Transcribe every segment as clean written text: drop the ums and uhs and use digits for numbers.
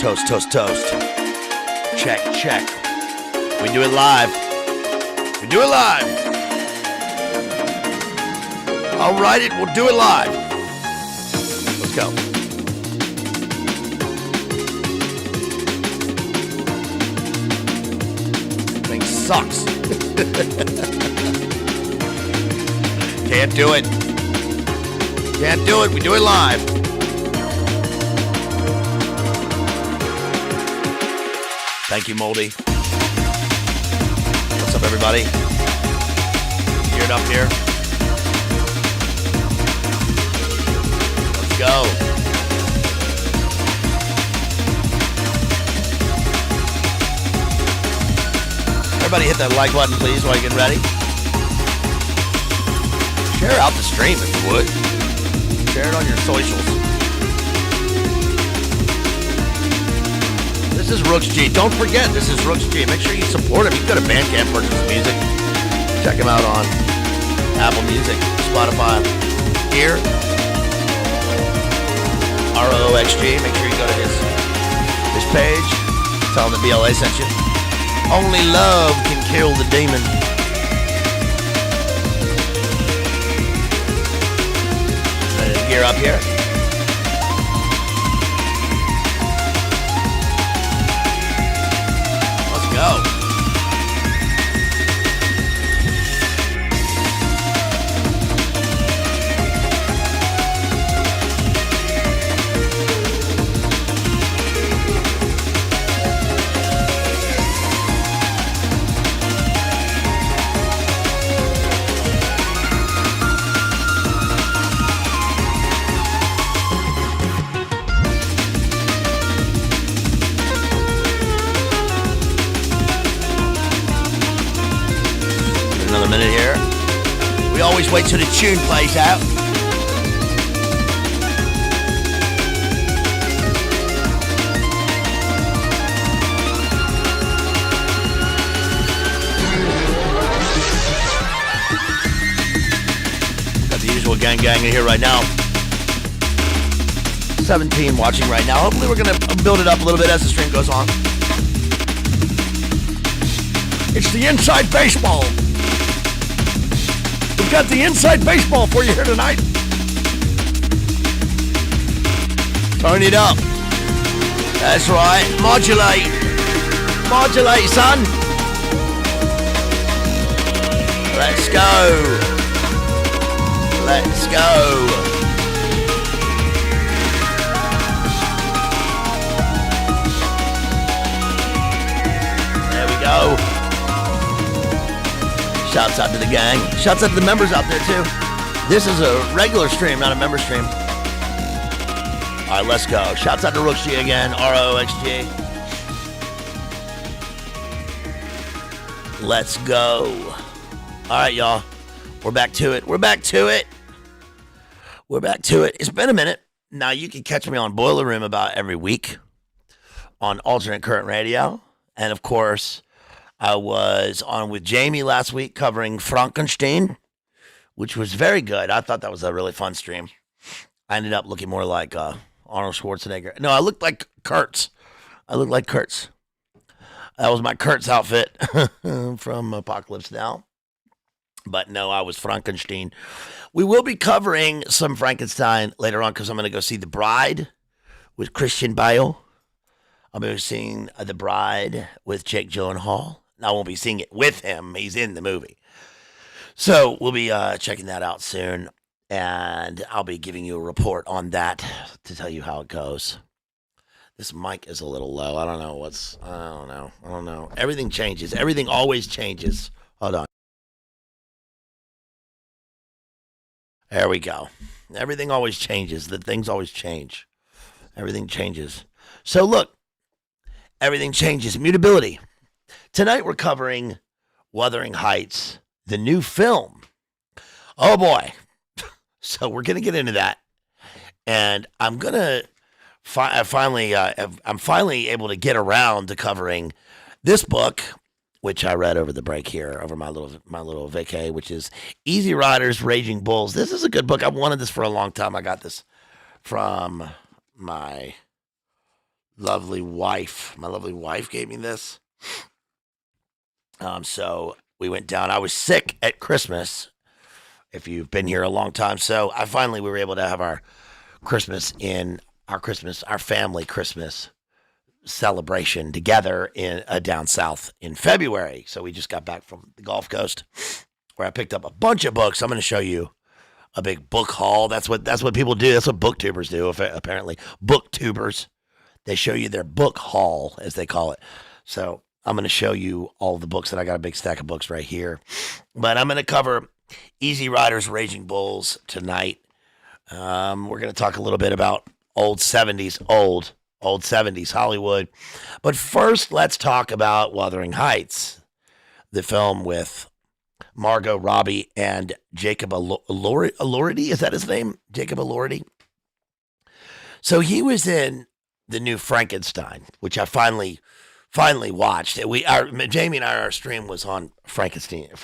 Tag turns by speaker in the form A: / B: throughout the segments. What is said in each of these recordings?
A: Toast, toast, toast. Check, check. We do it live. We do it live. All right, we'll do it live. Let's go. Thing sucks. Can't do it. Can't do it. We do it live. Thank you, Moldy. What's up, everybody? Geared up here. Let's go. Everybody hit that like button, please, while you're getting ready. Share out the stream if you would. Share it on your socials. This is Rooks G. Don't forget, this is Rooks G. Make sure you support him. You can go to Bandcamp, purchase music. Check him out on Apple Music, Spotify. Here, ROXG. Make sure you go to his page. Tell him the BLA sent you. Only love can kill the demon. Ready to gear up here? Go. Minute here. We always wait till the tune plays out. Got the usual gang in here right now. 17 watching right now. Hopefully we're going to build it up a little bit as the stream goes on. It's the Inside Baseball. We've got the Inside Baseball for you here tonight. Turn it up. That's right. Modulate. Modulate, son. Let's go. Let's go. There we go. Shouts out to the gang. Shouts out to the members out there, too. This is a regular stream, not a member stream. All right, let's go. Shouts out to Rooks G again. ROXG. Let's go. All right, y'all. We're back to it. We're back to it. We're back to it. It's been a minute. Now, you can catch me on Boiler Room about every week on Alternate Current Radio. And, of course, I was on with Jamie last week covering Frankenstein, which was very good. I thought that was a really fun stream. I ended up looking more like Arnold Schwarzenegger. No, I looked like Kurtz. I looked like Kurtz. That was my Kurtz outfit from Apocalypse Now. But no, I was Frankenstein. We will be covering some Frankenstein later on because I'm going to go see The Bride with Christian Bale. I'll be seeing The Bride with Jake Gyllenhaal. I won't be seeing it with him. He's in the movie. So we'll be checking that out soon. And I'll be giving you a report on that to tell you how it goes. This mic is a little low. I don't know. Everything changes. Everything always changes. Hold on. There we go. Everything always changes. The things always change. Everything changes. So look, everything changes. Mutability. Tonight we're covering Wuthering Heights, the new film. Oh boy. So we're going to get into that. And I'm going to I'm finally able to get around to covering this book, which I read over the break here, over my little vacay, which is Easy Riders, Raging Bulls. This is a good book. I've wanted this for a long time. I got this from my lovely wife. My lovely wife gave me this. So we went down. I was sick at Christmas, if you've been here a long time. So we were able to have our family Christmas celebration together in down south in February. So we just got back from the Gulf Coast where I picked up a bunch of books. I'm going to show you a big book haul. That's what people do. That's what booktubers do, apparently. Booktubers. They show you their book haul, as they call it. So I'm going to show you all the books, and I got a big stack of books right here. But I'm going to cover Easy Riders, Raging Bulls tonight. We're going to talk a little bit about old 70s Hollywood. But first, let's talk about Wuthering Heights, the film with Margot Robbie and Jacob Elordi. Is that his name? Jacob Elordi. So he was in the new Frankenstein, which I finally watched. Jamie and our stream was on Frankenstein. If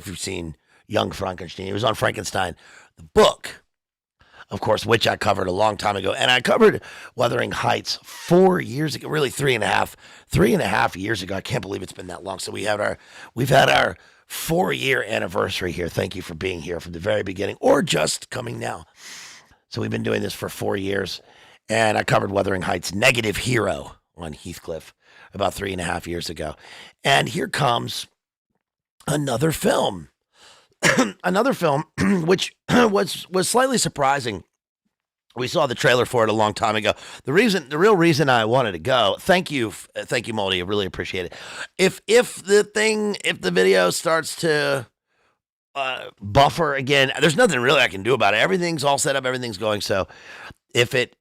A: you've seen Young Frankenstein, it was on Frankenstein, the book, of course, which I covered a long time ago, and I covered Wuthering Heights 4 years ago, really 3.5 years ago. I can't believe it's been that long. So we've had our 4-year anniversary here. Thank you for being here from the very beginning, or just coming now. So we've been doing this for 4 years, and I covered Wuthering Heights' Negative Hero on Heathcliff about 3.5 years ago. And here comes another film, which was slightly surprising. We saw the trailer for it a long time ago. The real reason I wanted to go. Thank you, Moldy. I really appreciate it. If the video starts to buffer again, there's nothing really I can do about it. Everything's all set up. Everything's going. So if it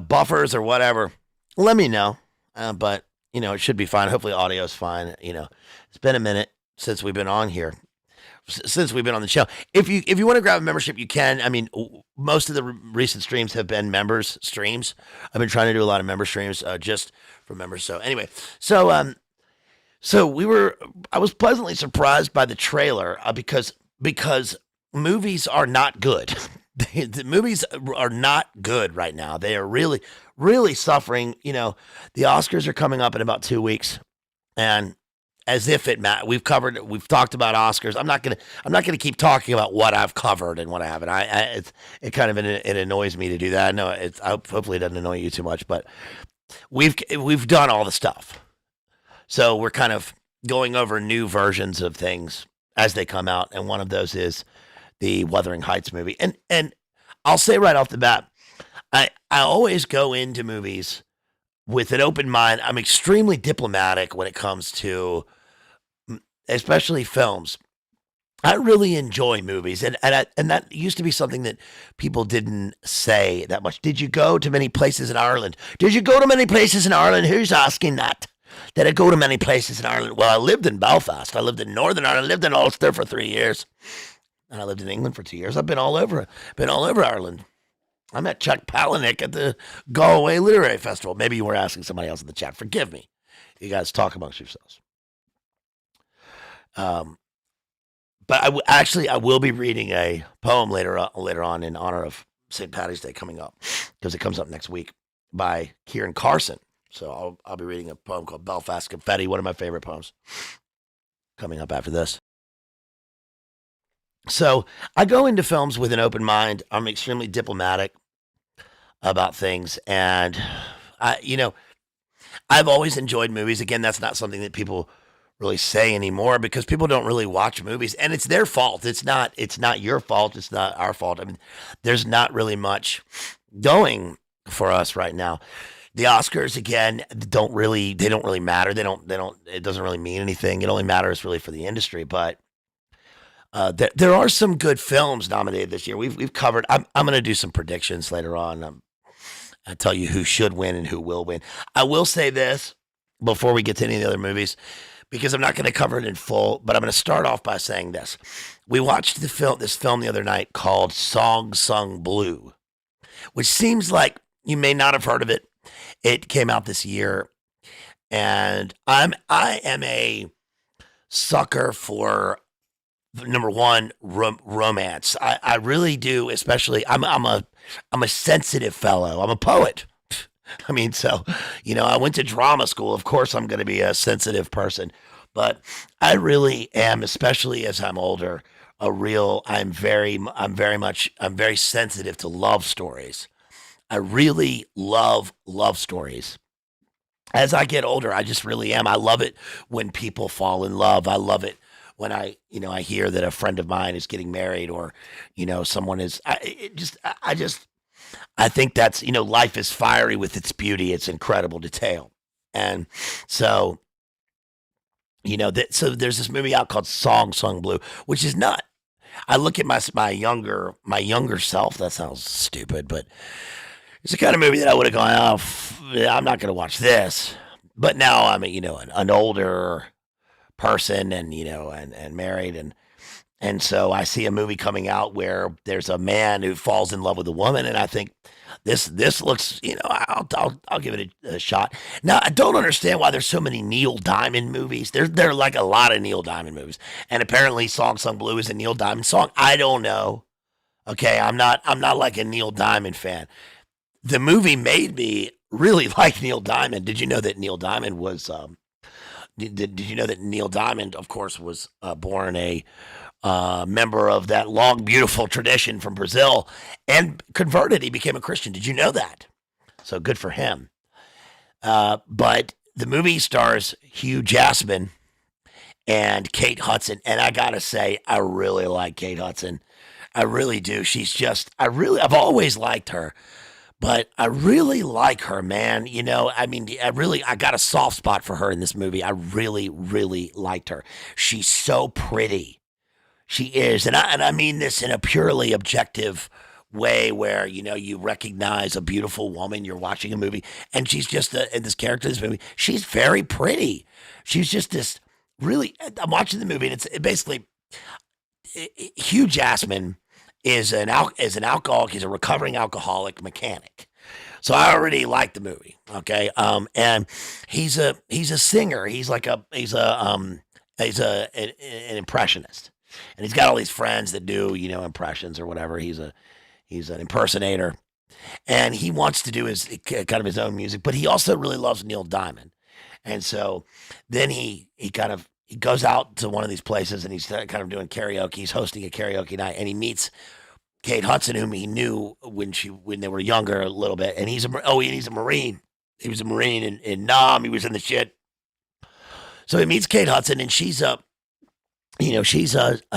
A: buffers or whatever, let me know. But it should be fine. Hopefully audio's fine. It's been a minute since we've been on here, since we've been on the show. If you want to grab a membership, you can. I mean, most of the recent streams have been members streams. I've been trying to do a lot of member streams just for members. So anyway, I was pleasantly surprised by the trailer because movies are not good. The movies are not good right now. They are really, really suffering. The Oscars are coming up in about 2 weeks, and as if it matters, we've talked about Oscars. I'm not gonna keep talking about what I've covered and what I haven't. It annoys me to do that. I know hopefully it doesn't annoy you too much, but we've done all the stuff. So we're kind of going over new versions of things as they come out, and one of those is the Wuthering Heights movie. And I'll say right off the bat, I always go into movies with an open mind. I'm extremely diplomatic when it comes to, especially films. I really enjoy movies, and that used to be something that people didn't say that much. Did you go to many places in Ireland? Did you go to many places in Ireland? Who's asking that? Did I go to many places in Ireland? Well, I lived in Belfast. I lived in Northern Ireland. I lived in Ulster for 3 years. And I lived in England for 2 years. I've been all over Ireland. I met Chuck Palahniuk at the Galway Literary Festival. Maybe you were asking somebody else in the chat. Forgive me. You guys talk amongst yourselves. But I will be reading a poem later on in honor of St. Paddy's Day coming up, because it comes up next week, by Kieran Carson. So I'll be reading a poem called Belfast Confetti, one of my favorite poems, coming up after this. So I go into films with an open mind. I'm extremely diplomatic about things, and I've always enjoyed movies. Again, that's not something that people really say anymore, because people don't really watch movies, and it's their fault. It's not your fault. It's not our fault. I mean, there's not really much going for us right now. The Oscars, again, don't really matter. It doesn't really mean anything. It only matters really for the industry. But there are some good films nominated this year. We've covered. I'm going to do some predictions later on. I'll tell you who should win and who will win. I will say this before we get to any of the other movies, because I'm not going to cover it in full, but I'm going to start off by saying this. We watched this film the other night called Song Sung Blue, which seems like you may not have heard of it. It came out this year, and I am a sucker for Number one, romance. I really do. Especially, I'm a sensitive fellow. I'm a poet. I mean, so I went to drama school. Of course, I'm going to be a sensitive person, but I really am, especially as I'm older. A real. I'm very sensitive to love stories. I really love love stories. As I get older, I just really am. I love it when people fall in love. I love it when I hear that a friend of mine is getting married, or someone is. I think that's life is fiery with its beauty, its incredible detail, and so so there's this movie out called Song Sung Blue, which is not. I look at my younger self. That sounds stupid, but it's the kind of movie that I would have gone, oh, yeah, I'm not going to watch this. But now I'm an older person, and and married, and so I see a movie coming out where there's a man who falls in love with a woman, and I think this looks, I'll give it a shot. Now I don't understand why there's so many Neil Diamond movies. There are like a lot of Neil Diamond movies, and apparently Song Sung Blue is a Neil Diamond song. I don't know. Okay, I'm not like a Neil Diamond fan. The movie made me really like Neil Diamond. Did you know that Neil Diamond was? Did you know that Neil Diamond, of course, was born a member of that long, beautiful tradition from Brazil, and converted? He became a Christian. Did you know that? So good for him. But the movie stars Hugh Jackman and Kate Hudson, and I gotta say, I really like Kate Hudson. I really do. I've always liked her. But I really like her, man. I mean, I got a soft spot for her in this movie. I really, really liked her. She's so pretty. She is, and I mean this in a purely objective way, where you recognize a beautiful woman. You're watching a movie, and she's just in this character in this movie. She's very pretty. She's just this really. I'm watching the movie, and it's basically Hugh Jackman is an alcoholic. He's a recovering alcoholic mechanic. So I already like the movie. Okay, and he's a singer. He's an impressionist, and he's got all these friends that do impressions or whatever. He's an impersonator, and he wants to do his kind of his own music, but he also really loves Neil Diamond. And so then he goes out to one of these places, and he's kind of doing karaoke. He's hosting a karaoke night, and he meets Kate Hudson, whom he knew when they were younger a little bit. And he's a Marine. He was a Marine in Nam. He was in the shit. So he meets Kate Hudson, and she's a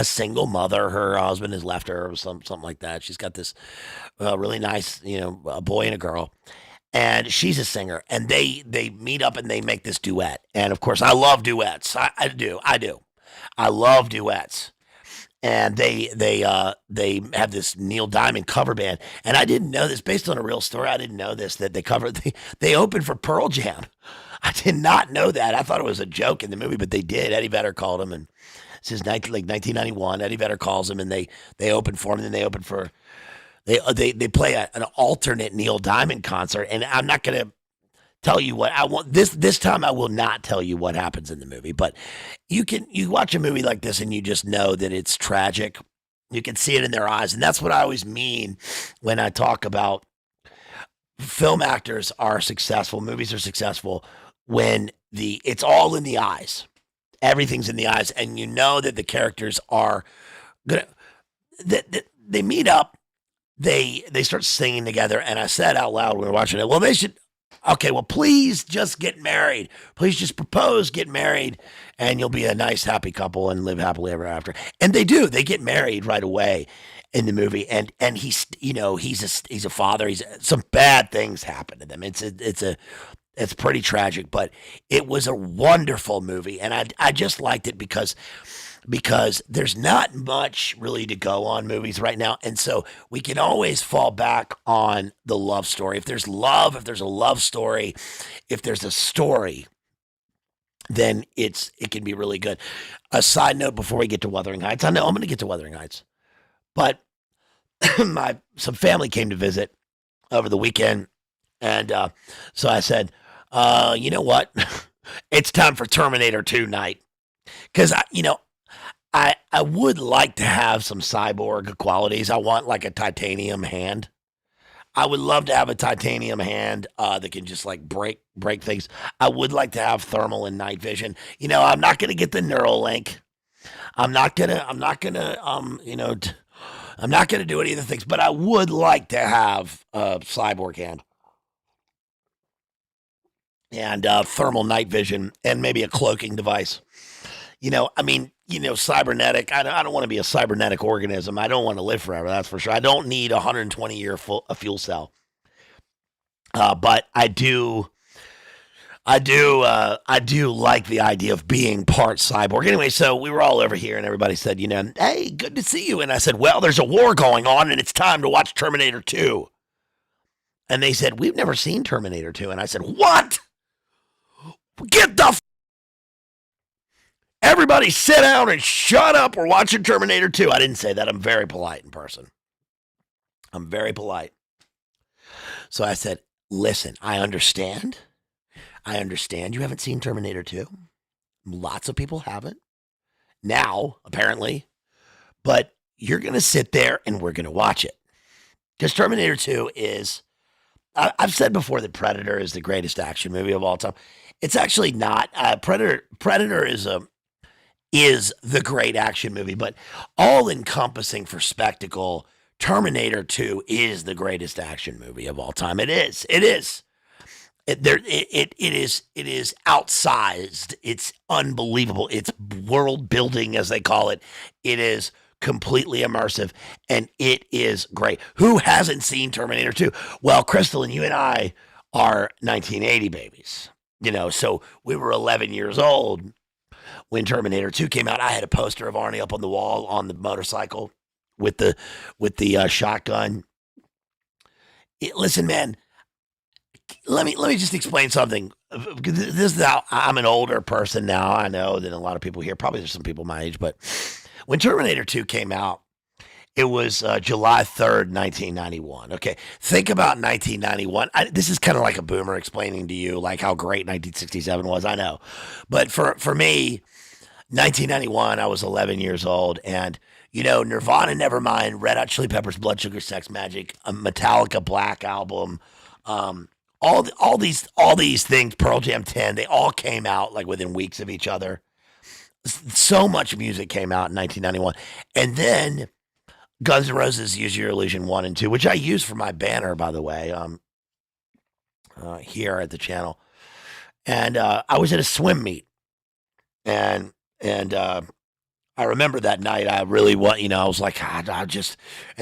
A: single mother. Her husband has left her, or something like that. She's got this really nice a boy and a girl, and she's a singer. And they meet up, and they make this duet. And of course, I love duets. I do. I love duets. And they have this Neil Diamond cover band. And I didn't know this, based on a real story. I didn't know this, that they opened for Pearl Jam. I did not know that. I thought it was a joke in the movie, but they did. Eddie Vedder called him, and this is 1991. Eddie Vedder calls him, and they open for him. And then they open for they play an alternate Neil Diamond concert. And I'm not gonna tell you what I want this time. I will not tell you what happens in the movie, but you watch a movie like this, and you just know that it's tragic. You can see it in their eyes, and that's what I always mean when I talk about film actors are successful, movies are successful, when it's all in the eyes. Everything's in the eyes, and you know that the characters are gonna that they meet up, they start singing together, and I said out loud when we were watching it, well, they should. Okay, well, please just get married. Please just propose, get married, and you'll be a nice, happy couple and live happily ever after. And they do. They get married right away in the movie, and he's a father. Some bad things happen to them. It's pretty tragic, but it was a wonderful movie, and I just liked it because there's not much really to go on movies right now, and so we can always fall back on the love story. If there's love, if there's a love story, if there's a story, then it can be really good. A side note before we get to Wuthering Heights, I know I'm going to get to Wuthering Heights, but some family came to visit over the weekend, and so I said, you know what? It's time for Terminator 2 night, because I would like to have some cyborg qualities. I want like a titanium hand. I would love to have a titanium hand that can just like break things. I would like to have thermal and night vision. I'm not gonna get the Neuralink. I'm not gonna do any of the things, but I would like to have a cyborg hand and thermal night vision and maybe a cloaking device. Cybernetic. I don't want to be a cybernetic organism. I don't want to live forever. That's for sure. I don't need a 120-year a fuel cell. But I do like the idea of being part cyborg. Anyway, so we were all over here, and everybody said, hey, good to see you. And I said, well, there's a war going on, and it's time to watch Terminator 2. And they said, we've never seen Terminator 2. And I said, what? Get the Everybody sit down and shut up. We're watching Terminator 2. I didn't say that. I'm very polite in person. I'm very polite. So I said, listen, I understand. You haven't seen Terminator 2. Lots of people haven't. Now, apparently. But you're going to sit there and we're going to watch it. Because Terminator 2 is, I've said before that Predator is the greatest action movie of all time. It's actually not. Predator is the great action movie, but all encompassing for spectacle, Terminator 2 is the greatest action movie of all time. It is. It is. It is outsized. It's unbelievable. It's world building, as they call it. It is completely immersive, and it is great. Who hasn't seen Terminator 2? Well, Crystal and you and I are 1980 babies. So we were 11 years old when Terminator 2 came out. I had a poster of Arnie up on the wall on the motorcycle with the shotgun. Listen, man, let me just explain something. This is how I'm an older person now, I know, than a lot of people here. Probably there's some people my age, but when Terminator 2 came out, it was July 3rd, 1991. Okay, think about 1991. This is kind of like a boomer explaining to you like how great 1967 was. I know, but for me, 1991, I was 11 years old, and Nirvana, Nevermind, Red Hot Chili Peppers, Blood Sugar Sex Magic, Metallica, Black Album, all these things, Pearl Jam 10, they all came out like within weeks of each other. So much music came out in 1991, and then Guns N' Roses Use Your Illusion 1 and 2, which I use for my banner, by the way, here at the channel. And I was at a swim meet, and I remember that night. I really I was like, and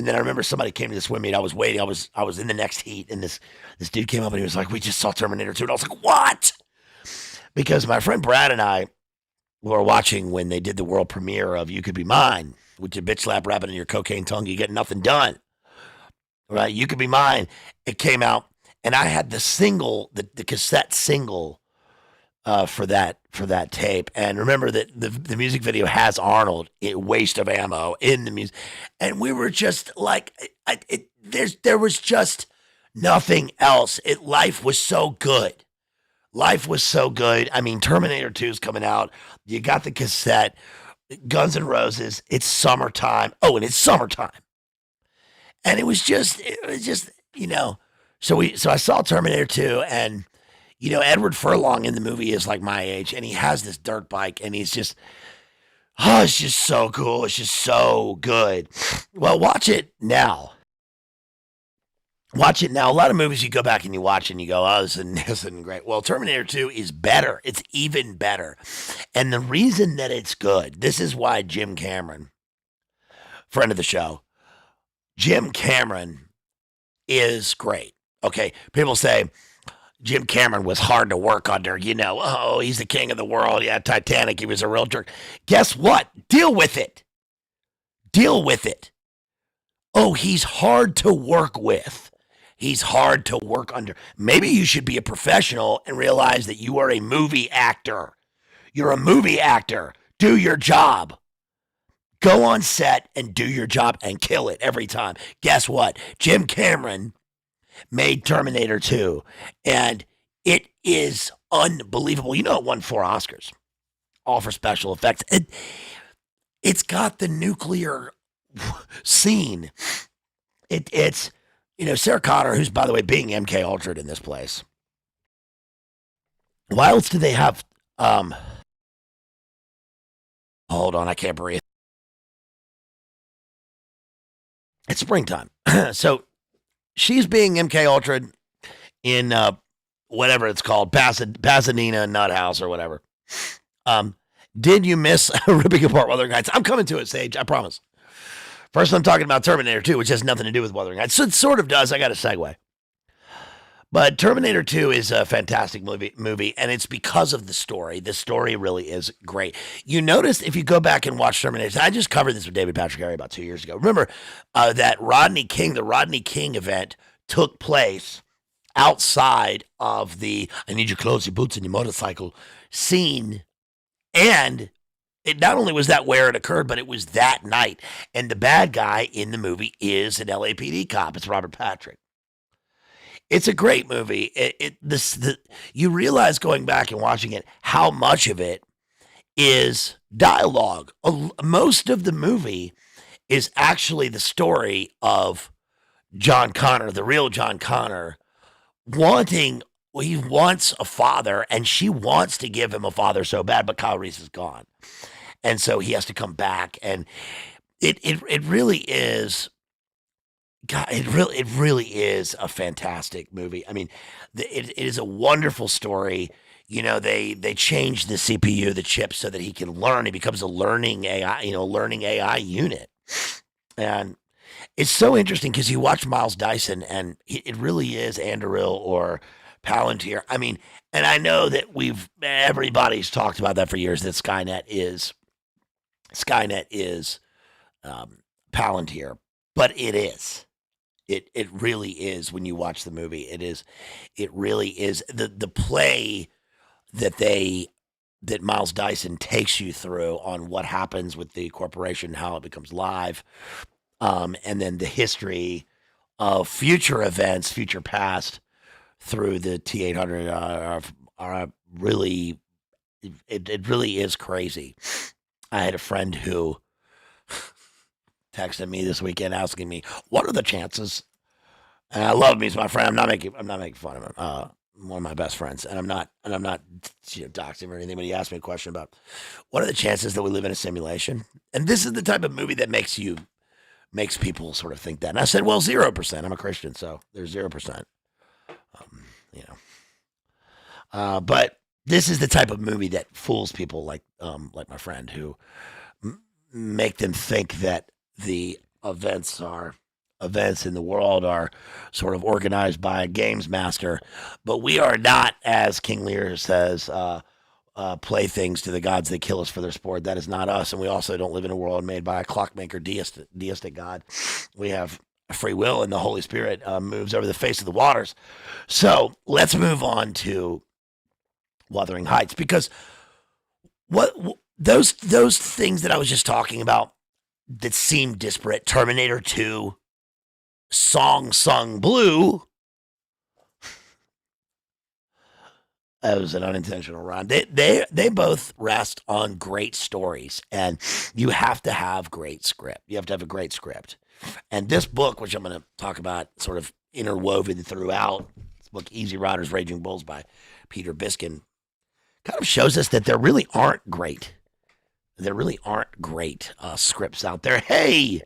A: then I remember somebody came to the swim meet. I was waiting. I was in the next heat, and this dude came up and he was like, we just saw Terminator 2, and I was like, what? Because my friend Brad and I were watching when they did the world premiere of You Could Be Mine. With your bitch slap rapping and your cocaine tongue, you get nothing done. Right? You Could Be Mine. It came out, and I had the single, the cassette single for that tape. And remember that the music video has Arnold, waste of ammo in the music, and we were just like, there was just nothing else. Life was so good. Life was so good. I mean, Terminator 2 is coming out. You got the cassette. Guns N' Roses, it's summertime. Oh, and it's summertime. And it was just, so I saw Terminator 2, and, Edward Furlong in the movie is like my age, and he has this dirt bike, and he's just, it's just so cool. It's just so good. Well, watch it now. Watch it now. A lot of movies you go back and you watch and you go, oh, this isn't great. Well, Terminator 2 is better. It's even better. And the reason that it's good, this is why Jim Cameron, friend of the show, Jim Cameron is great. Okay, people say Jim Cameron was hard to work under. Oh, he's the king of the world. Yeah, Titanic, he was a real jerk. Guess what? Deal with it. Deal with it. Oh, he's hard to work with. He's hard to work under. Maybe you should be a professional and realize that you are a movie actor. You're a movie actor. Do your job. Go on set and do your job and kill it every time. Guess what? Jim Cameron made Terminator 2, and it is unbelievable. It won 4 Oscars, all for special effects. It's got the nuclear scene. It's Sarah Connor, who's by the way being MK Ultra in this place. Why else do they have? Hold on, I can't breathe. It's springtime, so she's being MK Ultra in whatever it's called, Pasadena Nut House or whatever. Did you miss ripping apart Wuthering Heights? I'm coming to it, Sage. I promise. First, I'm talking about Terminator 2, which has nothing to do with Wuthering Heights. So it sort of does. I got a segue. But Terminator 2 is a fantastic movie, and it's because of the story. The story really is great. You notice if you go back and watch Terminator, I just covered this with David Patrick Harry about 2 years ago. Remember that the Rodney King event took place outside of the I need your clothes, your boots, and your motorcycle scene. And it not only was that where it occurred, but it was that night. And the bad guy in the movie is an LAPD cop. It's Robert Patrick. It's a great movie. You realize going back and watching it how much of it is dialogue. Most of the movie is actually the story of John Connor, the real John Connor, he wants a father, and she wants to give him a father so bad, but Kyle Reese is gone. And so he has to come back, and it really is. God, it really is a fantastic movie. I mean, it is a wonderful story. They changed the CPU, the chip, so that he can learn. He becomes a learning AI, learning AI unit, and it's so interesting because you watch Miles Dyson, and it really is Anduril or Palantir. I mean, and I know that everybody's talked about that for years. That Skynet is Palantir, but it is. It really is when you watch the movie. It really is the play that Miles Dyson takes you through on what happens with the corporation, how it becomes live, and then the history of future events, future past through the T-800 are really it really is crazy. I had a friend who texted me this weekend asking me, "What are the chances?" And I love him; he's my friend. I'm not making fun of him. One of my best friends, and I'm not doxing him or anything. But he asked me a question about what are the chances that we live in a simulation, and this is the type of movie that makes people sort of think that. And I said, well, 0%. I'm a Christian, so there's 0%. But this is the type of movie that fools people like my friend who make them think that the events in the world are sort of organized by a games master, but we are not, as King Lear says, playthings to the gods that kill us for their sport. That is not us, and we also don't live in a world made by a clockmaker deistic god. We have free will, and the Holy Spirit moves over the face of the waters. So let's move on to Wuthering Heights, because those things that I was just talking about that seem disparate, Terminator 2, Song Sung Blue. That was an unintentional rhyme. They both rest on great stories, and you have to have great script. You have to have a great script. And this book, which I'm going to talk about, sort of interwoven throughout, this book, Easy Riders, Raging Bulls by Peter Biskin, kind of shows us that there really aren't great scripts out there. Hey,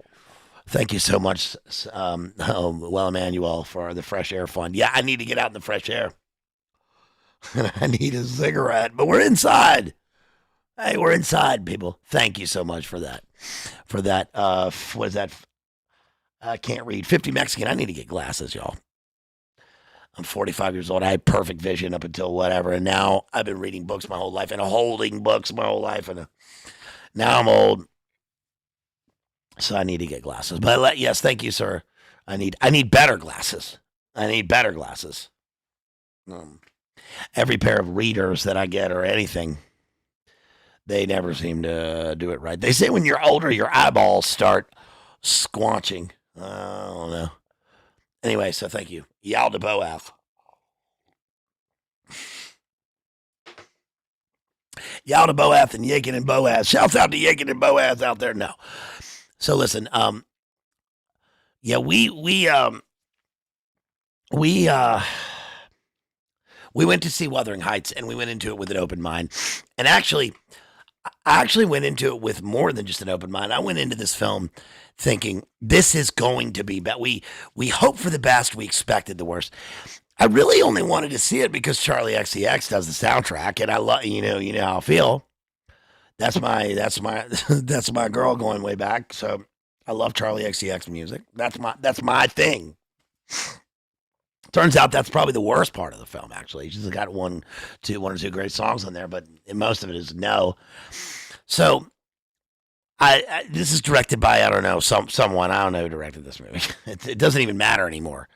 A: thank you so much, Emmanuel, for the Fresh Air Fund. Yeah, I need to get out in the fresh air. I need a cigarette, but we're inside. Hey, we're inside, people. Thank you so much for that. What is that? I can't read. 50 Mexican. I need to get glasses, y'all. I'm 45 years old. I had perfect vision up until whatever, and now I've been reading books my whole life and holding books my whole life, and now I'm old, so I need to get glasses. But yes, thank you, sir. I need better glasses. Every pair of readers that I get or anything, they never seem to do it right. They say when you're older, your eyeballs start squanching. I don't know. Anyway, so thank you. Yalda Boaf. Y'all to Boath and Yakin and Boaz. Shouts out to Yakin and Boaz out there. No. So listen, yeah, we we went to see Wuthering Heights, and we went into it with an open mind. And actually, I actually went into it with more than just an open mind. I went into this film thinking this is going to be bad. We hoped for the best. We expected the worst. I really only wanted to see it because Charlie XCX does the soundtrack, and I love you know how I feel. That's my that's my girl going way back. So I love Charlie XCX music. That's my thing. Turns out that's probably the worst part of the film. Actually, she's got one or two great songs on there, but most of it is no. So I this is directed by I don't know someone I don't know who directed this movie. It doesn't even matter anymore.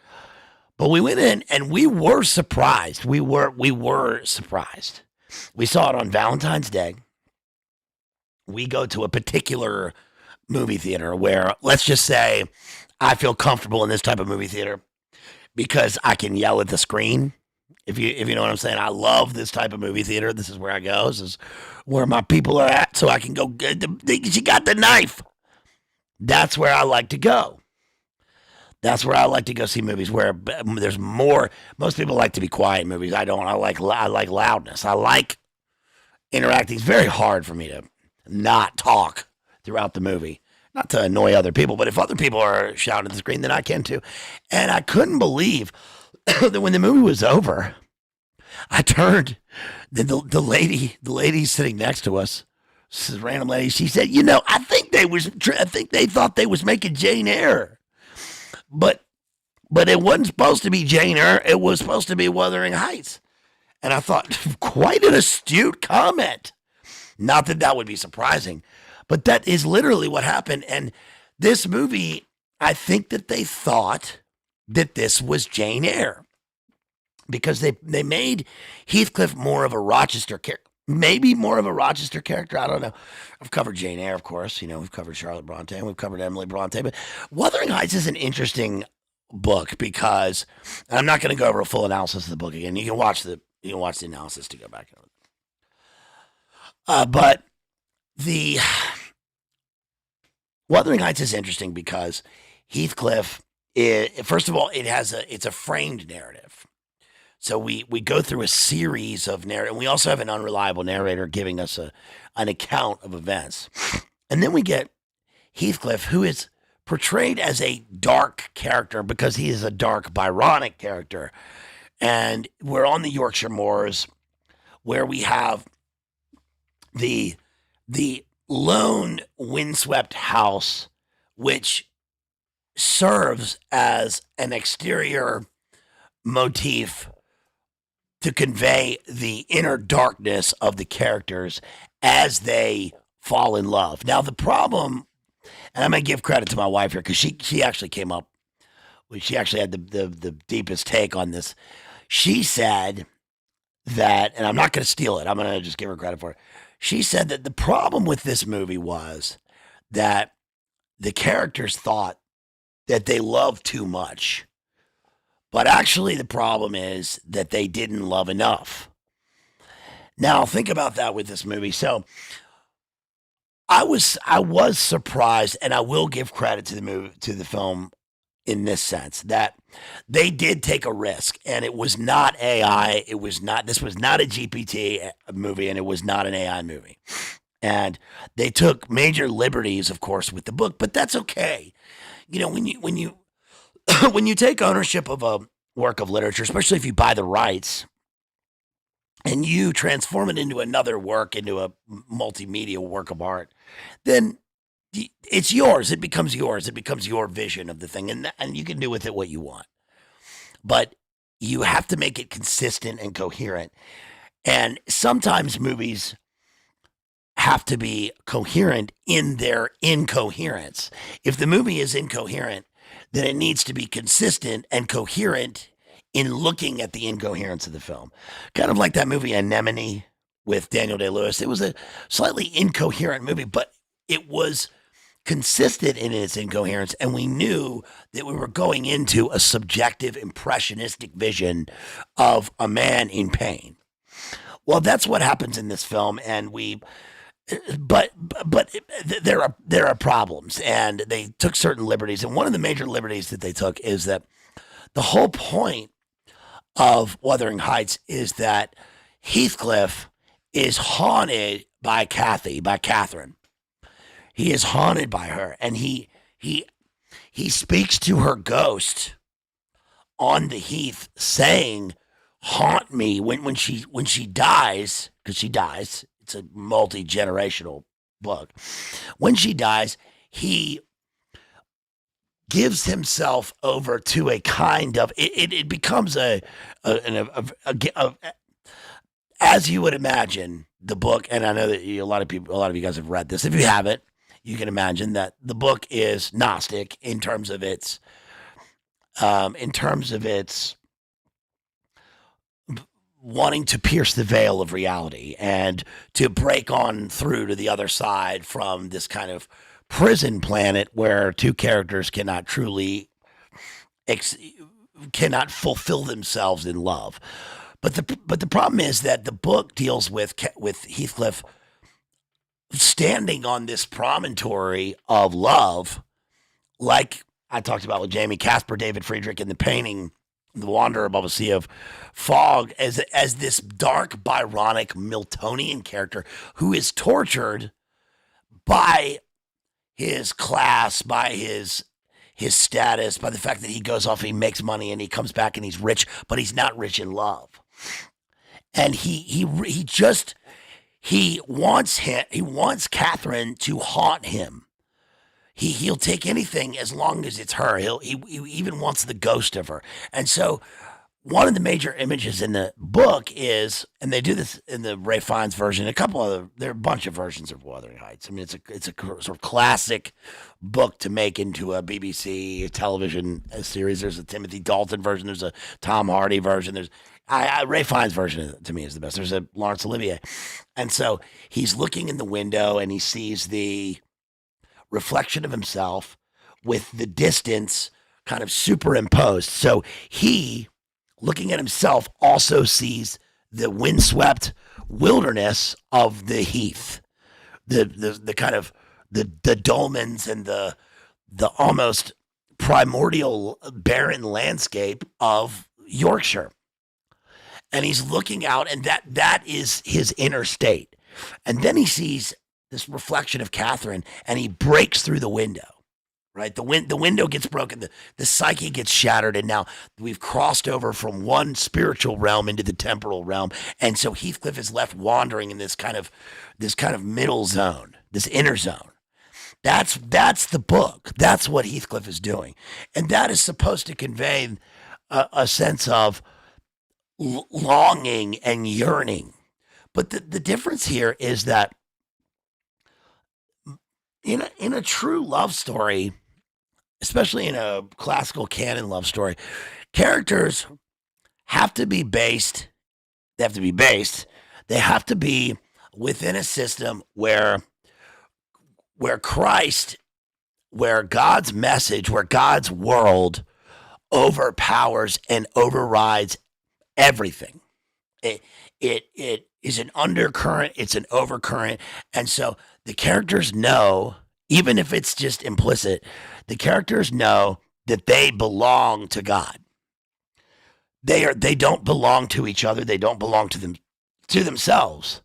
A: But we went in and we were surprised. We were surprised. We saw it on Valentine's Day. We go to a particular movie theater where, let's just say, I feel comfortable in this type of movie theater because I can yell at the screen. If you know what I'm saying, I love this type of movie theater. This is where I go. This is where my people are at, so I can go. She got the knife. That's where I like to go. That's where I like to go see movies where there's more. Most people like to be quiet in movies. I don't. I like loudness. I like interacting. It's very hard for me to not talk throughout the movie. Not to annoy other people, but if other people are shouting at the screen, then I can too. And I couldn't believe that when the movie was over, I turned the lady sitting next to us, this random lady. She said, I think they thought they was making Jane Eyre, but it wasn't supposed to be Jane Eyre. It was supposed to be Wuthering Heights. And I thought, quite an astute comment. Not that that would be surprising, but that is literally what happened. And this movie, I think that they thought that this was Jane Eyre because they made Heathcliff more of a Rochester character, maybe more of a Rochester character. I don't know. I've covered Jane Eyre, of course. We've covered Charlotte Bronte and we've covered Emily Bronte, but Wuthering Heights is an interesting book because I'm not going to go over a full analysis of the book again. You can watch the analysis to go back over. But the Wuthering Heights is interesting because Heathcliff, first of all, it's a framed narrative. So we go through a series of narrative, and we also have an unreliable narrator giving us an account of events. And then we get Heathcliff, who is portrayed as a dark character because he is a dark Byronic character. And we're on the Yorkshire moors where we have the lone windswept house, which serves as an exterior motif to convey the inner darkness of the characters as they fall in love. Now, the problem, and I'm going to give credit to my wife here because she actually came up, she actually had the deepest take on this. She said that, and I'm not going to steal it, I'm going to just give her credit for it. She said that the problem with this movie was that the characters thought that they loved too much. But actually the problem is that they didn't love enough. Now think about that with this movie. So I was surprised, and I will give credit to the film in this sense that they did take a risk, and it was not AI. This was not a GPT movie, and it was not an AI movie. And they took major liberties, of course, with the book, but that's okay. When you when you take ownership of a work of literature, especially if you buy the rights and you transform it into another work, into a multimedia work of art, then it's yours. It becomes yours. It becomes your vision of the thing, and you can do with it what you want. But you have to make it consistent and coherent. And sometimes movies have to be coherent in their incoherence. If the movie is incoherent, then it needs to be consistent and coherent in looking at the incoherence of the film. Kind of like that movie Anemone with Daniel Day-Lewis. It was a slightly incoherent movie, but it was consistent in its incoherence, and we knew that we were going into a subjective, impressionistic vision of a man in pain. Well, that's what happens in this film, and but but there are problems, and they took certain liberties, and one of the major liberties that they took is that the whole point of Wuthering Heights is that Heathcliff is haunted by Catherine. He is haunted by her, and he he speaks to her ghost on the heath, saying, "Haunt me." When she dies, because she dies. It's a multi generational book. When she dies, he gives himself over to a kind of it becomes a as you would imagine the book, and I know that a lot of you guys have read this. If you haven't, you can imagine that the book is Gnostic in terms of its wanting to pierce the veil of reality and to break on through to the other side from this kind of prison planet where two characters cannot truly ex- cannot fulfill themselves in love. But the problem is that the book deals with Heathcliff standing on this promontory of love, like I talked about with Jamie Casper, David Friedrich in the painting "The Wanderer Above a Sea of Fog," as this dark, Byronic, Miltonian character who is tortured by his class, by his status, by the fact that he goes off, he makes money, and he comes back and he's rich, but he's not rich in love. And he wants Catherine to haunt him. He'll take anything as long as it's her. He even wants the ghost of her. And so one of the major images in the book is, and they do this in the Ray Fiennes version, there are a bunch of versions of Wuthering Heights. I mean, it's a sort of classic book to make into a BBC television series. There's a Timothy Dalton version. There's a Tom Hardy version. Ray Fiennes' version to me is the best. There's a Laurence Olivier. And so he's looking in the window and he sees the reflection of himself with the distance kind of superimposed. So he, looking at himself, also sees the windswept wilderness of the heath, the kind of the dolmens and the almost primordial barren landscape of Yorkshire. And he's looking out, and that is his inner state. And then he sees this reflection of Catherine, and he breaks through the window. Right, the window gets broken, the psyche gets shattered, and now we've crossed over from one spiritual realm into the temporal realm, and so Heathcliff is left wandering in this kind of middle zone, this inner zone. That's the book. That's what Heathcliff is doing, and that is supposed to convey a sense of longing and yearning. But the difference here is that in a true love story, especially in a classical canon love story, characters have to be based. They have to be based. They have to be within a system where Christ, where God's message, where God's world overpowers and overrides everything. It is an undercurrent, it's an overcurrent. And so the characters know, even if it's just implicit, the characters know that they belong to God. They don't belong to each other, they don't belong to themselves.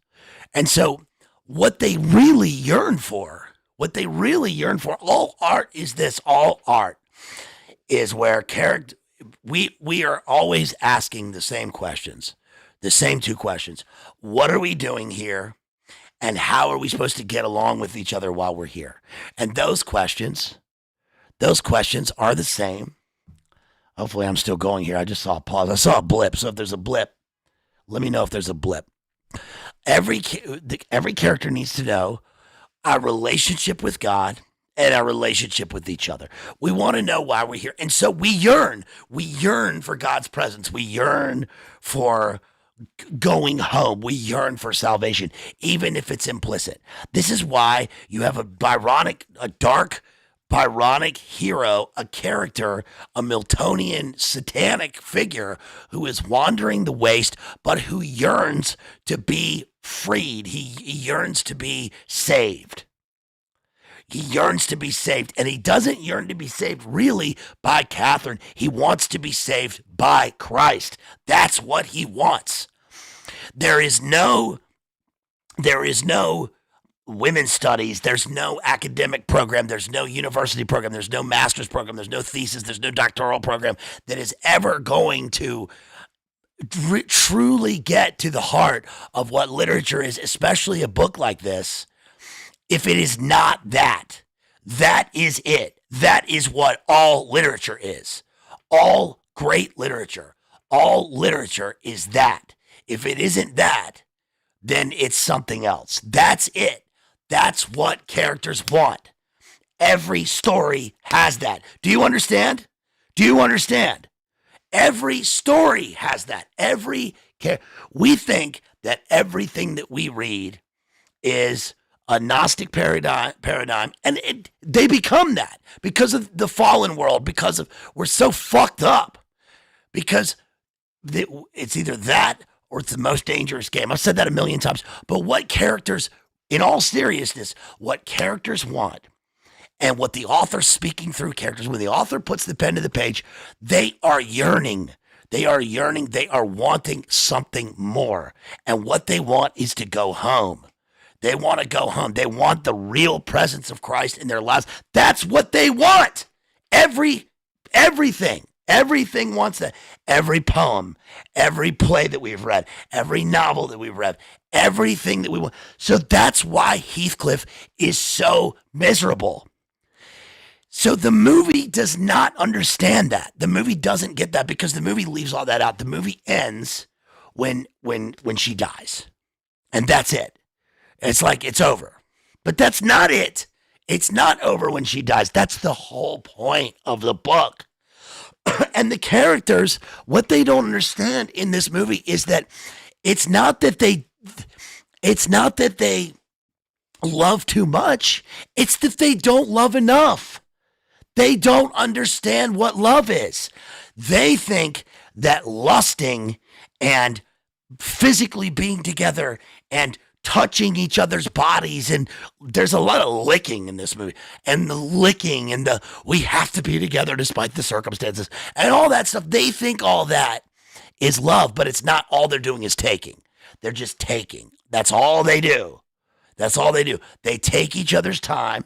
A: And so what they really yearn for, all art is this, all art is where character we are always asking the same questions, the same two questions. What are we doing here? And how are we supposed to get along with each other while we're here? And those questions are the same. Hopefully I'm still going here. I just saw a pause. I saw a blip. So if there's a blip, let me know if there's a blip. Every character needs to know our relationship with God and our relationship with each other. We want to know why we're here. And so we yearn. We yearn for God's presence. We yearn for going home. We yearn for salvation, even if it's implicit. This is why you have a dark, Byronic hero, a character, a Miltonian satanic figure who is wandering the waste, but who yearns to be freed. He yearns to be saved. He yearns to be saved, and he doesn't yearn to be saved really by Catherine. He wants to be saved by Christ. That's what he wants. There is no women's studies. There's no academic program. There's no university program. There's no master's program. There's no thesis. There's no doctoral program that is ever going to truly get to the heart of what literature is, especially a book like this, if it is not that. That is it. That is what all literature is. All great literature. All literature is that. If it isn't that, then it's something else. That's it. That's what characters want. Every story has that. Do you understand? Do you understand? Every story has that. We think that everything that we read is a Gnostic paradigm, and they become that because of the fallen world, because of we're so fucked up, because it's either that or it's the most dangerous game. I've said that a million times, but what characters, in all seriousness, what characters want and what the author's speaking through characters, when the author puts the pen to the page, they are yearning. They are yearning. They are wanting something more. And what they want is to go home. They want to go home. They want the real presence of Christ in their lives. That's what they want. Everything wants that. Every poem, every play that we've read, every novel that we've read, everything that we want. So that's why Heathcliff is so miserable. So the movie does not understand that. The movie doesn't get that because the movie leaves all that out. The movie ends when she dies. And that's it. It's like it's over. But that's not it. It's not over when she dies. That's the whole point of the book. And the characters, what they don't understand in this movie is that it's not that they love too much. It's that they don't love enough. They don't understand what love is. They think that lusting and physically being together and touching each other's bodies, and there's a lot of licking in this movie, and the licking and the we have to be together despite the circumstances and all that stuff. They think all that is love, but it's not. All they're doing is taking. They're just taking. That's all they do. That's all they do. They take each other's time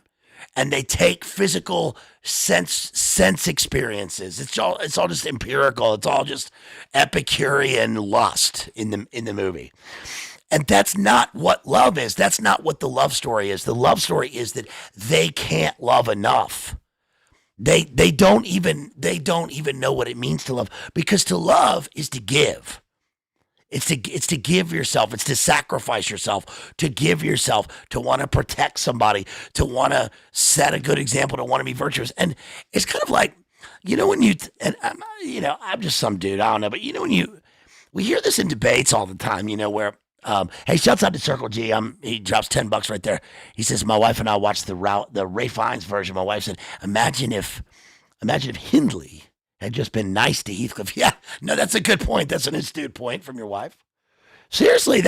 A: and they take physical sense experiences. It's all just empirical. It's all just Epicurean lust in the movie. And that's not what love is. That's not what the love story is. The love story is that they can't love enough. They don't even know what it means to love, because to love is to give. It's to give yourself. It's to sacrifice yourself, to give yourself, to want to protect somebody, to want to set a good example, to want to be virtuous. And it's kind of like, when I'm just some dude, I don't know, but we hear this in debates all the time, where, hey, shouts out to Circle G. He drops $10 right there. He says, my wife and I watched the Ray Fiennes version. My wife said, imagine if Hindley had just been nice to Heathcliff. Yeah, no, that's a good point. That's an astute point from your wife. Seriously,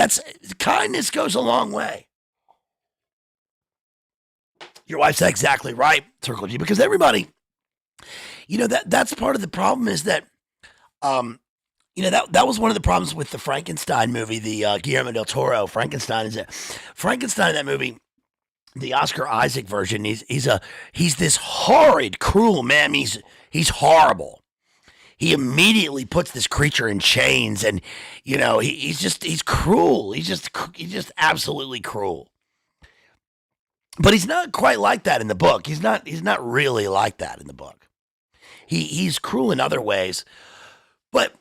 A: kindness goes a long way. Your wife's exactly right, Circle G, because everybody, that's part of the problem is that, that was one of the problems with the Frankenstein movie, the Guillermo del Toro Frankenstein. Is that Frankenstein in that movie, the Oscar Isaac version? He's this horrid, cruel man. He's horrible. He immediately puts this creature in chains, and he's cruel. He's just absolutely cruel. But he's not quite like that in the book. He's not really like that in the book. He's cruel in other ways, but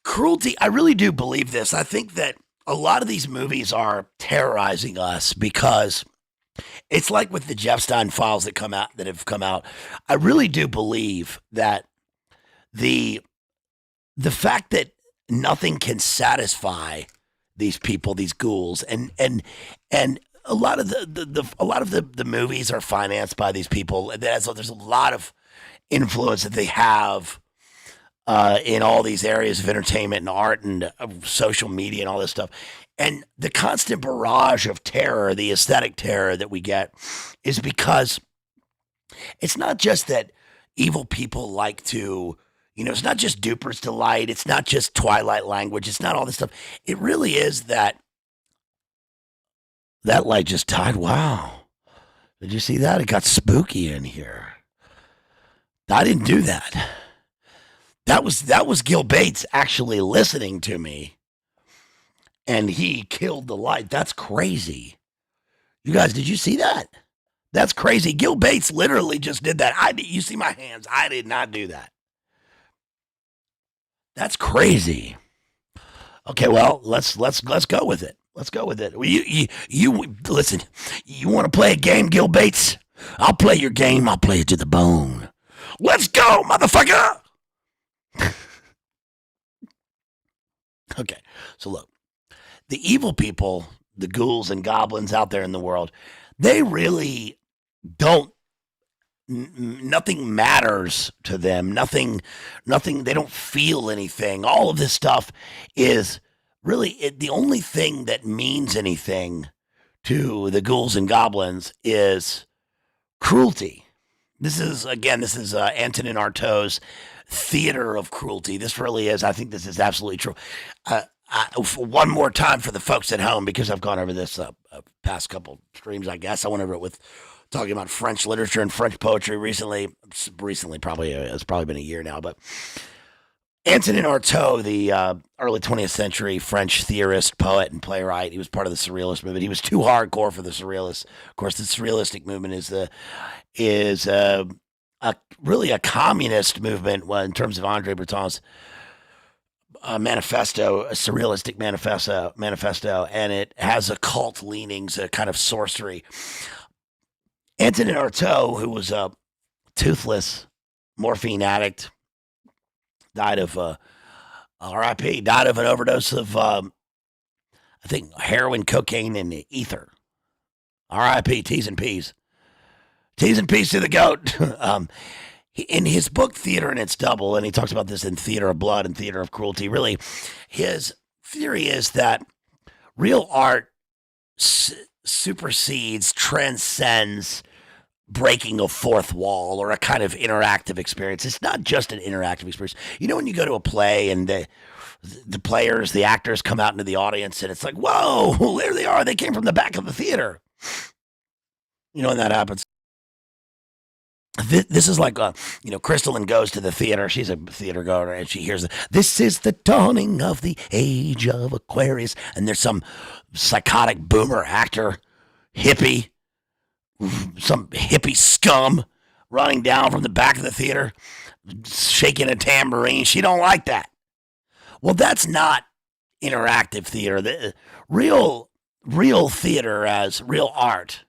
A: cruelty, I really do believe this. I think that a lot of these movies are terrorizing us because it's like with the Jeff Stein files that have come out. I really do believe that the fact that nothing can satisfy these people, these ghouls, and a lot of a lot of the movies are financed by these people. There's a lot of influence that they have in all these areas of entertainment and art and social media and all this stuff. And the constant barrage of terror, the aesthetic terror that we get, is because it's not just that evil people like to, it's not just Duper's Delight. It's not just Twilight language. It's not all this stuff. It really is that light just died. Wow. Did you see that? It got spooky in here. I didn't do that. That was Gil Bates actually listening to me, and he killed the light. That's crazy. You guys, did you see that? That's crazy. Gil Bates literally just did that. You see my hands? I did not do that. That's crazy. Okay, well, let's go with it. Let's go with it. You listen. You want to play a game, Gil Bates? I'll play your game. I'll play it to the bone. Let's go, motherfucker. Okay, so look, the evil people, the ghouls and goblins out there in the world, they really don't. Nothing matters to them. Nothing. They don't feel anything. All of this stuff is really the only thing that means anything to the ghouls and goblins is cruelty. This is Antonin Artaud's theater of cruelty. This really is. I think this is absolutely true. One more time for the folks at home, because I've gone over this past couple streams. I guess I went over it with talking about French literature and French poetry recently. Probably it's probably been a year now, but Antonin Artaud, the early 20th century French theorist, poet, and playwright. He was part of the Surrealist movement. He was too hardcore for the Surrealists. Of course, the Surrealistic movement is really a communist movement in terms of Andre Breton's manifesto, a Surrealistic manifesto, and it has occult leanings, a kind of sorcery. Antonin Artaud, who was a toothless morphine addict, died of R.I.P. Died of an overdose of I think heroin, cocaine, and ether. R.I.P. T's and P's. T's and P's to the goat. In his book Theater and Its Double, and he talks about this in Theater of Blood and Theater of Cruelty, really, his theory is that real art supersedes, transcends breaking a fourth wall or a kind of interactive experience. It's not just an interactive experience. When you go to a play and the players, the actors come out into the audience and it's like, whoa, there they are. They came from the back of the theater. When that happens. This is like, Crystalline goes to the theater. She's a theater goer, and she hears, this is the dawning of the age of Aquarius. And there's some psychotic boomer actor, hippie, some hippie scum running down from the back of the theater, shaking a tambourine. She don't like that. Well, that's not interactive theater. The real theater as real art,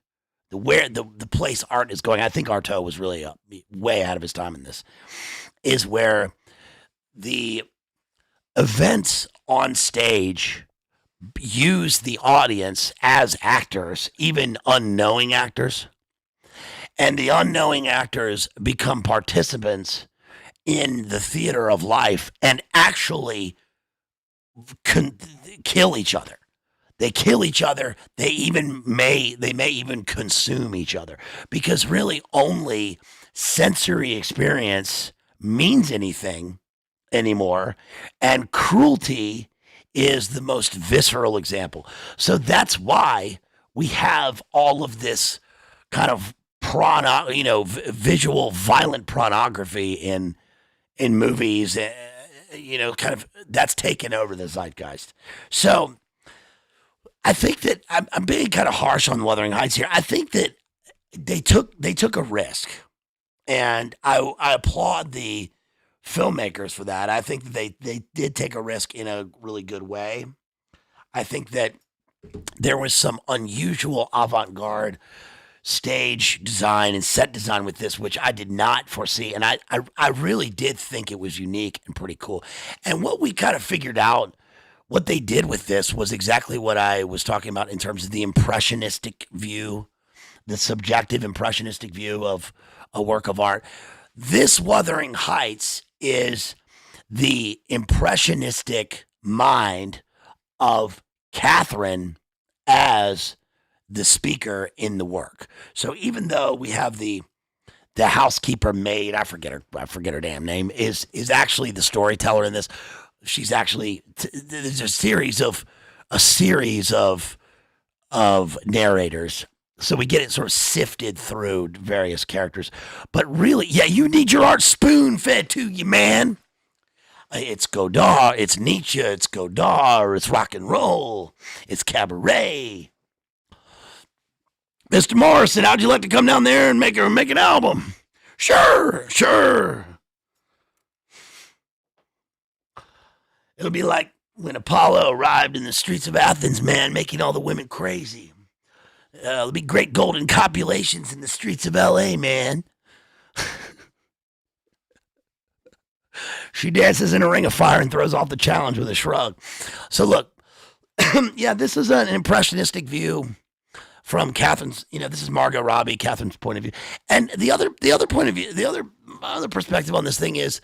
A: the place art is going. I think Artaud was really way ahead of his time in this, is where the events on stage use the audience as actors, even unknowing actors, and the unknowing actors become participants in the theater of life and actually kill each other. They kill each other. They may even consume each other, because really only sensory experience means anything anymore, and cruelty is the most visceral example. So that's why we have all of this kind of visual violent pornography in movies. Kind of that's taken over the zeitgeist. So I think that I'm being kind of harsh on Wuthering Heights here. I think that they took a risk, and I applaud the filmmakers for that. I think that they did take a risk in a really good way. I think that there was some unusual avant-garde stage design and set design with this, which I did not foresee, and I really did think it was unique and pretty cool. And what we kind of figured out what they did with this was exactly what I was talking about in terms of the impressionistic view, the subjective impressionistic view of a work of art. This Wuthering Heights is the impressionistic mind of Catherine as the speaker in the work. So even though we have the housekeeper maid, I forget her damn name, is actually the storyteller in this. She's actually there's a series of narrators. So we get it sort of sifted through various characters. But really, yeah, you need your art spoon fed to you, man. It's Godard, it's Nietzsche, it's Godard, it's rock and roll, it's cabaret. Mr. Morrison, how'd you like to come down there and make an album? Sure, sure. It'll be like when Apollo arrived in the streets of Athens, man, making all the women crazy. There'll be great golden copulations in the streets of L.A., man. She dances in a ring of fire and throws off the challenge with a shrug. So look, yeah, this is an impressionistic view from Catherine's. This is Margot Robbie, Catherine's point of view, and the other point of view, the other perspective on this thing is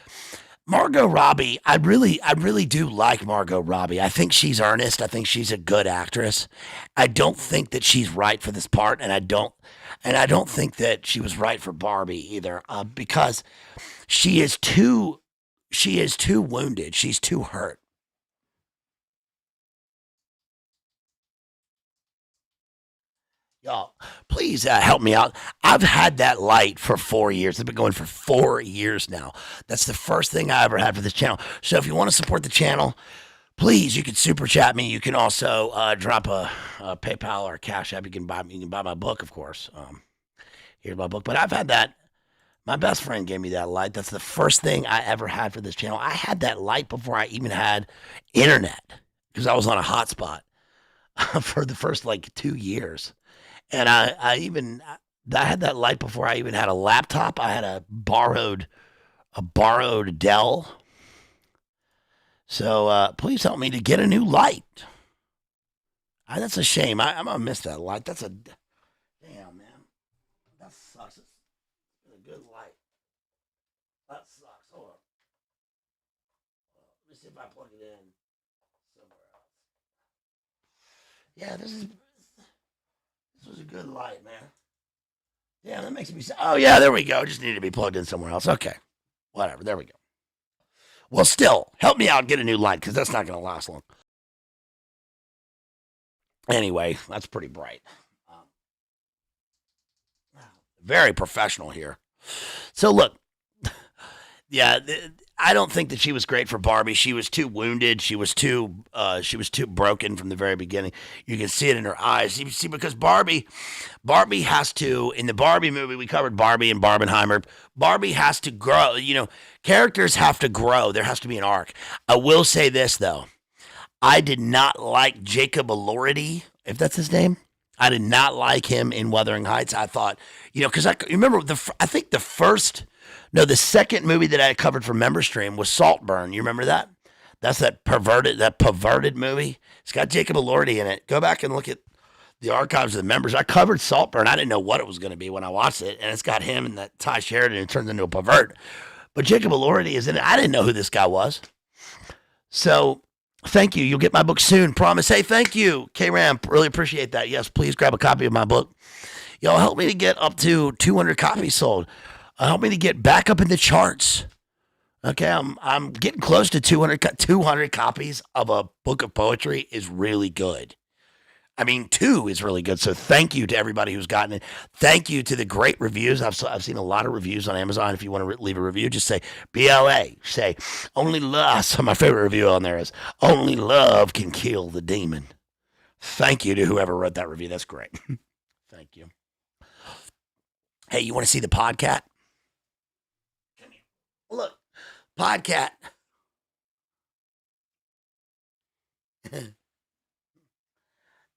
A: Margot Robbie. I really do like Margot Robbie. I think she's earnest. I think she's a good actress. I don't think that she's right for this part, and I don't think that she was right for Barbie either, because she is too wounded. She's too hurt. Y'all, please help me out. I've had that light for 4 years. I've been going for 4 years now. That's the first thing I ever had for this channel. So if you want to support the channel, please, you can super chat me. You can also drop a PayPal or Cash App. You can buy my book, of course. Here's my book. But I've had that. My best friend gave me that light. That's the first thing I ever had for this channel. I had that light before I even had internet because I was on a hotspot for the first 2 years. And I had that light before I even had a laptop. I had a borrowed Dell. So please help me to get a new light. That's a shame. I'm gonna miss that light. That's a damn, man. That sucks. It's a good light. That sucks. Hold on. Let me see if I plug it in somewhere else. Yeah, this was a good light, man. Yeah, that makes me say, oh, yeah, there we go. Just needed to be plugged in somewhere else. Okay. Whatever. There we go. Well, still, help me out and get a new light because that's not going to last long. Anyway, that's pretty bright. Very professional here. So, look, yeah, I don't think that she was great for Barbie. She was too wounded. She was too broken from the very beginning. You can see it in her eyes. You see, because Barbie has to, in the Barbie movie, we covered Barbie and Barbenheimer. Barbie has to grow. Characters have to grow. There has to be an arc. I will say this, though. I did not like Jacob Elordi, if that's his name. I did not like him in Wuthering Heights. I thought, because I remember I think the second movie that I covered for MemberStream was Saltburn. You remember that? That's that perverted movie. It's got Jacob Elordi in it. Go back and look at the archives of the members. I covered Saltburn. I didn't know what it was going to be when I watched it, and it's got him and that Ty Sheridan who turns into a pervert. But Jacob Elordi is in it. I didn't know who this guy was. So thank you. You'll get my book soon. Promise. Hey, thank you, K-Ram. Really appreciate that. Yes, please grab a copy of my book. Y'all help me to get up to 200 copies sold. Help me to get back up in the charts. Okay, I'm getting close to 200. 200 copies of a book of poetry is really good. I mean, 2 is really good. So thank you to everybody who's gotten it. Thank you to the great reviews. I've seen a lot of reviews on Amazon. If you want to leave a review, just say BLA. Say only love. So my favorite review on there is only love can kill the demon. Thank you to whoever wrote that review. That's great. Thank you. Hey, you want to see the podcat? Look, podcat.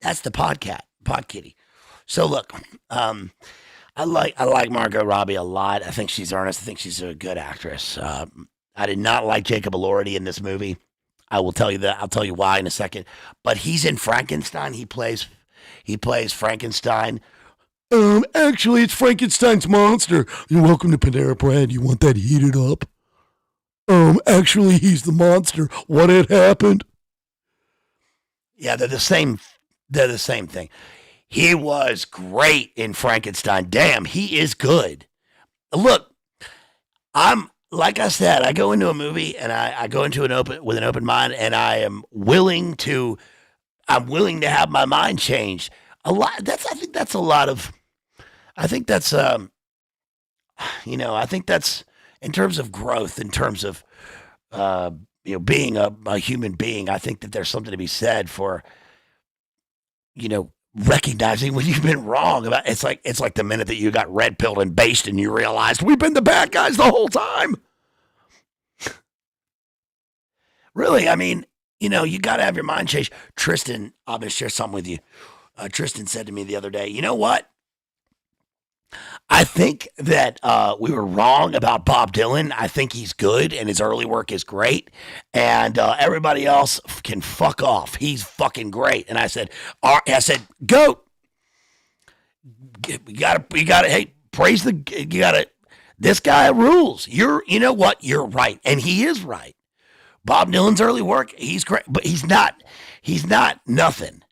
A: That's the podcat, podkitty. So look, I like Margot Robbie a lot. I think she's earnest. I think she's a good actress. I did not like Jacob Elordi in this movie. I will tell you that. I'll tell you why in a second. But he's in Frankenstein. He plays Frankenstein. Actually, it's Frankenstein's monster. You're welcome to Panera Bread. You want that heated up? Actually, he's the monster. What had happened? Yeah, they're the same. They're the same thing. He was great in Frankenstein. Damn, he is good. Look, I'm like I said, I go into a movie and I go into an open mind, and I'm willing to have my mind changed. A lot. I think that's a lot of. I think that's I think that's in terms of growth, in terms of uh, being a human being. I think that there's something to be said for recognizing when you've been wrong about. It's like the minute that you got red pilled and based and you realized we've been the bad guys the whole time. Really, I mean, you got to have your mind changed. Tristan, I'm going to share something with you. Tristan said to me the other day, you know what? I think that we were wrong about Bob Dylan. I think he's good and his early work is great. And everybody else can fuck off. He's fucking great. And I said, goat. You gotta, hey, praise this guy rules. You know what? You're right. And he is right. Bob Dylan's early work, he's great, but he's not nothing.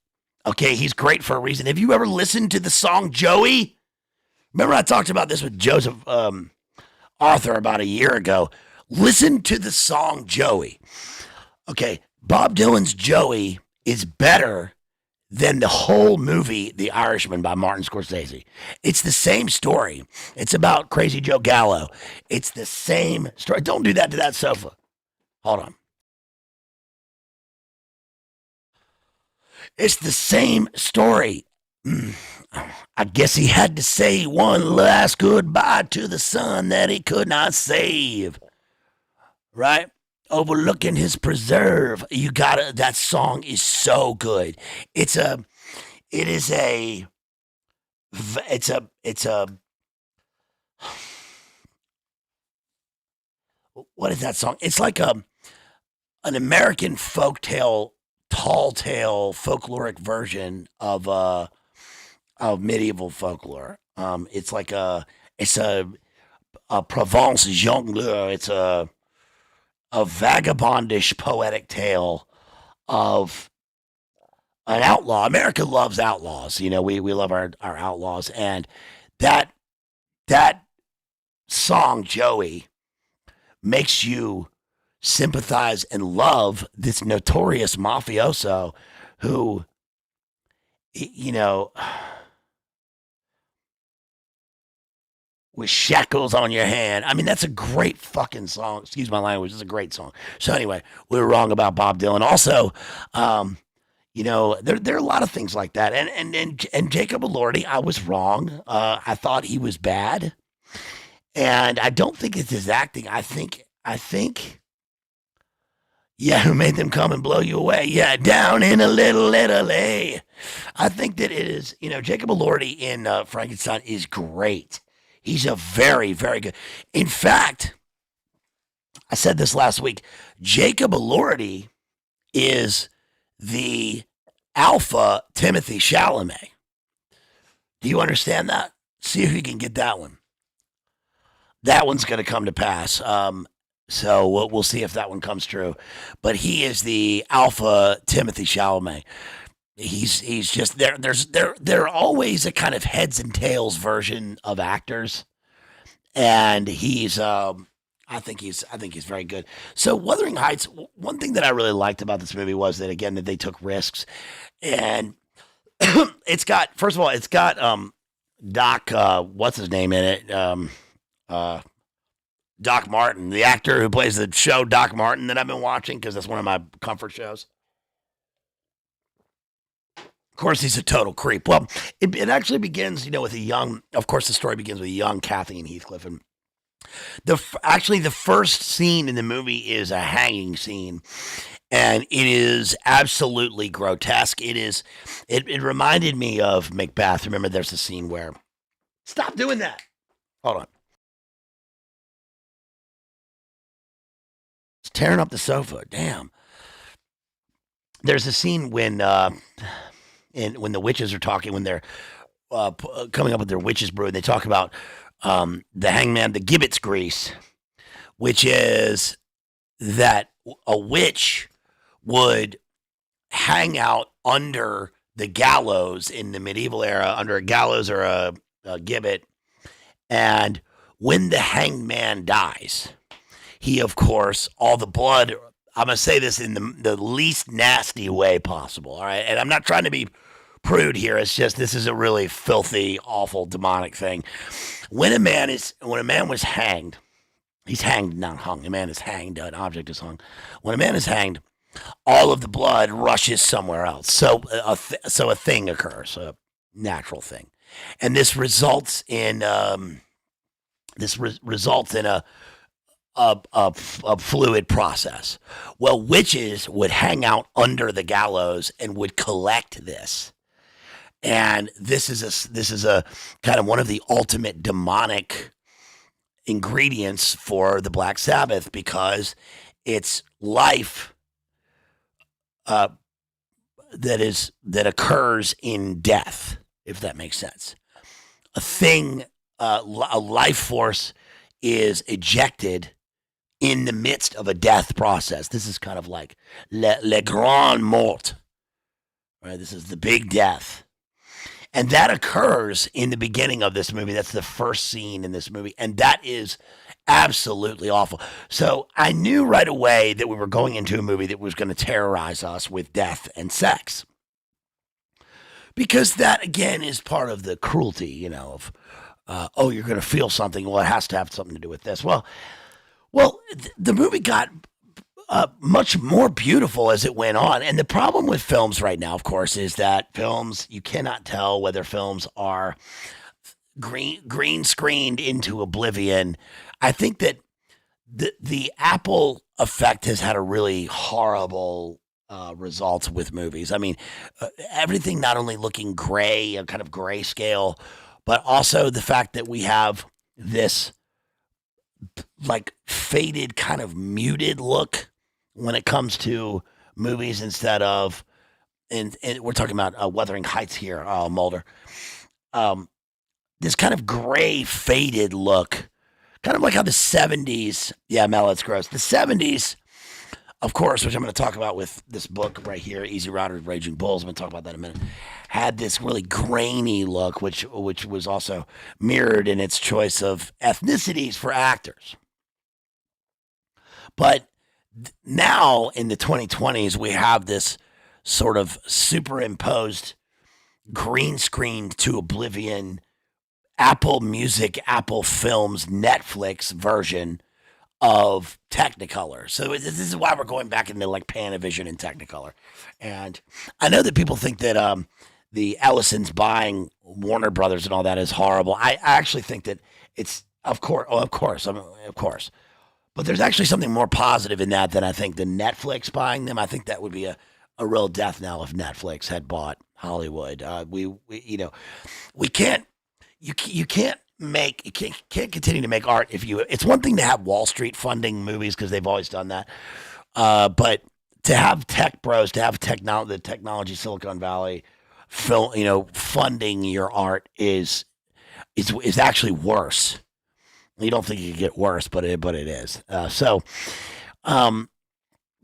A: Okay, he's great for a reason. Have you ever listened to the song Joey? Remember I talked about this with Joseph Arthur about a year ago. Listen to the song Joey. Okay, Bob Dylan's Joey is better than the whole movie The Irishman by Martin Scorsese. It's the same story. It's about Crazy Joe Gallo. It's the same story. Don't do that to that sofa. Hold on. It's the same story. I guess he had to say one last goodbye to the son that he could not save. Right? Overlooking his preserve. That song is so good. It's a what is that song? It's like an American folktale, tall tale, folkloric version of medieval folklore. It's a Provence jongleur. It's a vagabondish poetic tale of an outlaw. America loves outlaws. We love our outlaws, and that song Joey makes you sympathize and love this notorious mafioso who, with shackles on your hand. I mean, that's a great fucking song. Excuse my language. It's a great song. So anyway, we were wrong about Bob Dylan. Also, there are a lot of things like that. And Jacob Elordi, I was wrong. I thought he was bad, and I don't think it's his acting. I think. Yeah, who made them come and blow you away? Yeah, down in a little Italy. I think that it is. Jacob Elordi in Frankenstein is great. He's a very, very good. In fact, I said this last week. Jacob Elordi is the alpha Timothy Chalamet. Do you understand that? See if you can get that one. That one's going to come to pass. So we'll see if that one comes true. But he is the alpha Timothy Chalamet. He's just there. There always a kind of heads and tails version of actors, and I think he's very good. So Wuthering Heights. One thing that I really liked about this movie was that again that they took risks, and it's got Doc what's his name in it Doc Martin, the actor who plays the show Doc Martin that I've been watching because that's one of my comfort shows. Of course, he's a total creep. Well, it actually begins, with a young. Of course, the story begins with a young Kathy and Heathcliff, and the first scene in the movie is a hanging scene, and it is absolutely grotesque. It reminded me of Macbeth. Remember, there's a scene where. Stop doing that. Hold on. It's tearing up the sofa. Damn. there's a scene when the witches are talking, when they're coming up with their witches brew, and they talk about the hangman, the gibbet's grease, which is that a witch would hang out under the gallows in the medieval era, under a gallows or a gibbet, and when the hanged man dies, he, of course, all the blood. I'm gonna say this in the least nasty way possible. All right, and I'm not trying to be prude here. It's just this is a really filthy, awful, demonic thing. When a man was hanged, he's hanged, not hung. A man is hanged. An object is hung. When a man is hanged, all of the blood rushes somewhere else. So a thing occurs, a natural thing, and this results in a fluid process. Well, witches would hang out under the gallows and would collect this. And this is a kind of one of the ultimate demonic ingredients for the Black Sabbath, because it's life uh, that occurs in death, if that makes sense. A thing, a life force is ejected in the midst of a death process. This is kind of like le grand mort, right? This is the big death. And that occurs in the beginning of this movie. That's the first scene in this movie. And that is absolutely awful. So I knew right away that we were going into a movie that was going to terrorize us with death and sex. Because that, again, is part of the cruelty, of, you're going to feel something. Well, it has to have something to do with this. Well, the movie got much more beautiful as it went on. And the problem with films right now, of course, is that you cannot tell whether films are green screened into oblivion. I think that the Apple effect has had a really horrible results with movies. I mean, everything not only looking gray, a kind of grayscale, but also the fact that we have this like faded, kind of muted look when it comes to movies, instead of, and we're talking about Wuthering Heights here, Mulder. This kind of gray, faded look, kind of like how the 70s, yeah, Mel, it's gross. The 70s, of course, which I'm going to talk about with this book right here, Easy Riders, Raging Bulls, I'm going to talk about that in a minute, had this really grainy look, which was also mirrored in its choice of ethnicities for actors. But now in the 2020s, we have this sort of superimposed green screen to oblivion Apple Music, Apple Films, Netflix version of Technicolor. So this is why we're going back into like Panavision and Technicolor. And I know that people think that the Ellisons buying Warner Brothers and all that is horrible. I actually think that it's, of course. But there's actually something more positive in that than I think the Netflix buying them. I think that would be a real death knell if Netflix had bought Hollywood. We can't continue to make art it's one thing to have Wall Street funding movies, because they've always done that. But to have tech bros, to have the technology Silicon Valley funding your art is actually worse. You don't think it could get worse, but it is.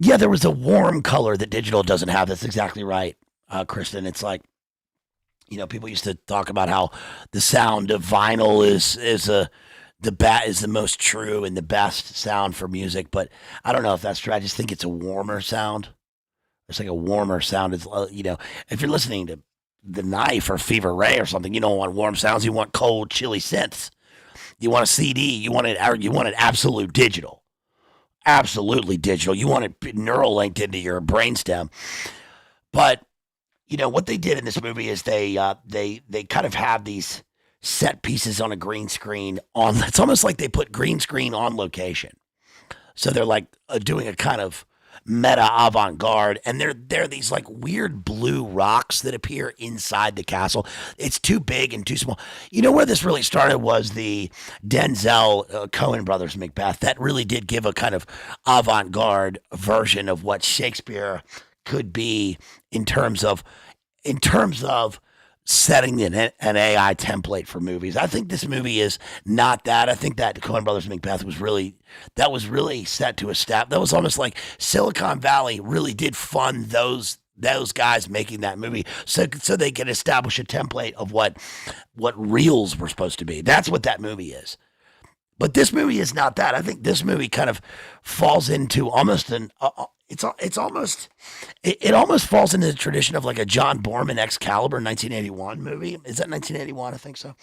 A: Yeah, there was a warm color that digital doesn't have. That's exactly right, Kristen. It's like, people used to talk about how the sound of vinyl is the most true and the best sound for music, but I don't know if that's true. I just think it's a warmer sound. It's like a warmer sound. It's if you're listening to The Knife or Fever Ray or something, you don't want warm sounds. You want cold, chilly synths. You want a CD. You want it absolute digital. Absolutely digital. You want it neural linked into your brainstem. But what they did in this movie is they kind of have these set pieces on a green screen on. It's almost like they put green screen on location. So they're like doing a kind of meta avant-garde, and they're these like weird blue rocks that appear inside the castle. It's too big and too small. Where this really started was the Denzel Coen brothers Macbeth. That really did give a kind of avant-garde version of what Shakespeare could be in terms of in terms of setting an AI template for movies. I think this movie is not that. I think that Coen Brothers Macbeth was really set to a step. That was almost like Silicon Valley really did fund those guys making that movie so they could establish a template of what reels were supposed to be. That's what that movie is. But this movie is not that. I think this movie kind of falls into almost it almost falls into the tradition of like a John Borman Excalibur 1981 movie. Is that 1981? I think so.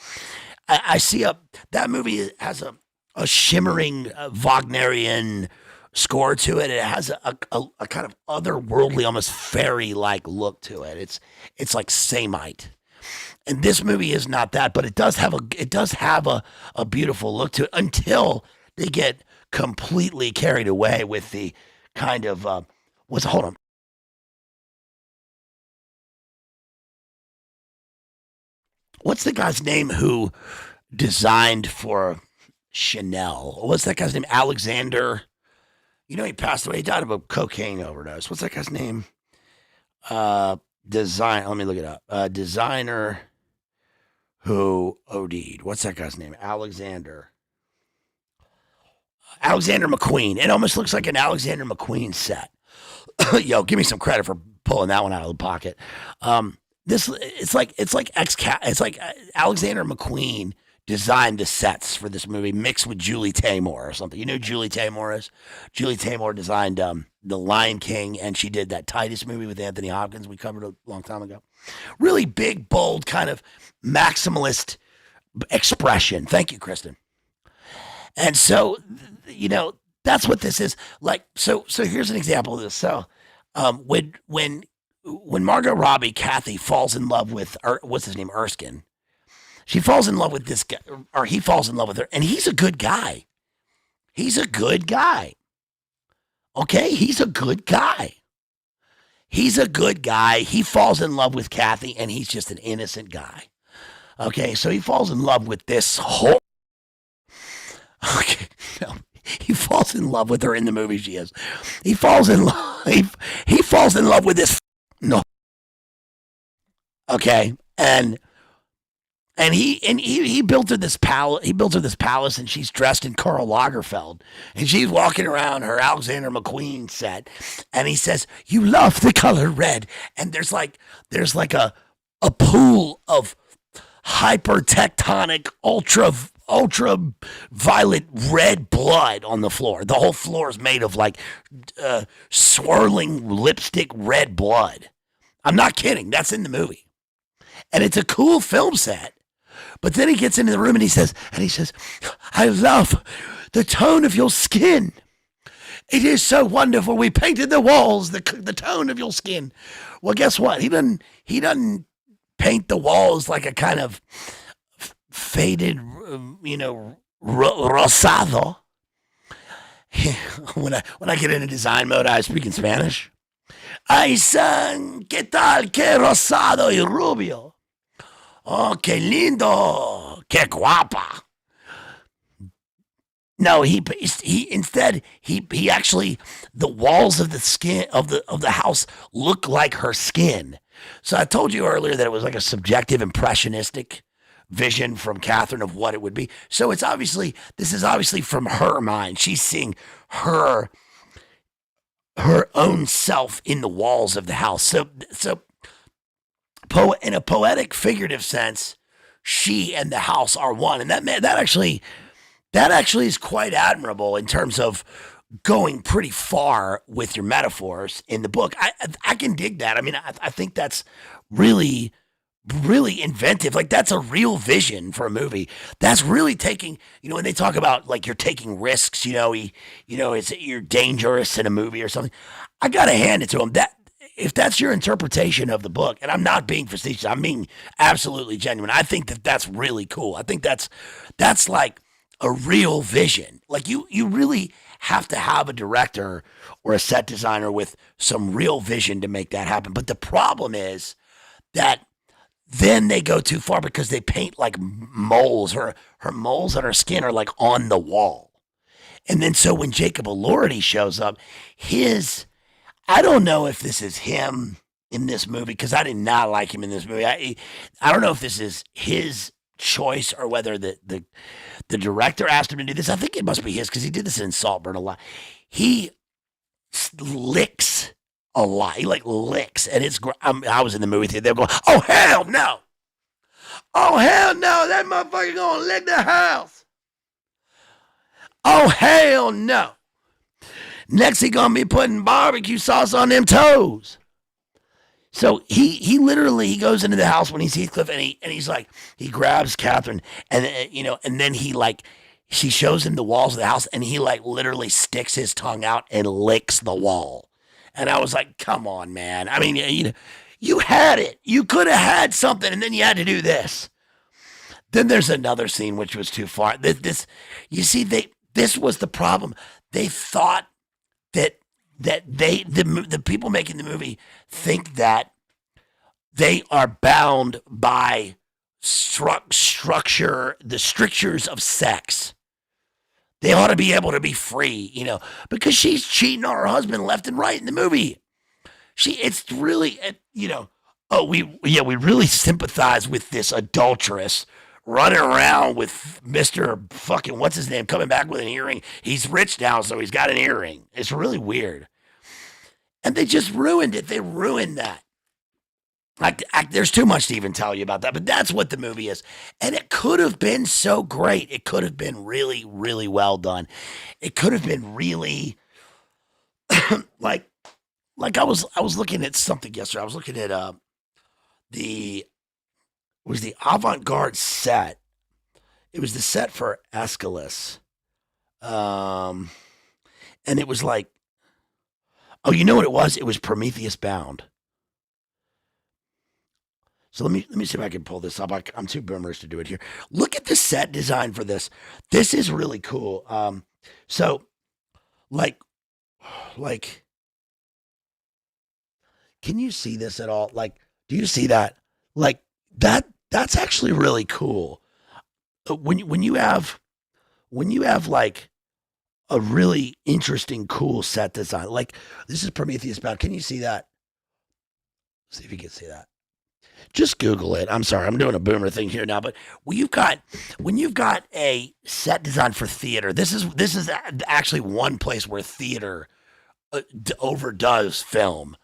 A: I see that movie has a shimmering Wagnerian score to it. It has a kind of otherworldly, almost fairy like look to it. It's like Samite. And this movie is not that, but it does have a beautiful look to it until they get completely carried away with the kind of hold on. What's the guy's name who designed for Chanel? What's that guy's name? Alexander. You know he passed away. He died of a cocaine overdose. What's that guy's name? Design. Let me look it up. Designer who OD'd. What's that guy's name? Alexander McQueen. It almost looks like an Alexander McQueen set. Yo, give me some credit for pulling that one out of the pocket. This it's like Alexander McQueen designed the sets for this movie mixed with Julie Taymor or something. You know who Julie Taymor is? Julie Taymor designed The Lion King, and she did that Titus movie with Anthony Hopkins we covered a long time ago. Really big, bold, kind of maximalist expression. Thank you, Kristen. And so, that's what this is. Like, so here's an example of this. So, when Margot Robbie, Kathy, falls in love with, what's his name, Erskine, she falls in love with this guy, or he falls in love with her, and he's a good guy. He's a good guy. Okay? He's a good guy. He's a good guy. He falls in love with Kathy, and he's just an innocent guy. Okay? So he falls in love with this whole. Okay. No. He falls in love with her in the movie she is. He falls in love. He falls in love with this. No. Okay? And he built her this palace. He built her this palace, and she's dressed in Karl Lagerfeld, and she's walking around her Alexander McQueen set. And he says, "You love the color red." And there's like a pool of hypertectonic, ultra violet red blood on the floor. The whole floor is made of like swirling lipstick red blood. I'm not kidding. That's in the movie, and it's a cool film set. But then he gets into the room and he says, "I love the tone of your skin. It is so wonderful. We painted the walls, the tone of your skin." Well, guess what? He doesn't paint the walls like a kind of faded, rosado. when I get into design mode, I speak in Spanish. Ay, san, ¿qué tal? Qué rosado y rubio. Oh, qué lindo, qué guapa. No, he instead he actually, the walls of the skin of the house look like her skin. So I told you earlier that it was like a subjective, impressionistic vision from Catherine of what it would be. So this is obviously from her mind. She's seeing her own self in the walls of the house. So in a poetic, figurative sense, she and the house are one, and that actually is quite admirable in terms of going pretty far with your metaphors in the book. I can dig that. I mean, I think that's really, really inventive. Like, that's a real vision for a movie. That's really taking, when they talk about like you're taking risks, you're dangerous in a movie or something. I gotta hand it to him. That if that's your interpretation of the book, and I'm not being facetious, I'm being absolutely genuine. I think that's really cool. I think that's like a real vision. Like you really have to have a director or a set designer with some real vision to make that happen. But the problem is that then they go too far because they paint like moles. Her moles on her skin are like on the wall. And then so when Jacob Elordi shows up, I don't know if this is him in this movie because I did not like him in this movie. I don't know if this is his choice or whether the director asked him to do this. I think it must be his because he did this in Saltburn a lot. He licks a lot. He like licks, and I was in the movie theater. They're going, "Oh hell no! Oh hell no! That motherfucker gonna lick the house! Oh hell no! Next he gonna be putting barbecue sauce on them toes." So he literally he goes into the house when he's Heathcliff and he's like he grabs Catherine and and then she shows him the walls of the house and he like literally sticks his tongue out and licks the wall. And I was like, come on, man. I mean, you had it. You could have had something and then you had to do this. Then there's another scene which was too far. This was the problem. They thought that the people making the movie think that they are bound by the strictures of sex. They ought to be able to be free, because she's cheating on her husband left and right in the movie. It's really, we really sympathize with this adulteress running around with Mr. fucking, what's his name, coming back with an earring. He's rich now, so he's got an earring. It's really weird. And they just ruined it. They ruined that. There's too much to even tell you about that, but that's what the movie is. And it could have been so great. It could have been really, really well done. It could have been really, like I was looking at something yesterday. I was looking at the avant-garde set. It was the set for Aeschylus. And it was like, oh, you know what it was? It was Prometheus Bound. So let me see if I can pull this up. I'm too boomers to do it here. Look at the set design for this. This is really cool. So like, can you see this at all? Like, do you see that? Like that's actually really cool. When you have like a really interesting, cool set design, like this is Prometheus Bound. Can you see that? See if you can see that. Just Google it. I'm sorry, I'm doing a boomer thing here now, but when you've got a set design for theater, this is actually one place where theater overdoes film.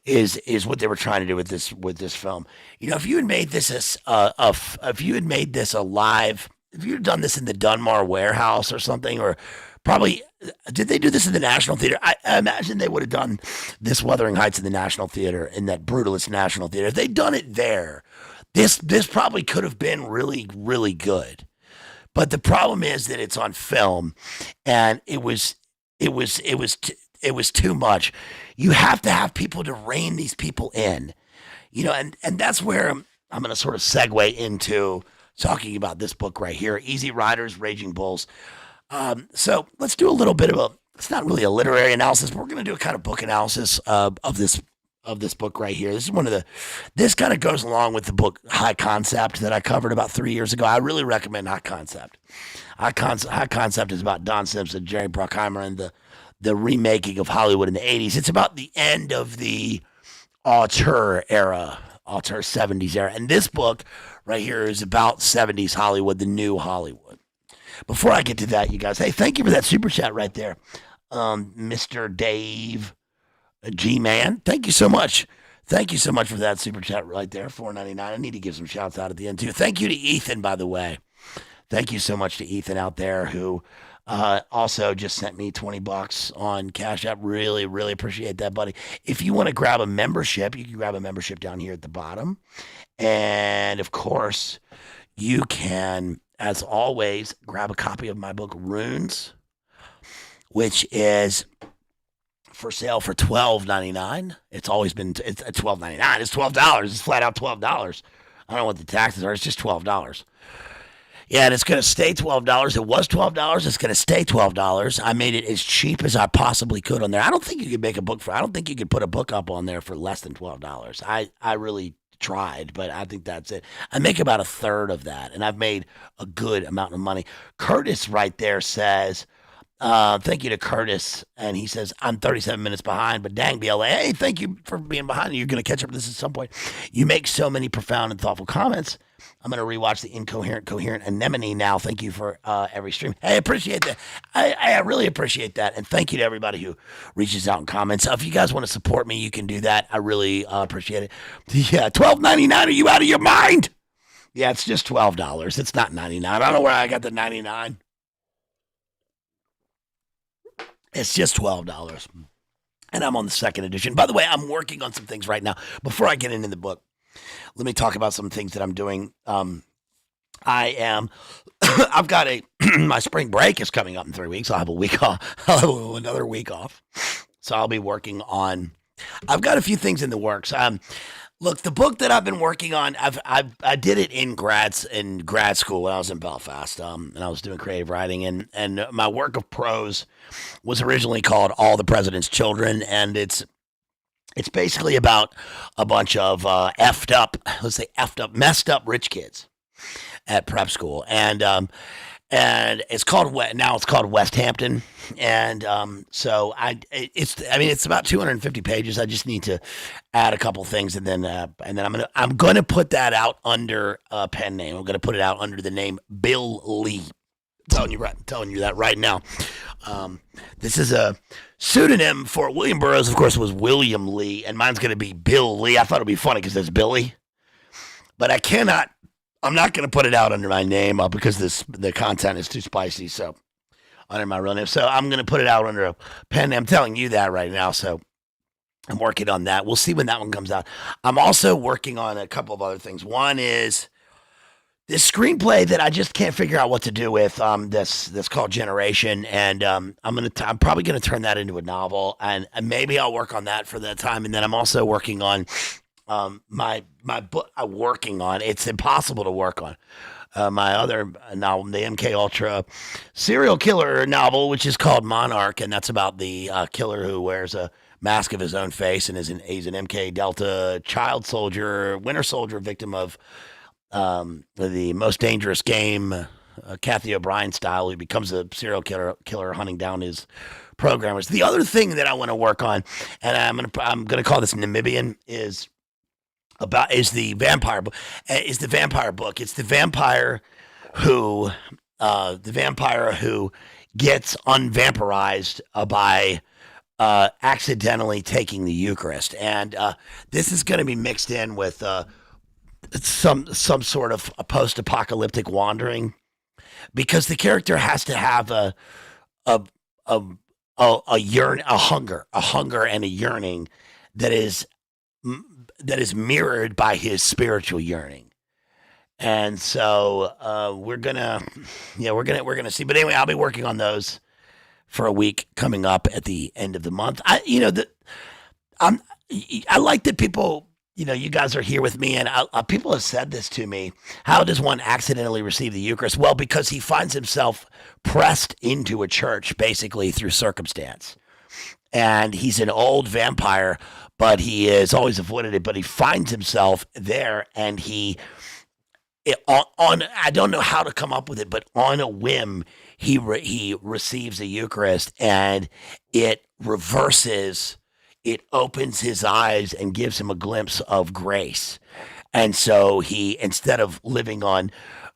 A: Is what they were trying to do with this film. If you had made this if you had done this in the Dunmar Warehouse or something, or probably did they do this in the National Theater? I imagine they would have done this Wuthering Heights in the National Theater, in that Brutalist National Theater. If they'd done it there, this probably could have been really, really good. But the problem is that it's on film, and it was too much. You have to have people to rein these people in, and that's where I'm going to sort of segue into talking about this book right here, Easy Riders, Raging Bulls. So let's do a little bit of it's not really a literary analysis, but we're going to do a kind of book analysis of this book right here. This kind of goes along with the book High Concept that I covered about 3 years ago. I really recommend High Concept. High Concept is about Don Simpson, Jerry Bruckheimer, and the remaking of Hollywood in the 80s. It's about the end of the auteur 70s era. And this book right here is about 70s Hollywood, the new Hollywood. Before I get to that, you guys, hey, thank you for that super chat right there. Mr. Dave G-Man, thank you so much. Thank you so much for that super chat right there, $4.99. I need to give some shouts out at the end, too. Thank you to Ethan, by the way. Thank you so much to Ethan out there who also just sent me $20 on Cash App. Really, really appreciate that, buddy. If you want to grab a membership, you can grab a membership down here at the bottom. And, of course, you can, as always, grab a copy of my book, Runes, which is for sale for $12.99. It's always been it's $12.99. It's $12. It's flat out $12. I don't know what the taxes are. It's just $12. Yeah, and it's going to stay $12. It was $12. It's going to stay $12. I made it as cheap as I possibly could on there. I don't think you could make a book I don't think you could put a book up on there for less than $12. I really tried, but I think that's it. I make about a third of that, and I've made a good amount of money. Curtis right there says, Thank you to Curtis. And he says, I'm 37 minutes behind, but dang, BLA. Hey, thank you for being behind. You're going to catch up with this at some point. You make so many profound and thoughtful comments. I'm going to rewatch the Incoherent, Coherent Anemone now. Thank you for every stream. Hey, I appreciate that. I really appreciate that. And thank you to everybody who reaches out and comments. If you guys want to support me, you can do that. I really appreciate it. Yeah, $12.99. Are you out of your mind? Yeah, it's just $12. It's not $99. I don't know where I got the $99. It's just $12. And I'm on the second edition. By the way, I'm working on some things right now. Before I get into the book, let me talk about some things that I'm doing. I've got my spring break is coming up in 3 weeks. I'll have a week off. I'll have another week off. So I'll be working on, I've got a few things in the works. Look, the book that I've been working on, I did it in grad school when I was in Belfast, and I was doing creative writing, and my work of prose was originally called All the President's Children, and it's basically about a bunch of messed up rich kids at prep school, and it's called West Hampton, and so it's about 250 pages. I just need to add a couple things, and then I'm gonna put that out under a pen name. I'm gonna put it out under the name Bill Lee. I'm telling you that right now. This is a pseudonym for William Burroughs, of course, was William Lee, and mine's gonna be Bill Lee. I thought it'd be funny because there's Billy, but I'm not going to put it out under my name because the content is too spicy, so under my real name. So I'm going to put it out under a pen name. I'm telling you that right now, so I'm working on that. We'll see when that one comes out. I'm also working on a couple of other things. One is this screenplay that I just can't figure out what to do with. That's called Generation, and I'm probably going to turn that into a novel, and maybe I'll work on that for that time. And then I'm also working on my book. I'm working on. It's impossible to work on. My other novel, the MK Ultra serial killer novel, which is called Monarch, and that's about the killer who wears a mask of his own face and he's an MK Delta child soldier, winter soldier, victim of the most dangerous game, Kathy O'Brien style. He becomes a serial killer hunting down his programmers. The other thing that I want to work on, and I'm gonna call this Namibian, is the vampire book. It's the vampire who gets unvampirized by accidentally taking the Eucharist, and this is going to be mixed in with some sort of a post-apocalyptic wandering, because the character has to have a hunger and a yearning that is mirrored by his spiritual yearning. And so we're gonna see. But anyway, I'll be working on those for a week coming up at the end of the month. I like that people, you guys are here with me, and people have said this to me. How does one accidentally receive the Eucharist? Well, because he finds himself pressed into a church basically through circumstance. And he's an old vampire, but he has always avoided it. But he finds himself there, and I don't know how to come up with it, but on a whim, he receives the Eucharist, and it reverses. It opens his eyes and gives him a glimpse of grace. And so he, instead of living on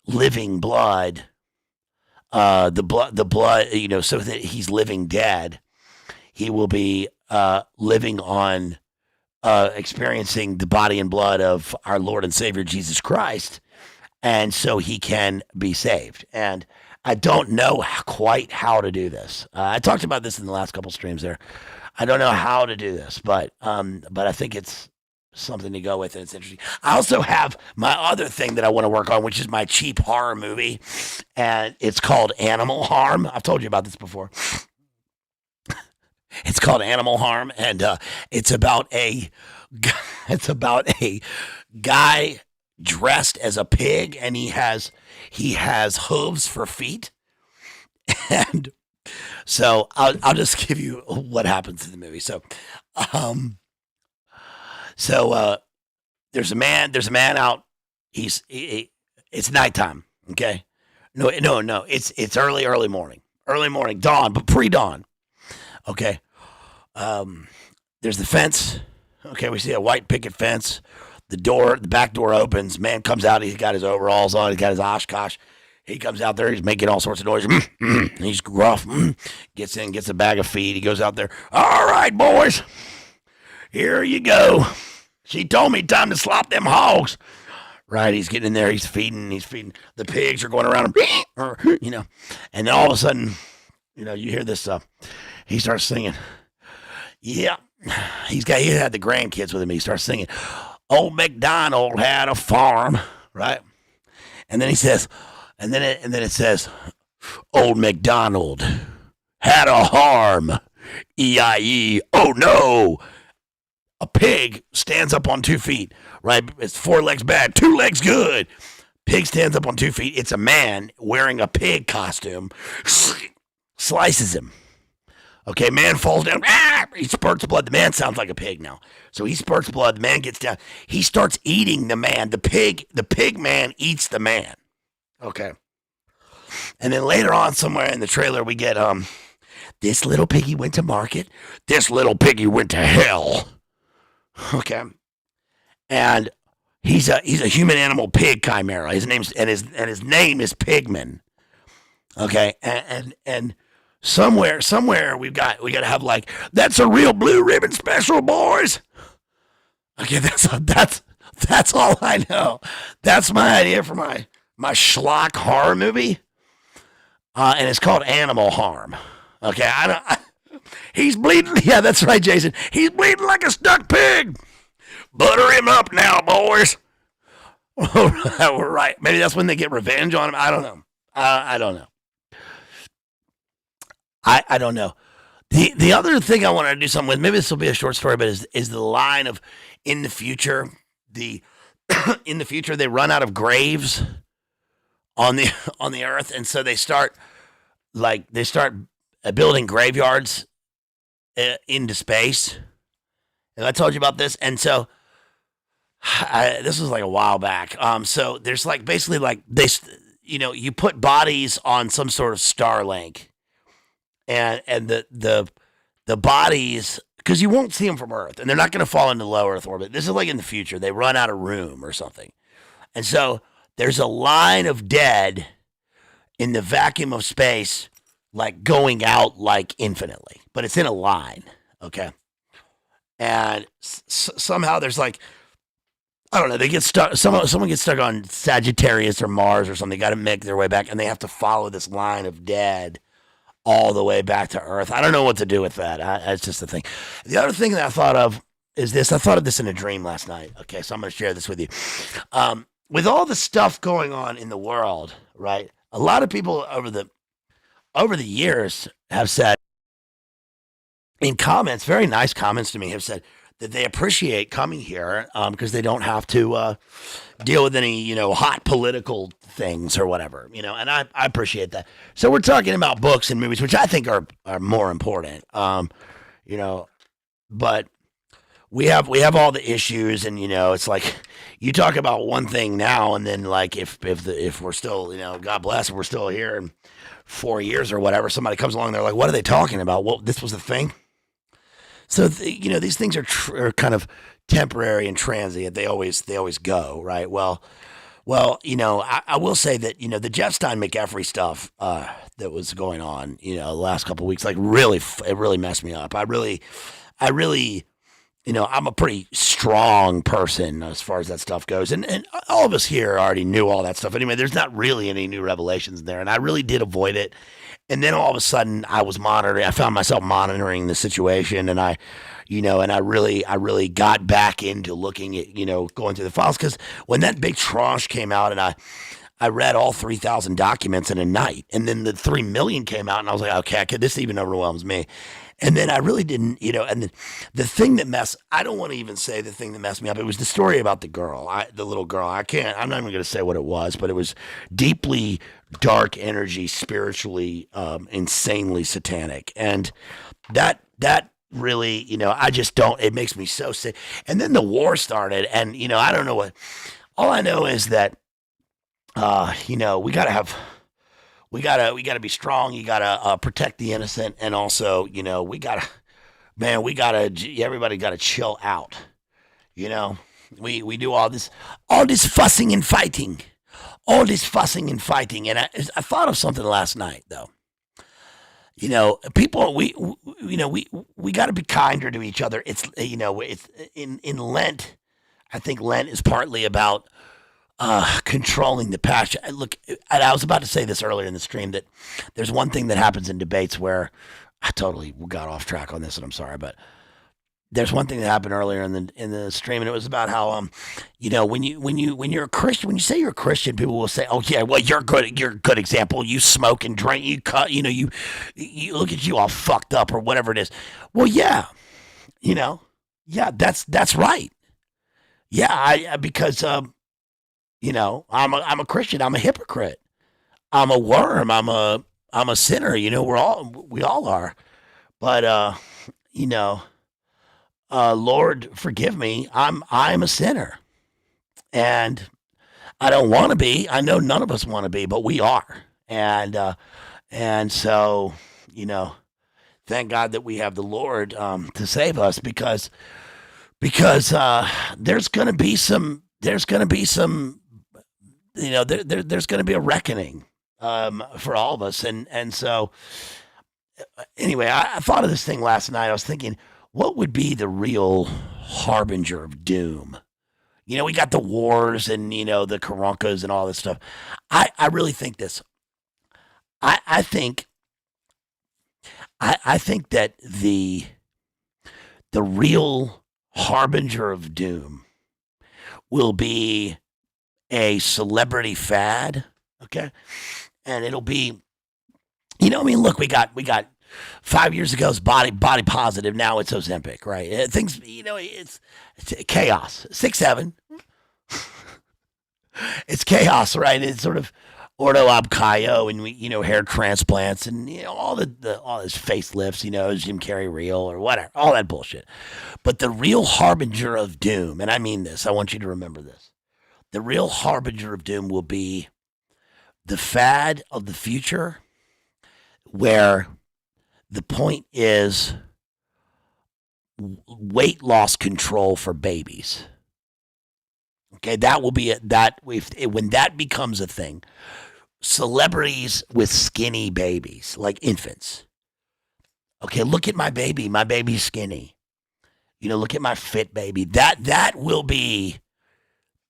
A: living blood, the blood, so that he's living dead, he will be living on experiencing the body and blood of our Lord and Savior Jesus Christ, and so he can be saved. And I don't know quite how to do this. I talked about this in the last couple streams there. I don't know how to do this, but I think it's something to go with, and it's interesting. I also have my other thing that I want to work on, which is my cheap horror movie, and it's called Animal Harm. I've told you about this before. It's called Animal Harm, and it's about a guy dressed as a pig, and he has hooves for feet, and so I'll just give you what happens in the movie. So there's a man out. It's nighttime. Okay, no, it's early morning. early morning, dawn, but pre-dawn. Okay. There's the fence. Okay, we see a white picket fence. The back door opens. Man comes out. He's got his overalls on. He's got his Oshkosh. He comes out there. He's making all sorts of noise. He's gruff. Gets in, gets a bag of feed. He goes out there. All right, boys. Here you go. She told me time to slop them hogs. Right, he's getting in there. He's feeding. The pigs are going around him. And then all of a sudden, you hear this. He starts singing. Yeah, he had the grandkids with him. He starts singing. Old MacDonald had a farm, right? And then he says, and then it says, Old MacDonald had a harm, E-I-E. Oh no! A pig stands up on 2 feet, right? It's 4 legs bad, 2 legs good. Pig stands up on 2 feet. It's a man wearing a pig costume, slices him. Okay, man falls down. He spurts blood. The man sounds like a pig now. So he spurts blood. The man gets down. He starts eating the man. The pig man eats the man. Okay. And then later on, somewhere in the trailer, we get this little piggy went to market. This little piggy went to hell. Okay. And he's a human animal pig chimera. His name is Pigman. Okay. And somewhere we got to have like, that's a real blue ribbon special, boys. Okay, that's all I know. That's my idea for my schlock horror movie. And it's called Animal Harm. Okay, he's bleeding. Yeah, that's right, Jason. He's bleeding like a stuck pig. Butter him up now, boys. We're right. Maybe that's when they get revenge on him. I don't know. I don't know. I don't know. The other thing I wanted to do something with, maybe this will be a short story, but is the line of in the future, in the future they run out of graves on the earth, and so they start building graveyards into space. And I told you about this, and so this was like a while back. So there's like basically like you put bodies on some sort of Starlink. And the bodies, because you won't see them from Earth, and they're not going to fall into low Earth orbit. This is like in the future. They run out of room or something. And so there's a line of dead in the vacuum of space, like going out like infinitely. But it's in a line, okay? And somehow there's like, I don't know, they get stuck. Someone gets stuck on Sagittarius or Mars or something. They got to make their way back, and they have to follow this line of dead all the way back to Earth. I don't know what to do with that. That's just the thing. The other thing that I thought of is this. I thought of this in a dream last night. Okay, so I'm going to share this with you. With all the stuff going on in the world, right? A lot of people over the years have said in comments, very nice comments to me, have said that they appreciate coming here because they don't have to deal with any, hot political things or whatever, and I appreciate that. So we're talking about books and movies, which I think are more important, but we have all the issues, and, it's like you talk about one thing now, and then like if we're still, God bless, if we're still here in 4 years or whatever, somebody comes along, they're like, what are they talking about? Well, this was the thing. So these things are kind of temporary and transient. They always go, right? Well, I will say that the Jeff Stein McEffrey stuff that was going on, the last couple of weeks, like it really messed me up. I really, I'm a pretty strong person as far as that stuff goes, and all of us here already knew all that stuff anyway. There's not really any new revelations there, and I really did avoid it. And then all of a sudden, I found myself monitoring the situation, and I really got back into looking at, going through the files, because when that big tranche came out, and I read all 3,000 documents in a night, and then the 3 million came out, and I was like, okay, this even overwhelms me. And then I really didn't, and the thing that I don't want to even say the thing that messed me up. It was the story about the girl, the little girl. I'm not even going to say what it was, but it was deeply dark energy, spiritually, insanely satanic. And that really, I just don't, it makes me so sick. And then the war started, and, I don't know all I know is that, we got to have we gotta be strong. You gotta protect the innocent, and also, we gotta, man, everybody gotta chill out. You know, we do all this fussing and fighting, and I thought of something last night though. People, we got to be kinder to each other. It's in Lent. I think Lent is partly about controlling the passion. Look, I was about to say this earlier in the stream that there's one thing that happens in debates where I totally got off track on this, and I'm sorry, but there's one thing that happened earlier in the stream, and it was about how when you're a Christian, when you say you're a Christian, people will say, oh yeah, well you're a good example. You smoke and drink, you cut, you look at you all fucked up or whatever it is. Well, yeah, you know, yeah, that's right. Yeah, because I'm a Christian. I'm a hypocrite. I'm a worm. I'm a sinner. We all are. But you know, Lord, forgive me. I'm a sinner, and I don't want to be. I know none of us want to be, but we are. And so, thank God that we have the Lord to save us, because there's going to be some there's going to be a reckoning for all of us, and so anyway, I thought of this thing last night. I was thinking, what would be the real harbinger of doom? We got the wars and the Karankas and all this stuff. I really think this. I think I think that the real harbinger of doom will be a celebrity fad, okay? And it'll be, look, we got 5 years ago it's body positive. Now it's Ozempic, right? Things, it's chaos. 6'7", it's chaos, right? It's sort of ordo ab chio, and hair transplants, and all his facelifts, Jim Carrey real or whatever, all that bullshit. But the real harbinger of doom, and I mean this, I want you to remember this. The real harbinger of doom will be the fad of the future, where the point is weight loss control for babies. Okay, that will be it. When that becomes a thing, celebrities with skinny babies, like infants. Okay, look at my baby. My baby's skinny. Look at my fit baby. That will be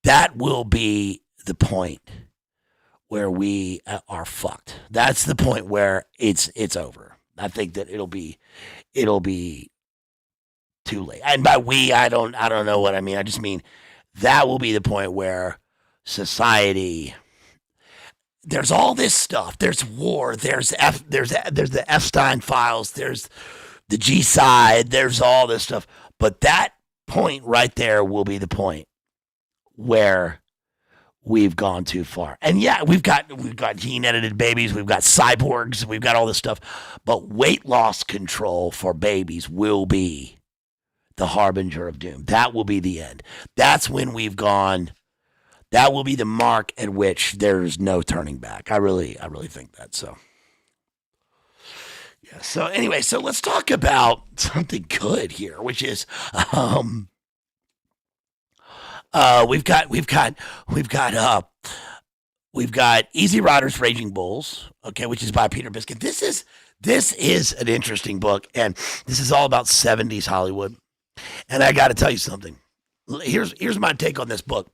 A: the point where we are fucked. That's the point where it's over. I think that it'll be too late. And by we, I don't know what I mean. I just mean that will be the point where society. There's all this stuff. There's war. There's the Epstein files. There's the G side. There's all this stuff. But that point right there will be the point where we've gone too far. And yeah, we've got gene edited babies, we've got cyborgs, we've got all this stuff. But weight loss control for babies will be the harbinger of doom. That will be the end. That's when we've gone. That will be the mark at which there's no turning back. I really think that. So yeah. So anyway, so let's talk about something good here, which is we've got Easy Riders, Raging Bulls, okay, which is by Peter Biscuit. This is an interesting book, and this is all about 70s Hollywood. And I got to tell you something. Here's my take on this book.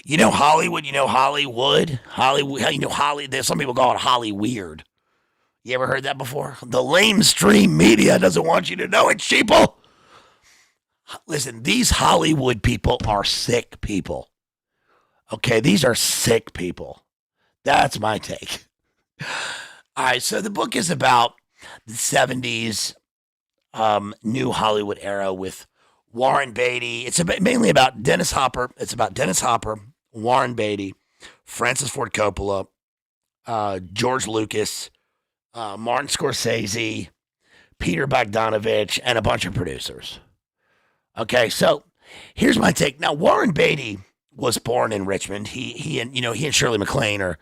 A: Hollywood, Hollywood, Holly. Some people call it Holly weird. You ever heard that before? The lamestream media doesn't want you to know it, sheeple. Listen, these Hollywood people are sick people. Okay, these are sick people. That's my take. All right, so the book is about the 70s new Hollywood era with Warren Beatty. It's mainly about Dennis Hopper. It's about Dennis Hopper, Warren Beatty, Francis Ford Coppola, George Lucas, Martin Scorsese, Peter Bogdanovich, and a bunch of producers. Okay, so here's my take. Now, Warren Beatty was born in Richmond. He and Shirley MacLaine are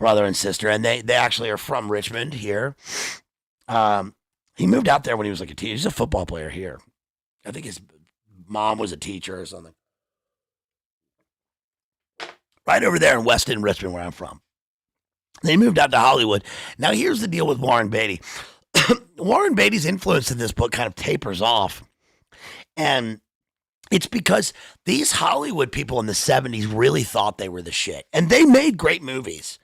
A: brother and sister, and they actually are from Richmond here. Um, he moved out there when he was like a teenager. He's a football player here. I think his mom was a teacher or something. Right over there in Weston, Richmond, where I'm from. They moved out to Hollywood. Now, here's the deal with Warren Beatty. Warren Beatty's influence in this book kind of tapers off. And it's because these Hollywood people in the 70s really thought they were the shit. And they made great movies.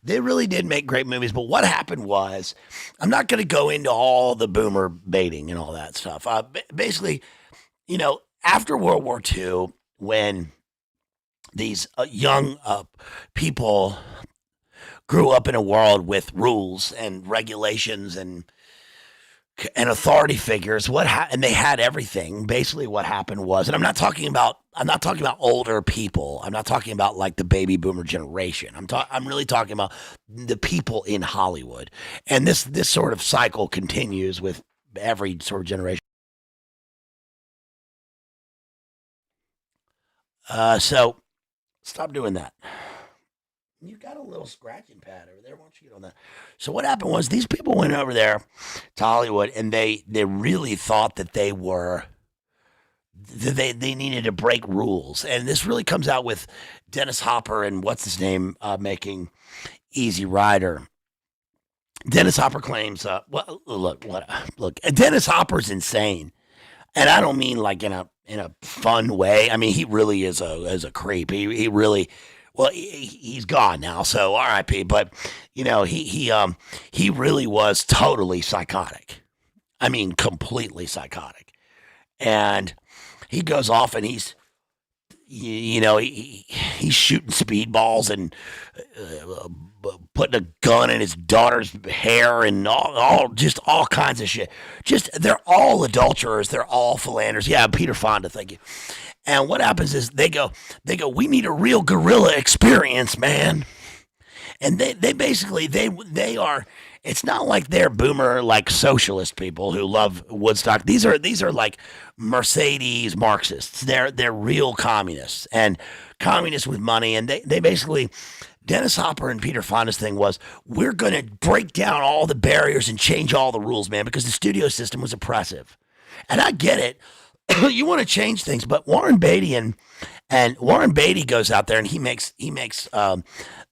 A: They really did make great movies. But what happened was, I'm not going to go into all the boomer baiting and all that stuff. Basically, after World War II, when these young people grew up in a world with rules and regulations and authority figures, and they had everything. Basically, what happened was, and I'm not talking about older people. I'm not talking about like the baby boomer generation. I'm really talking about the people in Hollywood. And this sort of cycle continues with every sort of generation. So stop doing that. You got a little scratching pad over there. Why don't you get on that? So what happened was these people went over there to Hollywood, and they really thought that they needed to break rules. And this really comes out with Dennis Hopper and what's his name making Easy Rider. Dennis Hopper claims, look, Dennis Hopper's insane. And I don't mean like in a fun way. I mean, he really is a creep. He really, well, he's gone now, so R.I.P. But he really was totally psychotic. I mean, completely psychotic. And he goes off and he's shooting speedballs and putting a gun in his daughter's hair and all kinds of shit. Just they're all adulterers. They're all philanderers. Yeah, Peter Fonda, thank you. And what happens is they go, we need a real guerrilla experience, man. And they basically they are. It's not like they're boomer like socialist people who love Woodstock. These are like Mercedes Marxists. They're real communists and communists with money. And they basically, Dennis Hopper and Peter Fonda's thing was, we're going to break down all the barriers and change all the rules, man, because the studio system was oppressive. And I get it. You want to change things, but Warren Beatty and Warren Beatty goes out there and he makes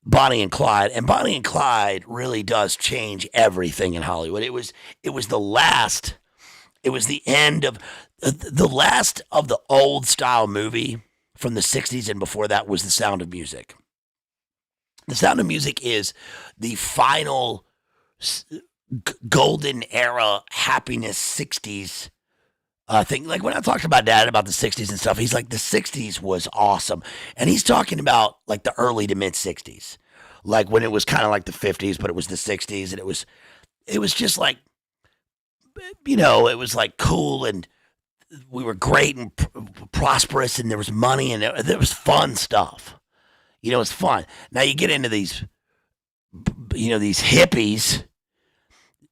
A: Bonnie and Clyde, and Bonnie and Clyde really does change everything in Hollywood. It was the end of the last of the old style movie from the 60s, and before that was The Sound of Music. The Sound of Music is the final golden era happiness 60s thing. Like when I talked to my dad about the 60s and stuff, he's like, the 60s was awesome. And he's talking about like the early to mid 60s, like when it was kind of like the 50s, but it was the 60s. And it was just like, it was like cool, and we were great and prosperous, and there was money, and there was fun stuff. It's fun. Now you get into these hippies,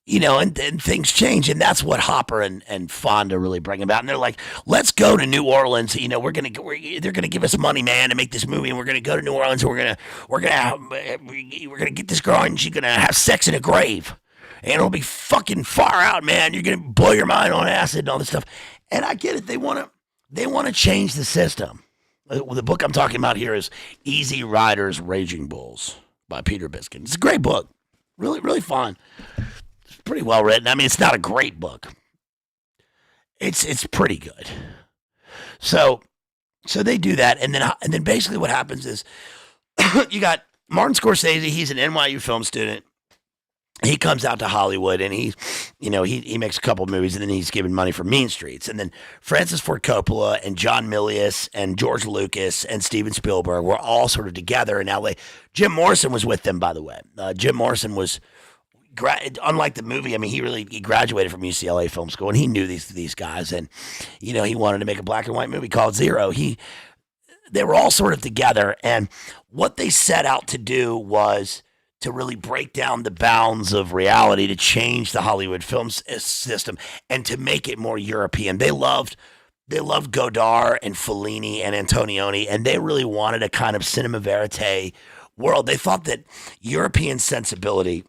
A: and things change, and that's what Hopper and Fonda really bring about. And they're like, let's go to New Orleans. They're gonna give us money, man, to make this movie, and we're gonna go to New Orleans, and we're gonna get this girl, and she's gonna have sex in a grave, and it'll be fucking far out, man. You're gonna blow your mind on acid and all this stuff. And I get it. They want to change the system. The book I'm talking about here is Easy Riders, Raging Bulls by Peter Biskin. It's a great book, really, really fun. Pretty well written. I mean, it's not a great book. It's pretty good. So they do that, and then basically what happens is you got Martin Scorsese. He's an NYU film student. He comes out to Hollywood, and he makes a couple of movies, and then he's given money for Mean Streets. And then Francis Ford Coppola and John Milius and George Lucas and Steven Spielberg were all sort of together in L.A. Jim Morrison was with them, by the way. Jim Morrison was, unlike the movie, I mean, he graduated from UCLA Film School, and he knew these guys, and he wanted to make a black and white movie called Zero. They were all sort of together, and what they set out to do was to really break down the bounds of reality, to change the Hollywood film system, and to make it more European. They loved Godard and Fellini and Antonioni, and they really wanted a kind of cinema verite world. They thought that European sensibility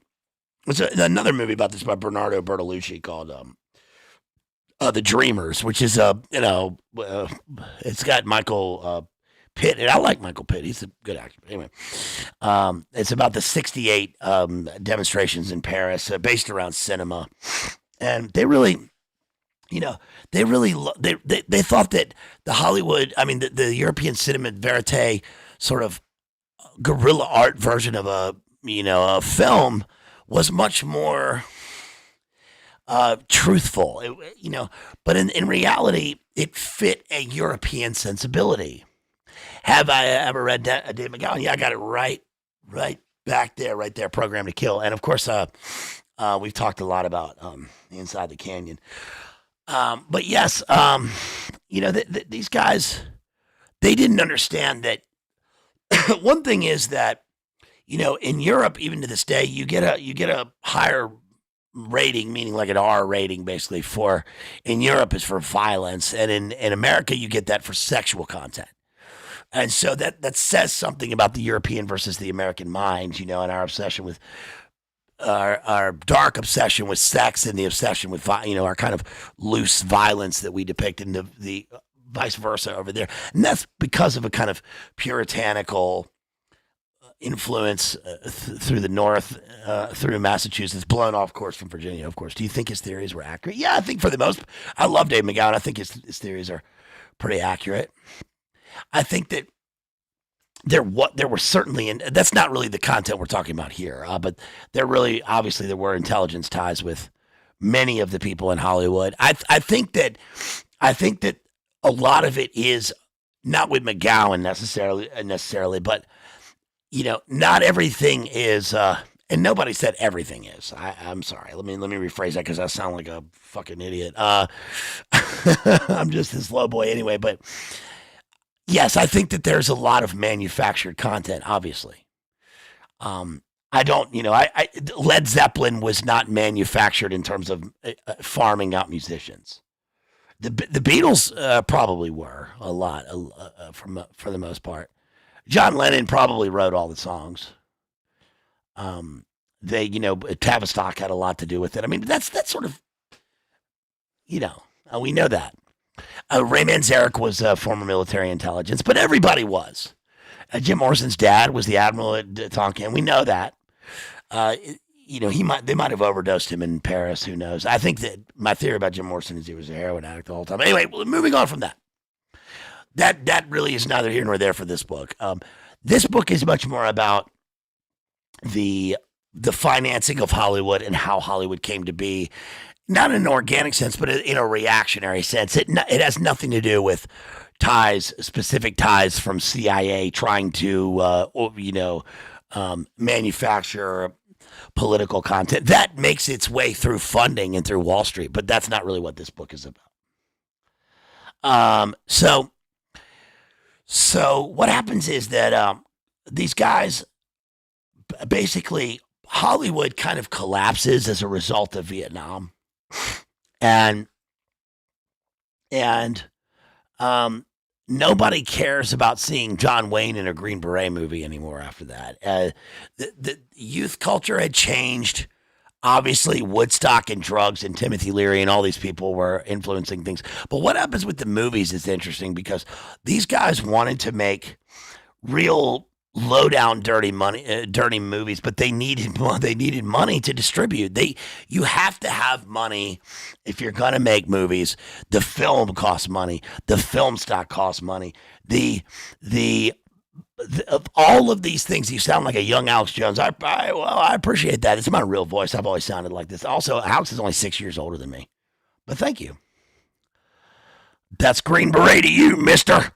A: was another movie about this by Bernardo Bertolucci called The Dreamers, which is it's got Michael Pitt, and I like Michael Pitt. He's a good actor. But anyway, it's about the '68 demonstrations in Paris, based around cinema, and they really, they thought that the Hollywood, the European cinema verite sort of guerrilla art version of a film was much more truthful, but in reality, it fit a European sensibility. Have I ever read Dave McGowan? Yeah, I got it right back there, right there, Program to Kill. And of course, we've talked a lot about Inside the Canyon. But yes, these guys, they didn't understand that. One thing is that, in Europe, even to this day, you get a higher rating, meaning like an R rating, basically in Europe is for violence, and in America you get that for sexual content. And so that says something about the European versus the American mind, and our obsession with our dark obsession with sex and the obsession with our kind of loose violence that we depict in the vice versa over there. And that's because of a kind of puritanical influence through the North, through Massachusetts, blown off course from Virginia, of course. Do you think his theories were accurate? Yeah, I think for the most, I love Dave McGowan. I think his theories are pretty accurate. I think that there were certainly, and that's not really the content we're talking about here, but there were intelligence ties with many of the people in Hollywood. I think that a lot of it is not with McGowan necessarily, but not everything is, and nobody said everything is. I'm sorry. Let me rephrase that because I sound like a fucking idiot. I'm just a slow boy anyway, but. Yes, I think that there's a lot of manufactured content, obviously. I don't, Led Zeppelin was not manufactured in terms of farming out musicians. The Beatles probably were a lot, for the most part. John Lennon probably wrote all the songs. Tavistock had a lot to do with it. I mean, that's sort of, we know that. Ray Manzarek was former military intelligence, but everybody was. Jim Morrison's dad was the admiral at Tonkin. We know that. They might have overdosed him in Paris. Who knows? I think that my theory about Jim Morrison is he was a heroin addict the whole time. Anyway, moving on from that. That really is neither here nor there for this book. This book is much more about the financing of Hollywood and how Hollywood came to be. Not in an organic sense, but in a reactionary sense. It has nothing to do with specific ties from CIA trying to, manufacture political content. That makes its way through funding and through Wall Street, but that's not really what this book is about. So what happens is that these guys, basically, Hollywood kind of collapses as a result of Vietnam. And nobody cares about seeing John Wayne in a Green Beret movie anymore after that. The youth culture had changed. Obviously, Woodstock and drugs and Timothy Leary and all these people were influencing things. But what happens with the movies is interesting because these guys wanted to make real low down dirty movies, but they needed money to distribute. You have to have money if you're gonna make movies. The film costs money. The film stock costs money. All of these things. You sound like a young Alex Jones. I appreciate that. It's my real voice. I've always sounded like this. Also, Alex is only 6 years older than me, but thank you. That's Green Beret to you, mister.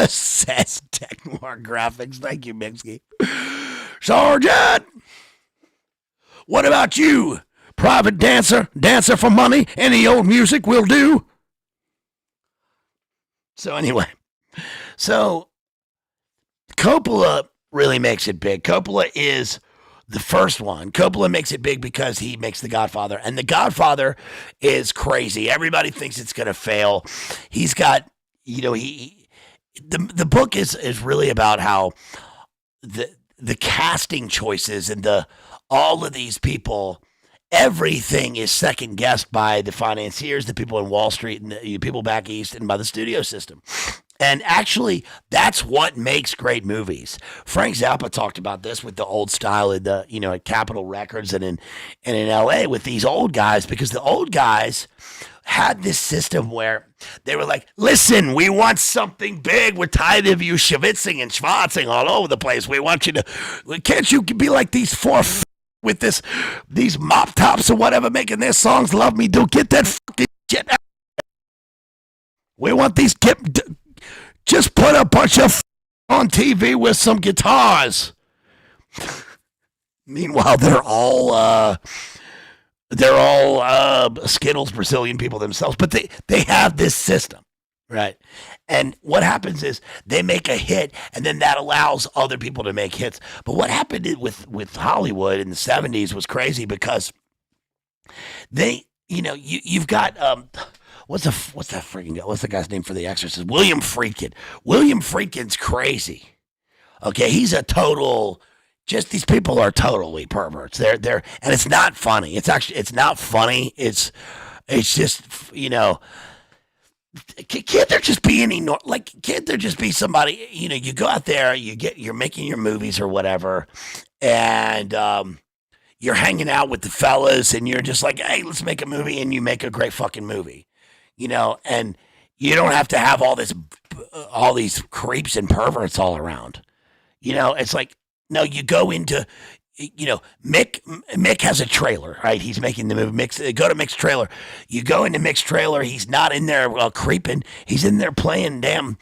A: Says Tech Noir Graphics. Thank you, Minsky. Sergeant, what about you? Private dancer for money? Any old music will do. So anyway, Coppola really makes it big. Coppola is the first one. Coppola makes it big because he makes The Godfather, and The Godfather is crazy. Everybody thinks it's going to fail. He's got, The book is really about how the casting choices and the all of these people, everything is second guessed by the financiers, the people in Wall Street, and the people back east, and by the studio system. And actually, that's what makes great movies. Frank Zappa talked about this with the old style at the at Capitol Records and in L.A. with these old guys, because the old guys had this system where they were like, listen, we want something big. We're tired of you schwitzing and schwarzing all over the place. We want you to, can't you be like these with these mop tops or whatever making their songs, Love Me Do, get that fucking shit out. We want these, just put a bunch of on TV with some guitars. Meanwhile, they're all Skittles Brazilian people themselves, but they have this system, right? And what happens is they make a hit, and then that allows other people to make hits. But what happened with Hollywood in the 70s was crazy, because you've got what's that freaking guy? What's the guy's name for The Exorcist? William Friedkin. William Friedkin's crazy. Okay, he's a total. Just these people are totally perverts. They're and it's not funny. It's not funny. It's just can't there just be can't there just be somebody, you go out there, you're making your movies or whatever, and you're hanging out with the fellas, and you're just like, hey, let's make a movie, and you make a great fucking movie, and you don't have to have all these creeps and perverts all around. It's like, no, you go into, Mick has a trailer, right? He's making the movie. Go to Mick's trailer. You go into Mick's trailer. He's not in there creeping. He's in there playing damn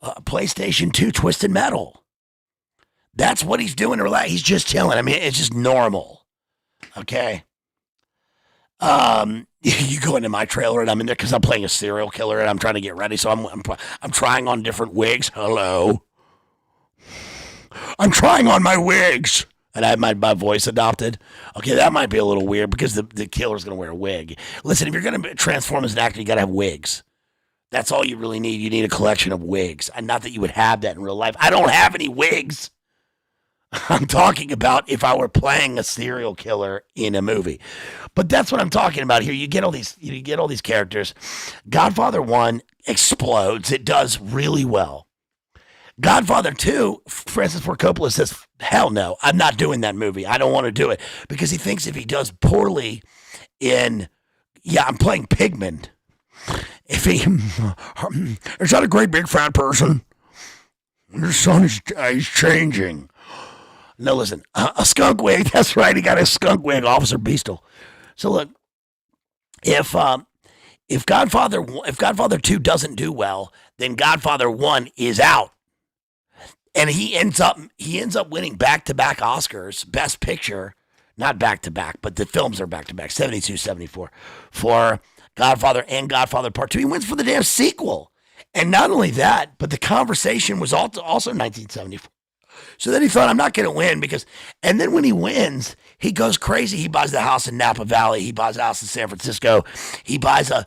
A: PlayStation 2 Twisted Metal. That's what he's doing to relax. He's just chilling. I mean, it's just normal. Okay. You go into my trailer, and I'm in there because I'm playing a serial killer, and I'm trying to get ready. So I'm trying on different wigs. Hello. I'm trying on my wigs. And I have my voice adopted. Okay, that might be a little weird, because the killer's going to wear a wig. Listen, if you're going to transform as an actor, you got to have wigs. That's all you really need. You need a collection of wigs. And not that you would have that in real life. I don't have any wigs. I'm talking about if I were playing a serial killer in a movie. But that's what I'm talking about here. You get all these characters. Godfather 1 explodes. It does really well. Godfather 2, Francis Ford Coppola says, hell no, I'm not doing that movie. I don't want to do it, because he thinks if he does poorly I'm playing Pigman. If he's not a great big fat person. Your son is he's changing. No, listen, a skunk wig. That's right. He got a skunk wig, Officer Beastle. So look, if Godfather 2 doesn't do well, then Godfather 1 is out. And he ends up winning back-to-back Oscars, Best Picture, not back-to-back, but the films are back-to-back, 72, 74, for Godfather and Godfather Part 2. He wins for the damn sequel. And not only that, but The Conversation was also 1974. So then he thought, I'm not going to win, and then when he wins, he goes crazy. He buys the house in Napa Valley. He buys a house in San Francisco. He buys a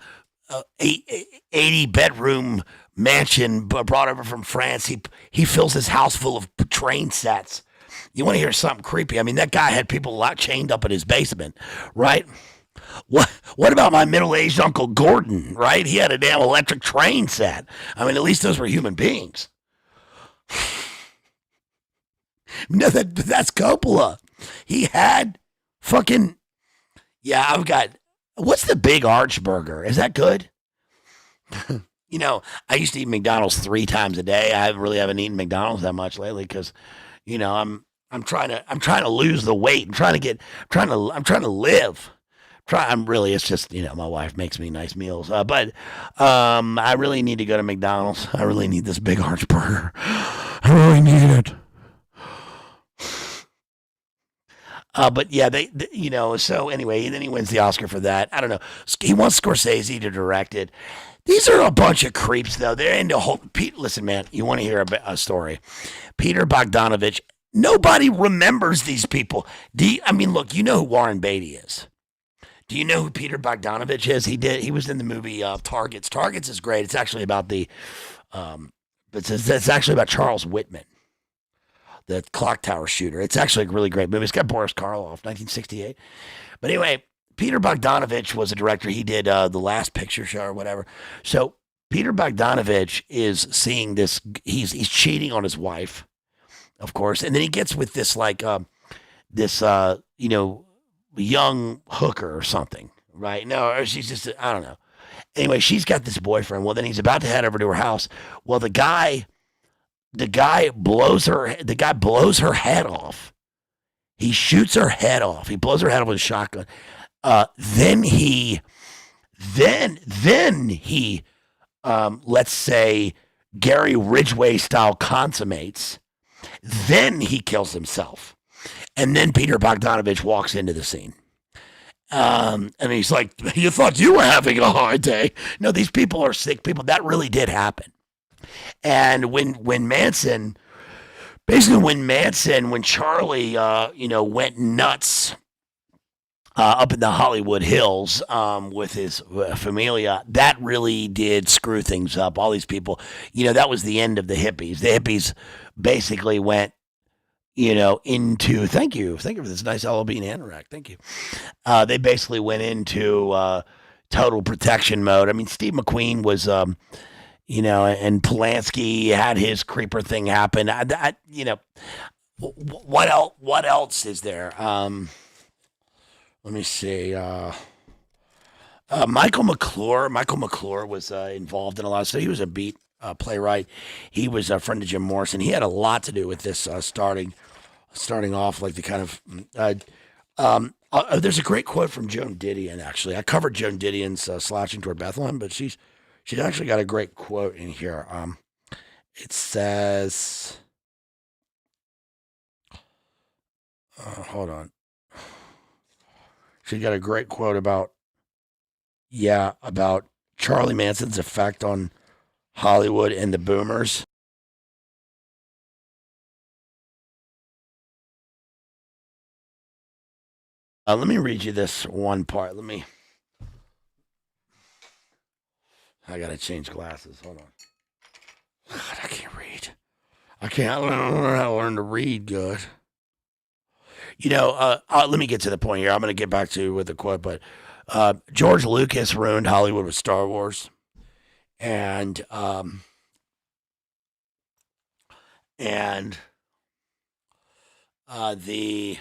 A: 80-bedroom mansion brought over from France. He fills his house full of train sets. You want to hear something creepy? I mean, that guy had people chained up in his basement, right? What about my middle-aged Uncle Gordon, right? He had a damn electric train set. I mean, at least those were human beings. No, that's Coppola. He had fucking, I've got, what's the Big Arch Burger? Is that good? I used to eat McDonald's 3 times a day. I haven't eaten McDonald's that much lately, because, I'm trying to lose the weight. I'm trying to live. It's just, my wife makes me nice meals. But I really need to go to McDonald's. I really need this Big Arch Burger. I really need it. But yeah, so anyway, then he wins the Oscar for that. I don't know. He wants Scorsese to direct it. These are a bunch of creeps, though. They're into listen, man, you want to hear a story. Peter Bogdanovich, nobody remembers these people. Look, you know who Warren Beatty is. Do you know who Peter Bogdanovich is? He was in the movie Targets. Targets is great. It's actually about the It's actually about Charles Whitman, the clock tower shooter. It's actually a really great movie. It's got Boris Karloff, 1968. But anyway, Peter Bogdanovich was a director. He did The Last Picture Show or whatever. So Peter Bogdanovich is seeing this. He's cheating on his wife, of course, and then he gets with this this young hooker or something, right? No, or she's just I don't know. Anyway, she's got this boyfriend. Well, then he's about to head over to her house. Well, the guy blows her head off. He shoots her head off. He blows her head off with a shotgun. Then he, let's say Gary Ridgway style consummates. Then he kills himself, and then Peter Bogdanovich walks into the scene. And he's like, "You thought you were having a hard day? No, these people are sick people. That really did happen." And when Charlie, went nuts up in the Hollywood Hills with his familia, that really did screw things up. All these people, that was the end of the hippies. The hippies basically went, into, thank you for this nice Halloween anorak. Thank you. They basically went into total protection mode. I mean, Steve McQueen was, and Polanski had his creeper thing happen. What else is there? Let me see. Michael McClure was involved in a lot of stuff. He was a beat playwright. He was a friend of Jim Morrison. He had a lot to do with this starting off, like the kind of. There's a great quote from Joan Didion. Actually, I covered Joan Didion's "Slouching Toward Bethlehem," but she's actually got a great quote in here. It says, hold on. She got a great quote about Charlie Manson's effect on Hollywood and the boomers. Let me read you this one part. I gotta change glasses. Hold on. God, I can't read. I don't know how to learn to read good. Let me get to the point here. I'm going to get back to with the quote, but George Lucas ruined Hollywood with Star Wars, and the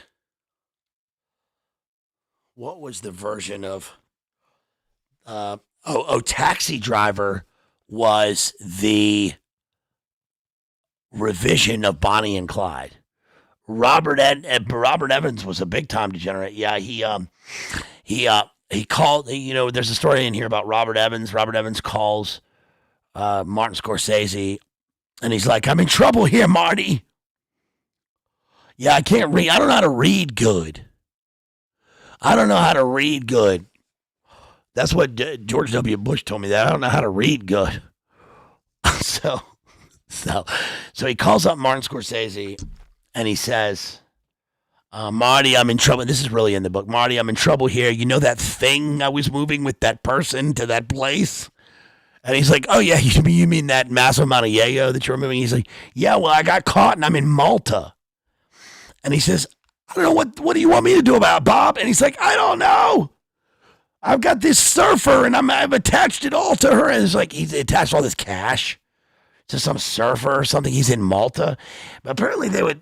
A: what was the version of Taxi Driver was the revision of Bonnie and Clyde. Robert Evans was a big time degenerate. Yeah, he called. There's a story in here about Robert Evans. Robert Evans calls Martin Scorsese, and he's like, "I'm in trouble here, Marty. Yeah, I can't read. I don't know how to read good. That's what George W. Bush told me. That I don't know how to read good." So he calls up Martin Scorsese. And he says, "Marty, I'm in trouble." This is really in the book. "Marty, I'm in trouble here. You know that thing I was moving with that person to that place?" And he's like, "Oh, yeah, you mean that massive amount of yayo that you're moving?" He's like, "Yeah, well, I got caught and I'm in Malta." And he says, "I don't know, what do you want me to do about it, Bob?" And he's like, "I don't know. I've got this surfer and I've attached it all to her." And it's like he's attached all this cash to some surfer or something. He's in Malta. But apparently they would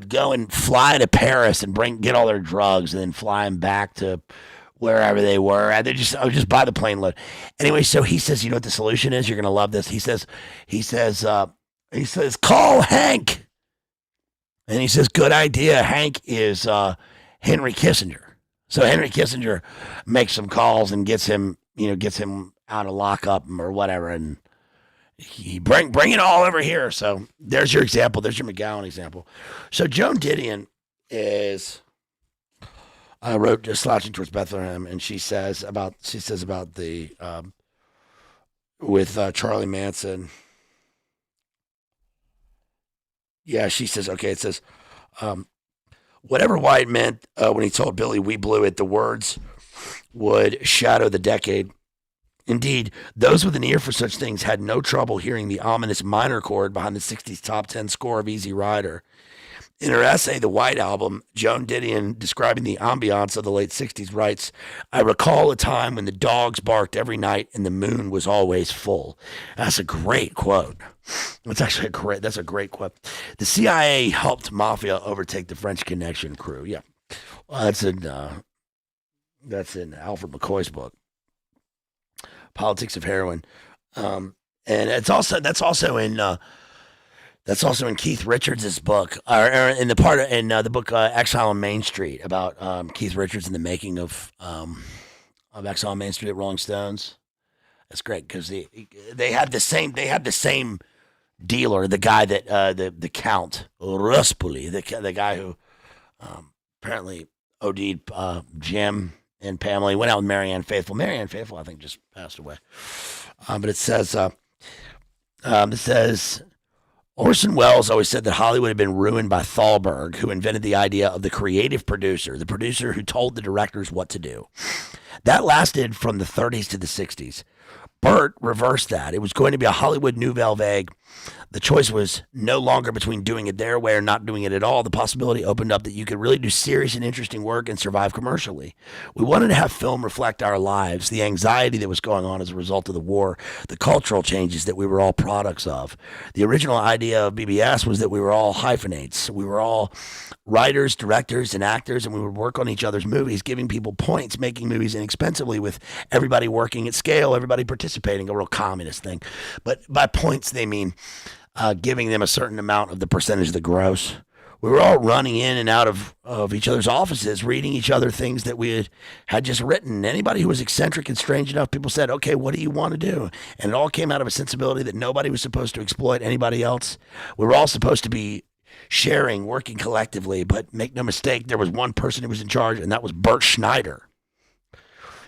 A: go and fly to Paris and get all their drugs and then fly them back to wherever they were. And just buy the plane load. Anyway, so he says, "You know what the solution is? You're going to love this." He says, "Call Hank." And he says, "Good idea." Hank is Henry Kissinger. So Henry Kissinger makes some calls and gets him out of lockup or whatever. And he bring it all over here. So there's your example. There's your McGowan example. So Joan Didion wrote "Just Slouching Towards Bethlehem," and she says about the with Charlie Manson. Yeah, she says, okay, it says, whatever White meant when he told Billy "we blew it," the words would shadow the decade Indeed, those with an ear for such things had no trouble hearing the ominous minor chord behind the 60s top 10 score of Easy Rider. In her essay, The White Album, Joan Didion, describing the ambiance of the late 60s, writes, I recall a time when the dogs barked every night and the moon was always full. That's a great quote. That's a great quote. The CIA helped Mafia overtake the French Connection crew. Yeah. Well, that's in Alfred McCoy's book, Politics of Heroin. And that's also in Keith Richards' book, or in the book Exile on Main Street, about Keith Richards and the making of Exile on Main Street at Rolling Stones. That's great because they had the same dealer, the guy that the Count Ruspoli, the guy who apparently OD'd Jim and Pamela. He went out with Marianne Faithfull. Marianne Faithfull, I think, just passed away. But it says. Orson Welles always said that Hollywood had been ruined by Thalberg, who invented the idea of the creative producer, the producer who told the directors what to do. That lasted from the 30s to the 60s. Burt reversed that. It was going to be a Hollywood nouvelle vague. The choice was no longer between doing it their way or not doing it at all. The possibility opened up that you could really do serious and interesting work and survive commercially. We wanted to have film reflect our lives, the anxiety that was going on as a result of the war, the cultural changes that we were all products of. The original idea of BBS was that we were all hyphenates. We were all writers, directors, and actors, and we would work on each other's movies, giving people points, making movies inexpensively with everybody working at scale, everybody participating, a real communist thing. But by points, they mean giving them a certain amount of the percentage of the gross. We were all running in and out of each other's offices, reading each other things that we had just written. Anybody who was eccentric and strange enough, people said, okay, what do you want to do? And it all came out of a sensibility that nobody was supposed to exploit anybody else. We were all supposed to be sharing, working collectively, but make no mistake, there was one person who was in charge, and that was Bert Schneider.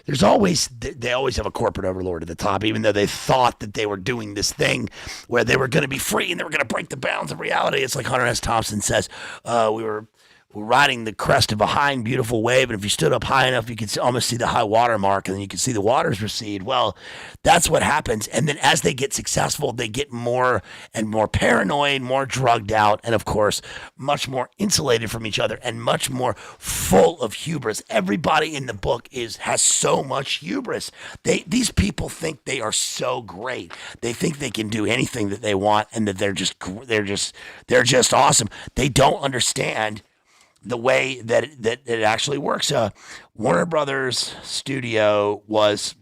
A: They always have a corporate overlord at the top, even though they thought that they were doing this thing where they were going to be free and they were going to break the bounds of reality. It's like Hunter S. Thompson says, we were riding the crest of a high and beautiful wave, and if you stood up high enough, you could almost see the high water mark, and then you could see the waters recede. Well, that's what happens. And then as they get successful, they get more and more paranoid, more drugged out, and of course, much more insulated from each other and much more full of hubris. Everybody in the book has so much hubris. These people think they are so great. They think they can do anything that they want, and that they're just awesome. They don't understand the way that it actually works. Warner Brothers Studio was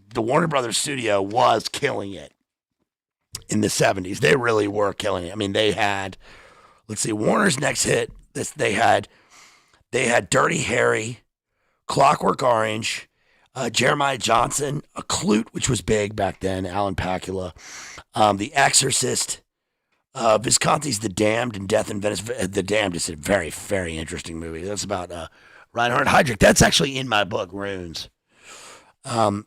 A: killing it in the 70s. They really were killing it. I mean, they had, let's see, Warner's next hit, they had Dirty Harry, Clockwork Orange, Jeremiah Johnson, A Clute, which was big back then, Alan Pakula, The Exorcist, Visconti's The Damned and Death in Venice. The Damned is a very, very interesting movie. That's about Reinhard Heydrich. That's actually in my book, Runes. And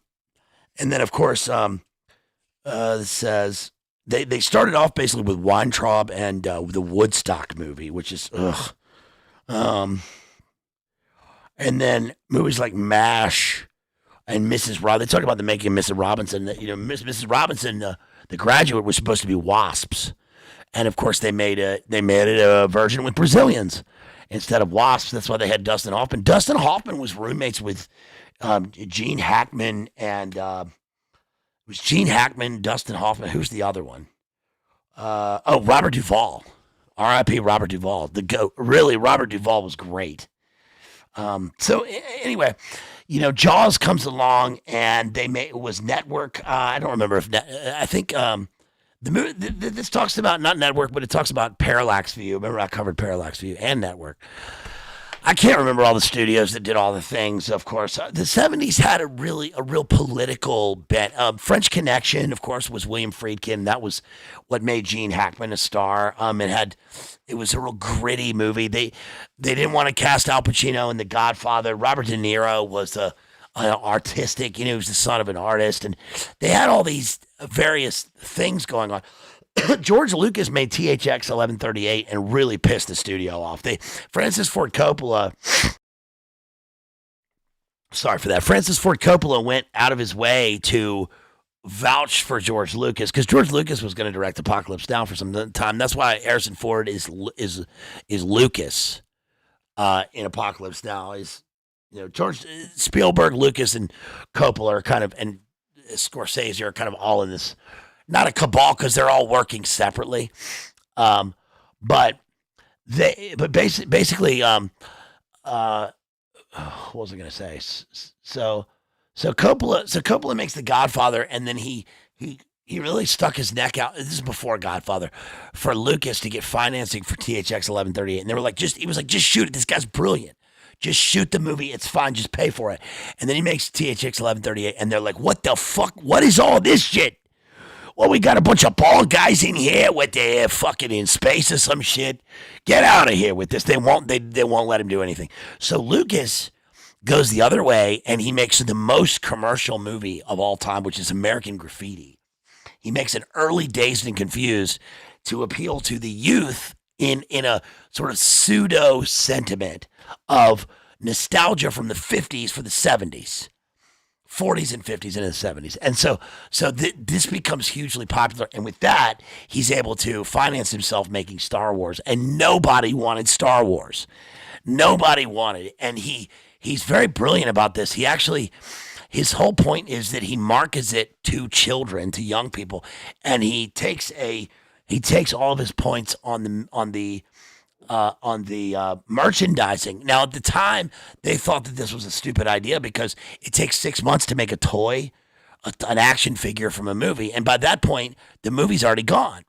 A: then, of course, it says they started off basically with Weintraub and the Woodstock movie, which is ugh. And then movies like MASH and Mrs. Robinson. They talk about the making of Mrs. Robinson. Mrs. Robinson, The Graduate, was supposed to be Wasps. And of course, they made it a version with Brazilians instead of wasps. That's why they had Dustin Hoffman. Dustin Hoffman was roommates with Gene Hackman, and it was Gene Hackman, Dustin Hoffman. Who's the other one? Robert Duvall. R.I.P. Robert Duvall. The GOAT. Really, Robert Duvall was great. So anyway, Jaws comes along, and it was Network. I don't remember if I think. The movie, this talks about not Network, but it talks about Parallax View. Remember, I covered Parallax View and Network. I can't remember all the studios that did all the things, of course. The 70s had a real political bent. French Connection, of course, was William Friedkin. That was what made Gene Hackman a star. It was a real gritty movie. They didn't want to cast Al Pacino in The Godfather. Robert De Niro was artistic, he was the son of an artist, and they had all these various things going on. George Lucas made THX 1138 and really pissed the studio off. Francis Ford Coppola went out of his way to vouch for George Lucas because George Lucas was going to direct Apocalypse Now for some time. That's why Harrison Ford is Lucas in Apocalypse Now. Is George Spielberg, Lucas, and Coppola are kind of and Scorsese are kind of all in this, not a cabal because they're all working separately, but basically what was I going to say? So Coppola makes The Godfather, and then he really stuck his neck out. This is before Godfather, for Lucas to get financing for THX 1138, and they were like, he was like, just shoot it. This guy's brilliant. Just shoot the movie. It's fine. Just pay for it. And then he makes THX 1138, and they're like, what the fuck? What is all this shit? Well, we got a bunch of bald guys in here with their fucking in space or some shit. Get out of here with this. They won't let him do anything. So Lucas goes the other way, and he makes the most commercial movie of all time, which is American Graffiti. He makes an early Dazed and Confused to appeal to the youth in a sort of pseudo sentiment of nostalgia from the 50s for the 70s. 40s and 50s and the 70s. And so this becomes hugely popular. And with that, he's able to finance himself making Star Wars. And nobody wanted Star Wars. Nobody wanted it. And he's very brilliant about this. He actually, his whole point is that he markets it to children, to young people. And he takes all of his points on the merchandising. Now, at the time, they thought that this was a stupid idea because it takes 6 months to make a toy, an action figure from a movie, and by that point, the movie's already gone.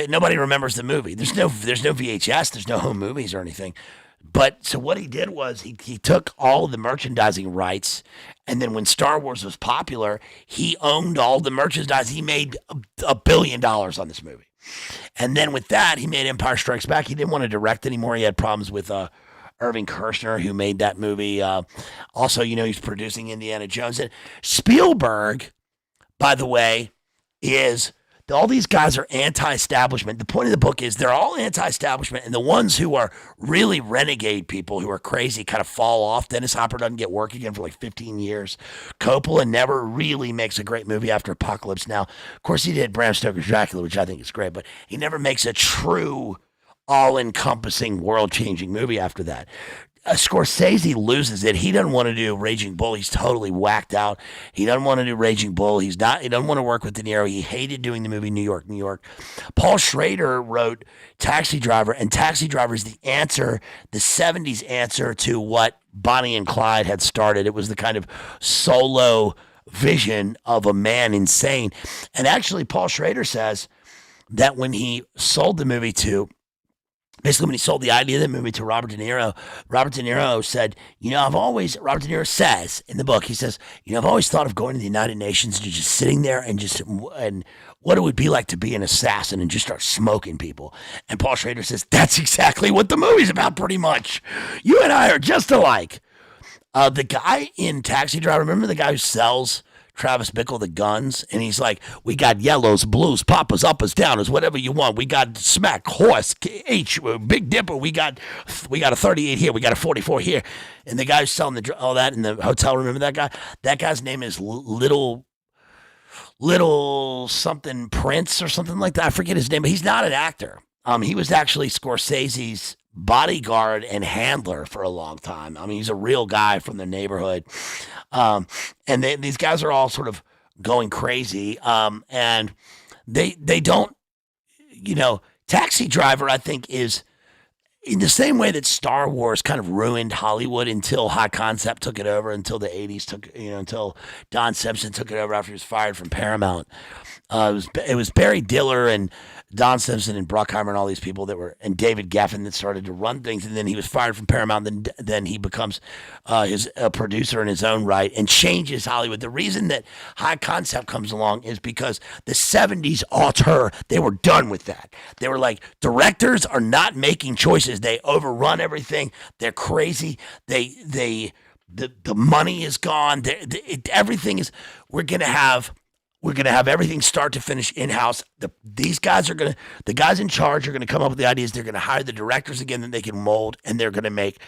A: Nobody remembers the movie. There's no VHS. There's no home movies or anything. But so what he did was he took all of the merchandising rights, and then when Star Wars was popular, he owned all the merchandise. He made $1 billion on this movie. And then with that, he made Empire Strikes Back. He didn't want to direct anymore. He had problems with Irving Kershner, who made that movie. Also, he's producing Indiana Jones. And Spielberg, by the way, is all these guys are anti-establishment. The point of the book is they're all anti-establishment, and the ones who are really renegade people who are crazy kind of fall off. Dennis Hopper doesn't get work again for like 15 years. Coppola never really makes a great movie after Apocalypse Now. Of course, he did Bram Stoker's Dracula, which I think is great, but he never makes a true all-encompassing, world-changing movie after that. Scorsese loses it. He doesn't want to do Raging Bull. He's totally whacked out. He doesn't want to do Raging Bull. He doesn't want to work with De Niro. He hated doing the movie New York, New York. Paul Schrader wrote Taxi Driver, and Taxi Driver is the 70s answer to what Bonnie and Clyde had started. It was the kind of solo vision of a man insane. And actually, Paul Schrader says that when he sold the movie basically, when he sold the idea of the movie to Robert De Niro said, Robert De Niro says in the book, he says, I've always thought of going to the United Nations and just sitting there and what it would be like to be an assassin and just start smoking people. And Paul Schrader says, that's exactly what the movie's about, pretty much. You and I are just alike. The guy in Taxi Driver, remember the guy who sells Travis Bickle the guns, and he's like, we got yellows, blues, poppers, uppers, downers, whatever you want. We got smack, horse, H, Big Dipper. We got a 38 here. We got a 44 here. And the guy who's selling all that in the hotel, remember that guy? That guy's name is Little something Prince or something like that. I forget his name, but he's not an actor. He was actually Scorsese's bodyguard and handler for a long time. I mean, he's a real guy from the neighborhood. And these guys are all sort of going crazy. And they don't, Taxi Driver, I think, is in the same way that Star Wars kind of ruined Hollywood until High Concept took it over, until the 80s until Don Simpson took it over after he was fired from Paramount. It was Barry Diller and Don Simpson and Bruckheimer and all these people and David Geffen that started to run things, and then he was fired from Paramount. Then he becomes a producer in his own right and changes Hollywood. The reason that High Concept comes along is because the 70s auteur, they were done with that. They were like, directors are not making choices. They overrun everything. They're crazy. The money is gone. Everything is. We're gonna have everything start to finish in-house. The guys in charge are going to come up with the ideas. They're going to hire the directors again that they can mold, and they're going to make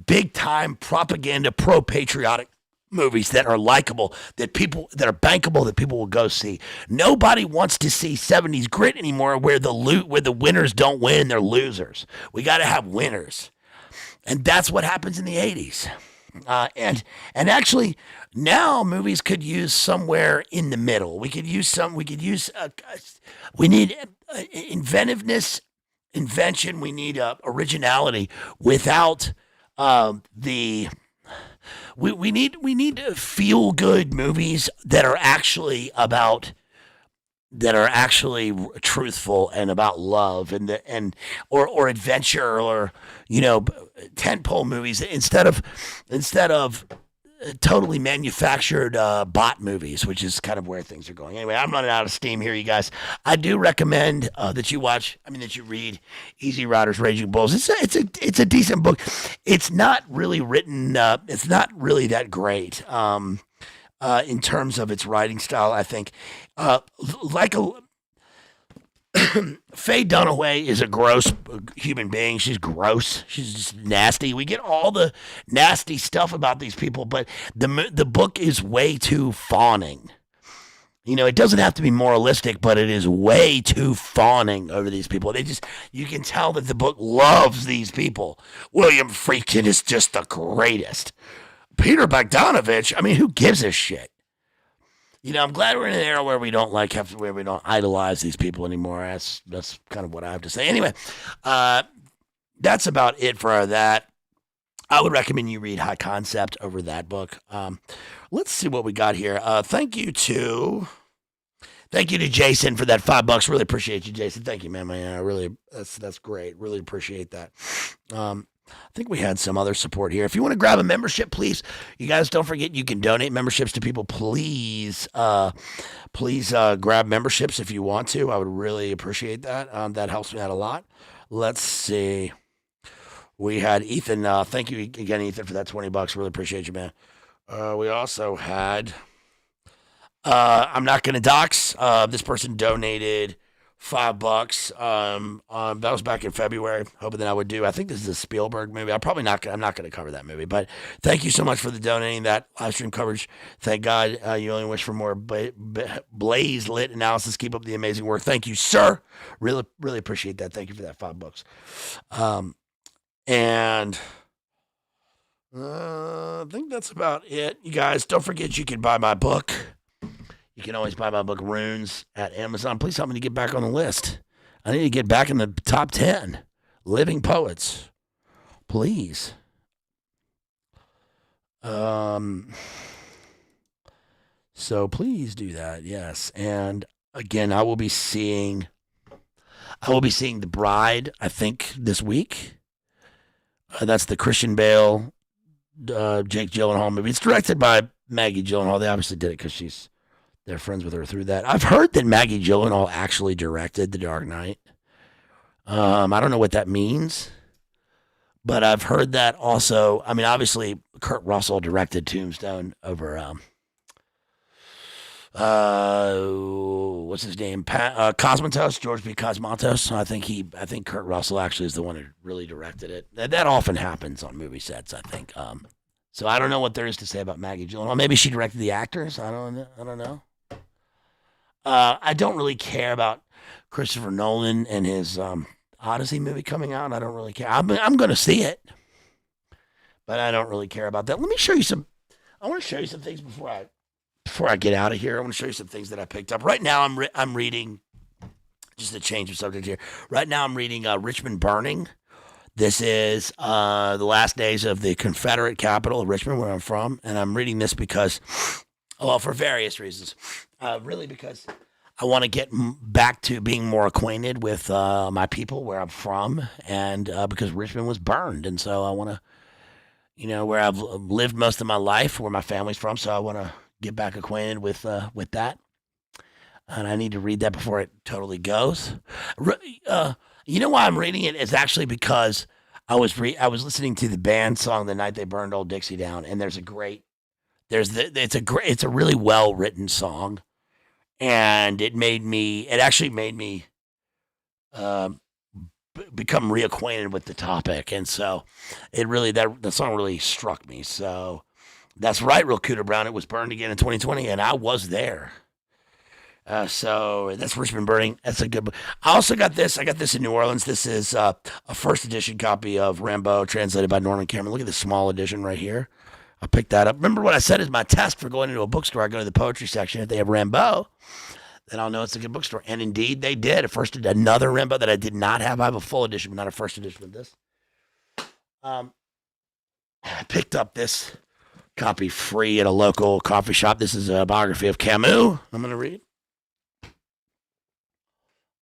A: big-time propaganda, pro-patriotic movies that are likable, that are bankable, that people will go see. Nobody wants to see 70s grit anymore where the winners don't win, they're losers. We got to have winners. And that's what happens in the 80s. And actually now movies could use somewhere in the middle. We need inventiveness, invention, we need originality without the we need feel good movies that are actually truthful and about love or adventure or tentpole movies instead of totally manufactured bot movies, which is kind of where things are going. Anyway, I'm running out of steam here, you guys. I do recommend that you read Easy Riders, Raging Bulls. It's a decent book. It's not really written. It's not really that great. In terms of its writing style, I think, like a Faye Dunaway is a gross human being. She's gross. She's just nasty. We get all the nasty stuff about these people, but the book is way too fawning. It doesn't have to be moralistic, but it is way too fawning over these people. You can tell that the book loves these people. William Friedkin is just the greatest. Peter Bogdanovich, who gives a shit? I'm glad we're in an era where we don't where we don't idolize these people anymore. That's kind of what I have to say. Anyway, that's about it for that. I would recommend you read High Concept over that book. Let's see what we got here. Thank you to Jason for that $5. Really appreciate you, Jason. Thank you, man. That's great. Really appreciate that. I think we had some other support here. If you want to grab a membership, please, you guys don't forget you can donate memberships to people. Please grab memberships if you want to. I would really appreciate that. That helps me out a lot. Let's see. We had Ethan. Thank you again, Ethan, for that $20. Really appreciate you, man. We also had. I'm not going to dox. This person donated $5. That was back in February. Hoping that I would do. I think this is a Spielberg movie. I'm not going to cover that movie. But thank you so much for the donating that live stream coverage. Thank God. You only wish for more blaze lit analysis. Keep up the amazing work. Thank you, sir. Really, really appreciate that. Thank you for that $5. And I think that's about it. You guys, don't forget you can buy my book. You can always buy my book, Runes, at Amazon. Please help me to get back on the list. I need to get back in the top 10 living poets. Please. So please do that, yes. And again, I will be seeing The Bride, I think, this week. That's the Christian Bale, Jake Gyllenhaal movie. It's directed by Maggie Gyllenhaal. They obviously did it because they're friends with her through that. I've heard that Maggie Gyllenhaal actually directed The Dark Knight. I don't know what that means, but I've heard that also. Obviously, Kurt Russell directed Tombstone over, what's his name? Cosmatos, George B. Cosmatos. I think Kurt Russell actually is the one who really directed it. That often happens on movie sets, I think. So I don't know what there is to say about Maggie Gyllenhaal. Maybe she directed the actors. I don't know. I don't really care about Christopher Nolan and his Odyssey movie coming out. I don't really care. I'm going to see it, but I don't really care about that. Let me show you some. I want to show you some things before I get out of here. I want to show you some things that I picked up. Right now, I'm reading. Just a change of subject here. Right now, I'm reading Richmond Burning. This is the last days of the Confederate capital of Richmond, where I'm from, and I'm reading this because, for various reasons. Really because I want to get back to being more acquainted with my people, where I'm from, and because Richmond was burned, and so I want to, where I've lived most of my life, where my family's from, so I want to get back acquainted with that, and I need to read that before it totally goes. You know why I'm reading it? It's actually because I was listening to the band song "The Night They Burned Old Dixie Down," and it's a really well written song, and it actually made me become reacquainted with the topic, and so the song really struck me. So That's right, Real Cooter Brown. It was burned again in 2020, and I was there. So that's Richmond Burning. That's a good book. I also got this. I got this in New Orleans. This is a first edition copy of Rimbaud, translated by Norman Cameron. Look at the small edition right here. I picked that up. Remember what I said is my test for going into a bookstore. I go to the poetry section. If they have Rimbaud, then I'll know it's a good bookstore. And indeed, they did. Another Rimbaud that I did not have. I have a full edition, but not a first edition of this. I picked up this copy free at a local coffee shop. This is a biography of Camus. I'm going to read.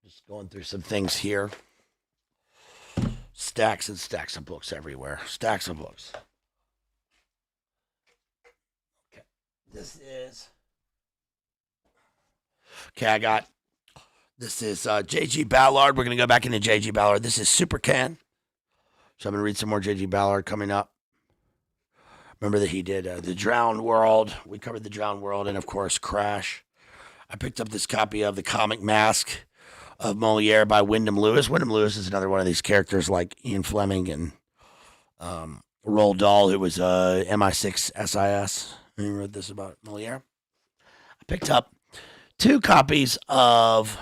A: Just going through some things here. Stacks and stacks of books everywhere. Stacks of books. Okay. This is. Okay, I got. This is J.G. Ballard. We're going to go back into J.G. Ballard. This is Super Can. So I'm going to read some more J.G. Ballard coming up. Remember that he did The Drowned World. We covered The Drowned World and, of course, Crash. I picked up this copy of The Comic Mask of Moliere by Wyndham Lewis. Wyndham Lewis is another one of these characters like Ian Fleming and Roald Dahl, who was MI6 SIS. And he wrote this about Moliere. I picked up two more copies of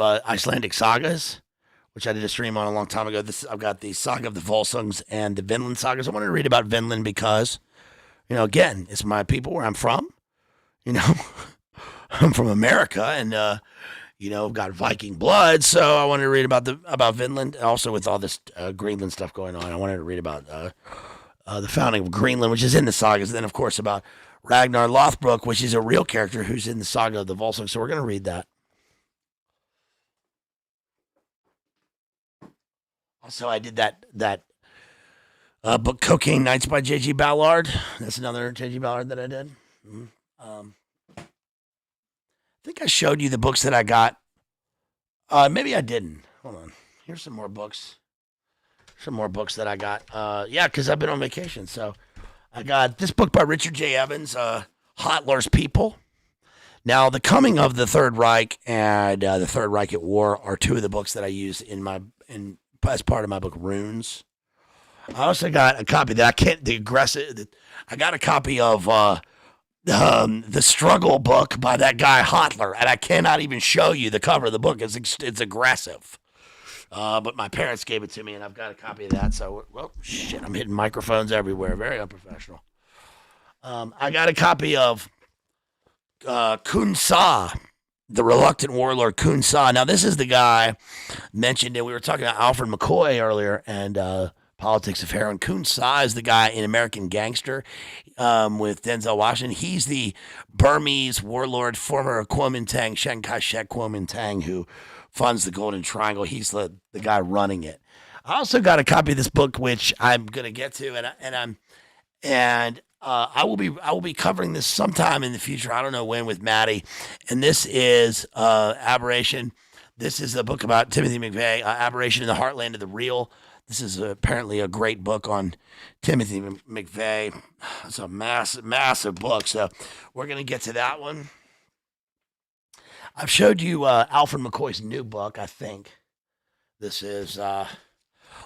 A: Icelandic sagas, which I did a stream on a long time ago. I've got the Saga of the Volsungs and the Vinland sagas. I wanted to read about Vinland because, again, it's my people where I'm from. I'm from America, and got Viking blood, so I wanted to read about Vinland. Also, with all this Greenland stuff going on, I wanted to read about the founding of Greenland, which is in the sagas. And then, of course, about Ragnar Lothbrok, which is a real character who's in the Saga of the Volsungs. So we're going to read that. Also, I did that book, Cocaine Nights by J.G. Ballard. That's another J.G. Ballard that I did. I think I showed you the books that I got. Maybe I didn't. Hold on. Here's some more books. Some more books that I got. Because I've been on vacation. So I got this book by Richard J. Evans, Hitler's People. Now, The Coming of the Third Reich and The Third Reich at War are two of the books that I use as part of my book, Runes. I also got a copy that I got a copy of the Struggle book by that guy Hitler, and I cannot even show you the cover of the book. It's aggressive. But my parents gave it to me, and I've got a copy of that. So, I'm hitting microphones everywhere. Very unprofessional. I got a copy of Kun Sa, the reluctant warlord Kun Sa. Now, this is the guy mentioned, and we were talking about Alfred McCoy earlier, and Politics of Heroin. Kun Sa is the guy in American Gangster with Denzel Washington. He's the Burmese warlord, former Kuomintang, Chiang Kai-shek Kuomintang, who funds the Golden Triangle. He's the guy running it. I also got a copy of this book, which I'm going to get to, and I will be covering this sometime in the future. I don't know when, with Maddie. And this is Aberration. This is a book about Timothy McVeigh, Aberration in the Heartland of the Real. This is apparently a great book on Timothy McVeigh. It's a massive book. So we're going to get to that one. I've showed you Alfred McCoy's new book, I think. This is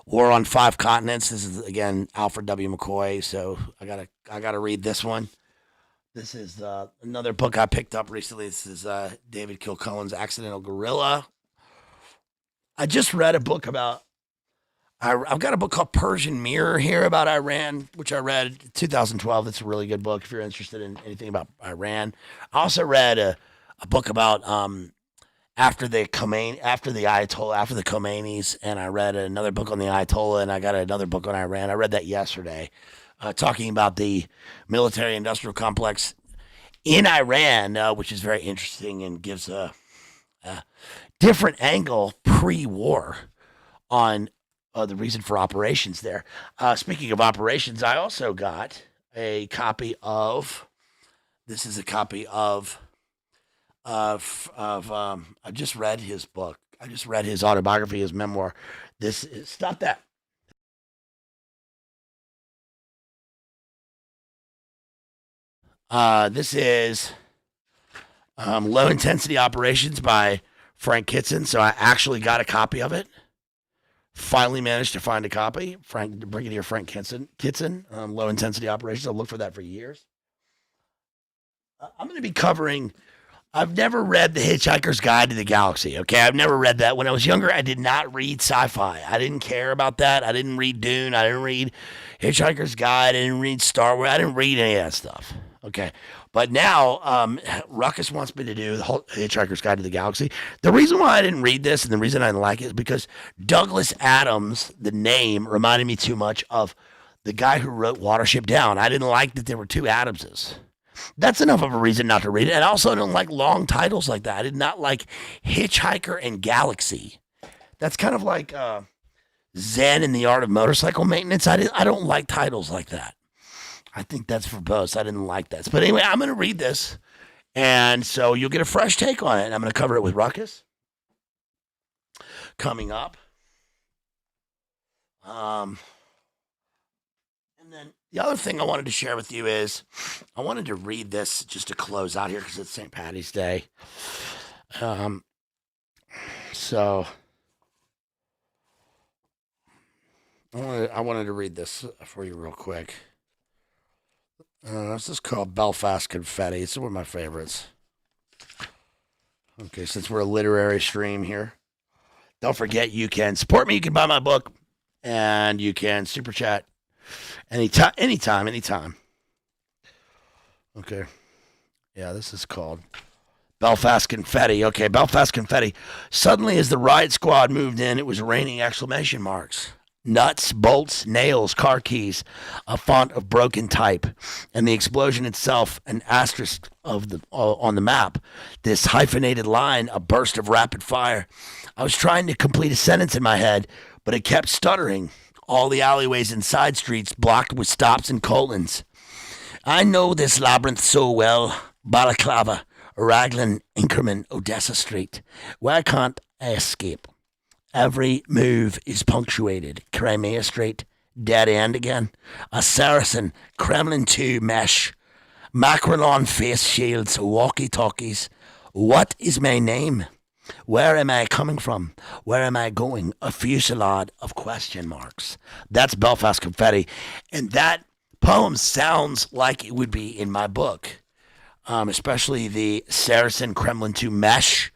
A: War on Five Continents. This is, again, Alfred W. McCoy. So I gotta read this one. This is another book I picked up recently. This is David Kilcullen's Accidental Gorilla. I just read a book about. I've got a book called Persian Mirror here about Iran, which I read in 2012. It's a really good book if you're interested in anything about Iran. I also read a book about after the Ayatollah, after the Khomeinis, and I read another book on the Ayatollah, and I got another book on Iran. I read that yesterday, talking about the military-industrial complex in Iran, which is very interesting and gives a different angle pre-war on the reason for operations there. Speaking of operations, I also got a copy of. This is a copy of. I just read his book. I just read his autobiography, his memoir. Stop that. This is Low Intensity Operations by Frank Kitson. So I actually got a copy of it. Finally managed to find a copy. Brigadier Frank Kitson, Low Intensity Operations. I've looked for that for years. I'm going to be covering. I've never read The Hitchhiker's Guide to the Galaxy. Okay, I've never read that. When I was younger, I did not read sci-fi. I didn't care about that. I didn't read Dune. I didn't read Hitchhiker's Guide. I didn't read Star Wars. I didn't read any of that stuff. Okay, but now Ruckus wants me to do the whole Hitchhiker's Guide to the Galaxy. The reason why I didn't read this and the reason I didn't like it is because Douglas Adams, the name, reminded me too much of the guy who wrote Watership Down. I didn't like that there were two Adamses. That's enough of a reason not to read it. And I also don't like long titles like that. I did not like Hitchhiker and Galaxy. That's kind of like Zen and the Art of Motorcycle Maintenance. I don't like titles like that. I think that's verbose. I didn't like that. But anyway, I'm going to read this. And so you'll get a fresh take on it. And I'm going to cover it with Ruckus coming up. And then the other thing I wanted to share with you is I wanted to read this just to close out here because it's St. Patty's Day. So I wanted to read this for you real quick. This is called Belfast Confetti. It's one of my favorites. Okay, since we're a literary stream here, don't forget you can support me. You can buy my book, and you can super chat anytime. Okay. Yeah, this is called Belfast Confetti. Okay, Belfast Confetti. Suddenly, as the riot squad moved in, it was raining exclamation marks. Nuts, bolts, nails, car keys, a font of broken type, and the explosion itself, an asterisk on the map. This hyphenated line, a burst of rapid fire. I was trying to complete a sentence in my head, but it kept stuttering. All the alleyways and side streets blocked with stops and colons. I know this labyrinth so well. Balaclava, Raglan, Inkerman, Odessa Street. Why can't I escape? Every move is punctuated. Crimea Street, dead end again. A Saracen, Kremlin 2 mesh. Macron face shields, walkie-talkies. What is my name? Where am I coming from? Where am I going? A fusillade of question marks. That's Belfast Confetti. And that poem sounds like it would be in my book, especially the Saracen Kremlin 2 mesh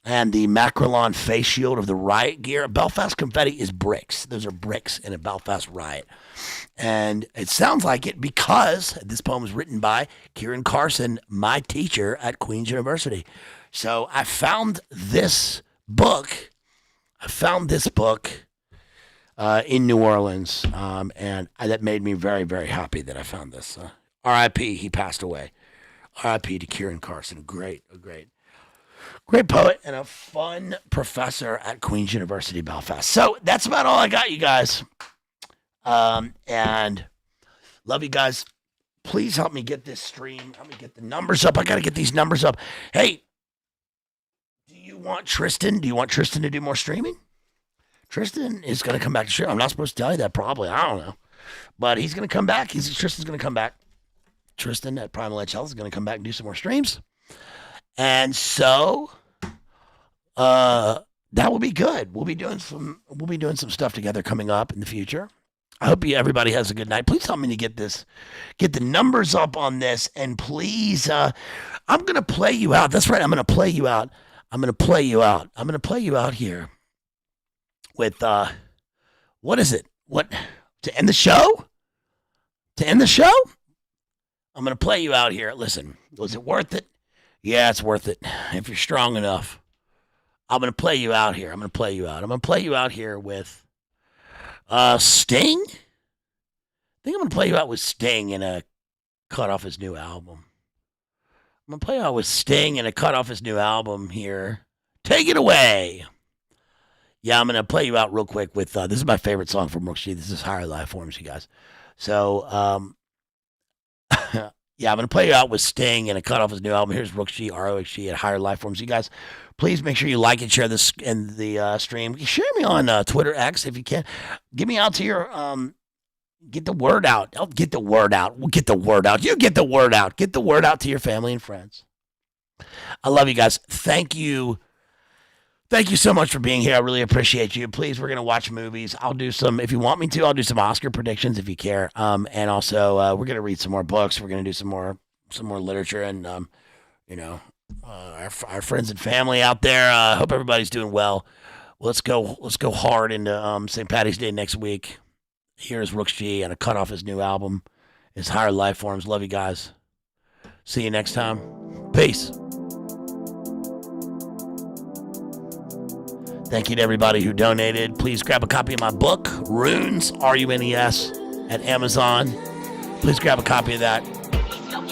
A: and the Macron face shield of the riot gear. Belfast Confetti is bricks. Those are bricks in a Belfast riot. And it sounds like it because this poem was written by Kieran Carson, my teacher at Queen's University. So I found this book. In New Orleans, and that made me very, very happy that I found this. R.I.P. He passed away. R.I.P. to Kieran Carson. Great poet and a fun professor at Queen's University, Belfast. So that's about all I got, you guys. And love you guys. Please help me get this stream. Help me get the numbers up. I got to get these numbers up. Hey, do you want Tristan to do more streaming? Tristan is going to come back to stream. I'm not supposed to tell you that, probably. I don't know. But he's going to come back. Tristan's going to come back. Tristan at Primal Edge Health is going to come back and do some more streams. And so that will be good. We'll be doing some stuff together coming up in the future. I hope everybody has a good night. Please help me to get the numbers up on this, and please, I'm gonna play you out. That's right, I'm gonna play you out. I'm gonna play you out here with what is it? What to end the show? I'm gonna play you out here. Listen, was it worth it? Yeah, it's worth it if you're strong enough. I'm gonna play you out here. I'm gonna play you out here with Sting. I think I'm gonna play you out with Sting in a cut off his new album. I'm gonna play you out with Sting in a cut off his new album here. Take it away. Yeah, I'm gonna play you out real quick with this is my favorite song from Brooks G. This is Higher Life Forms, you guys. So yeah, I'm gonna play you out with Sting and a cut off his new album. Here's Brooks G, ROXG at Higher Life Forms. You guys, please make sure you like and share this in the stream. Share me on Twitter X if you can. Get me out to your get the word out. I'll get the word out. We'll get the word out. You get the word out. Get the word out to your family and friends. I love you guys. Thank you Thank you so much for being here. I really appreciate you. Please, we're gonna watch movies. I'll do some if you want me to. I'll do some Oscar predictions if you care. And also we're gonna read some more books. We're gonna do some more literature and you know, our friends and family out there. Hope everybody's doing well. Let's go hard into St. Patty's Day next week. Here's Rooks G and a cut off his new album, his Higher Life Forms. Love you guys. See you next time. Peace. Thank you to everybody who donated. Please grab a copy of my book, Runes, R-U-N-E-S, at Amazon. Please grab a copy of that.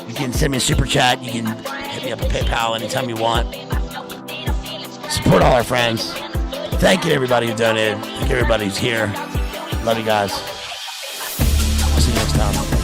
A: You can send me a super chat. You can hit me up at PayPal anytime you want. Support all our friends. Thank you to everybody who donated. Thank you everybody who's here. Love you guys. I'll see you next time.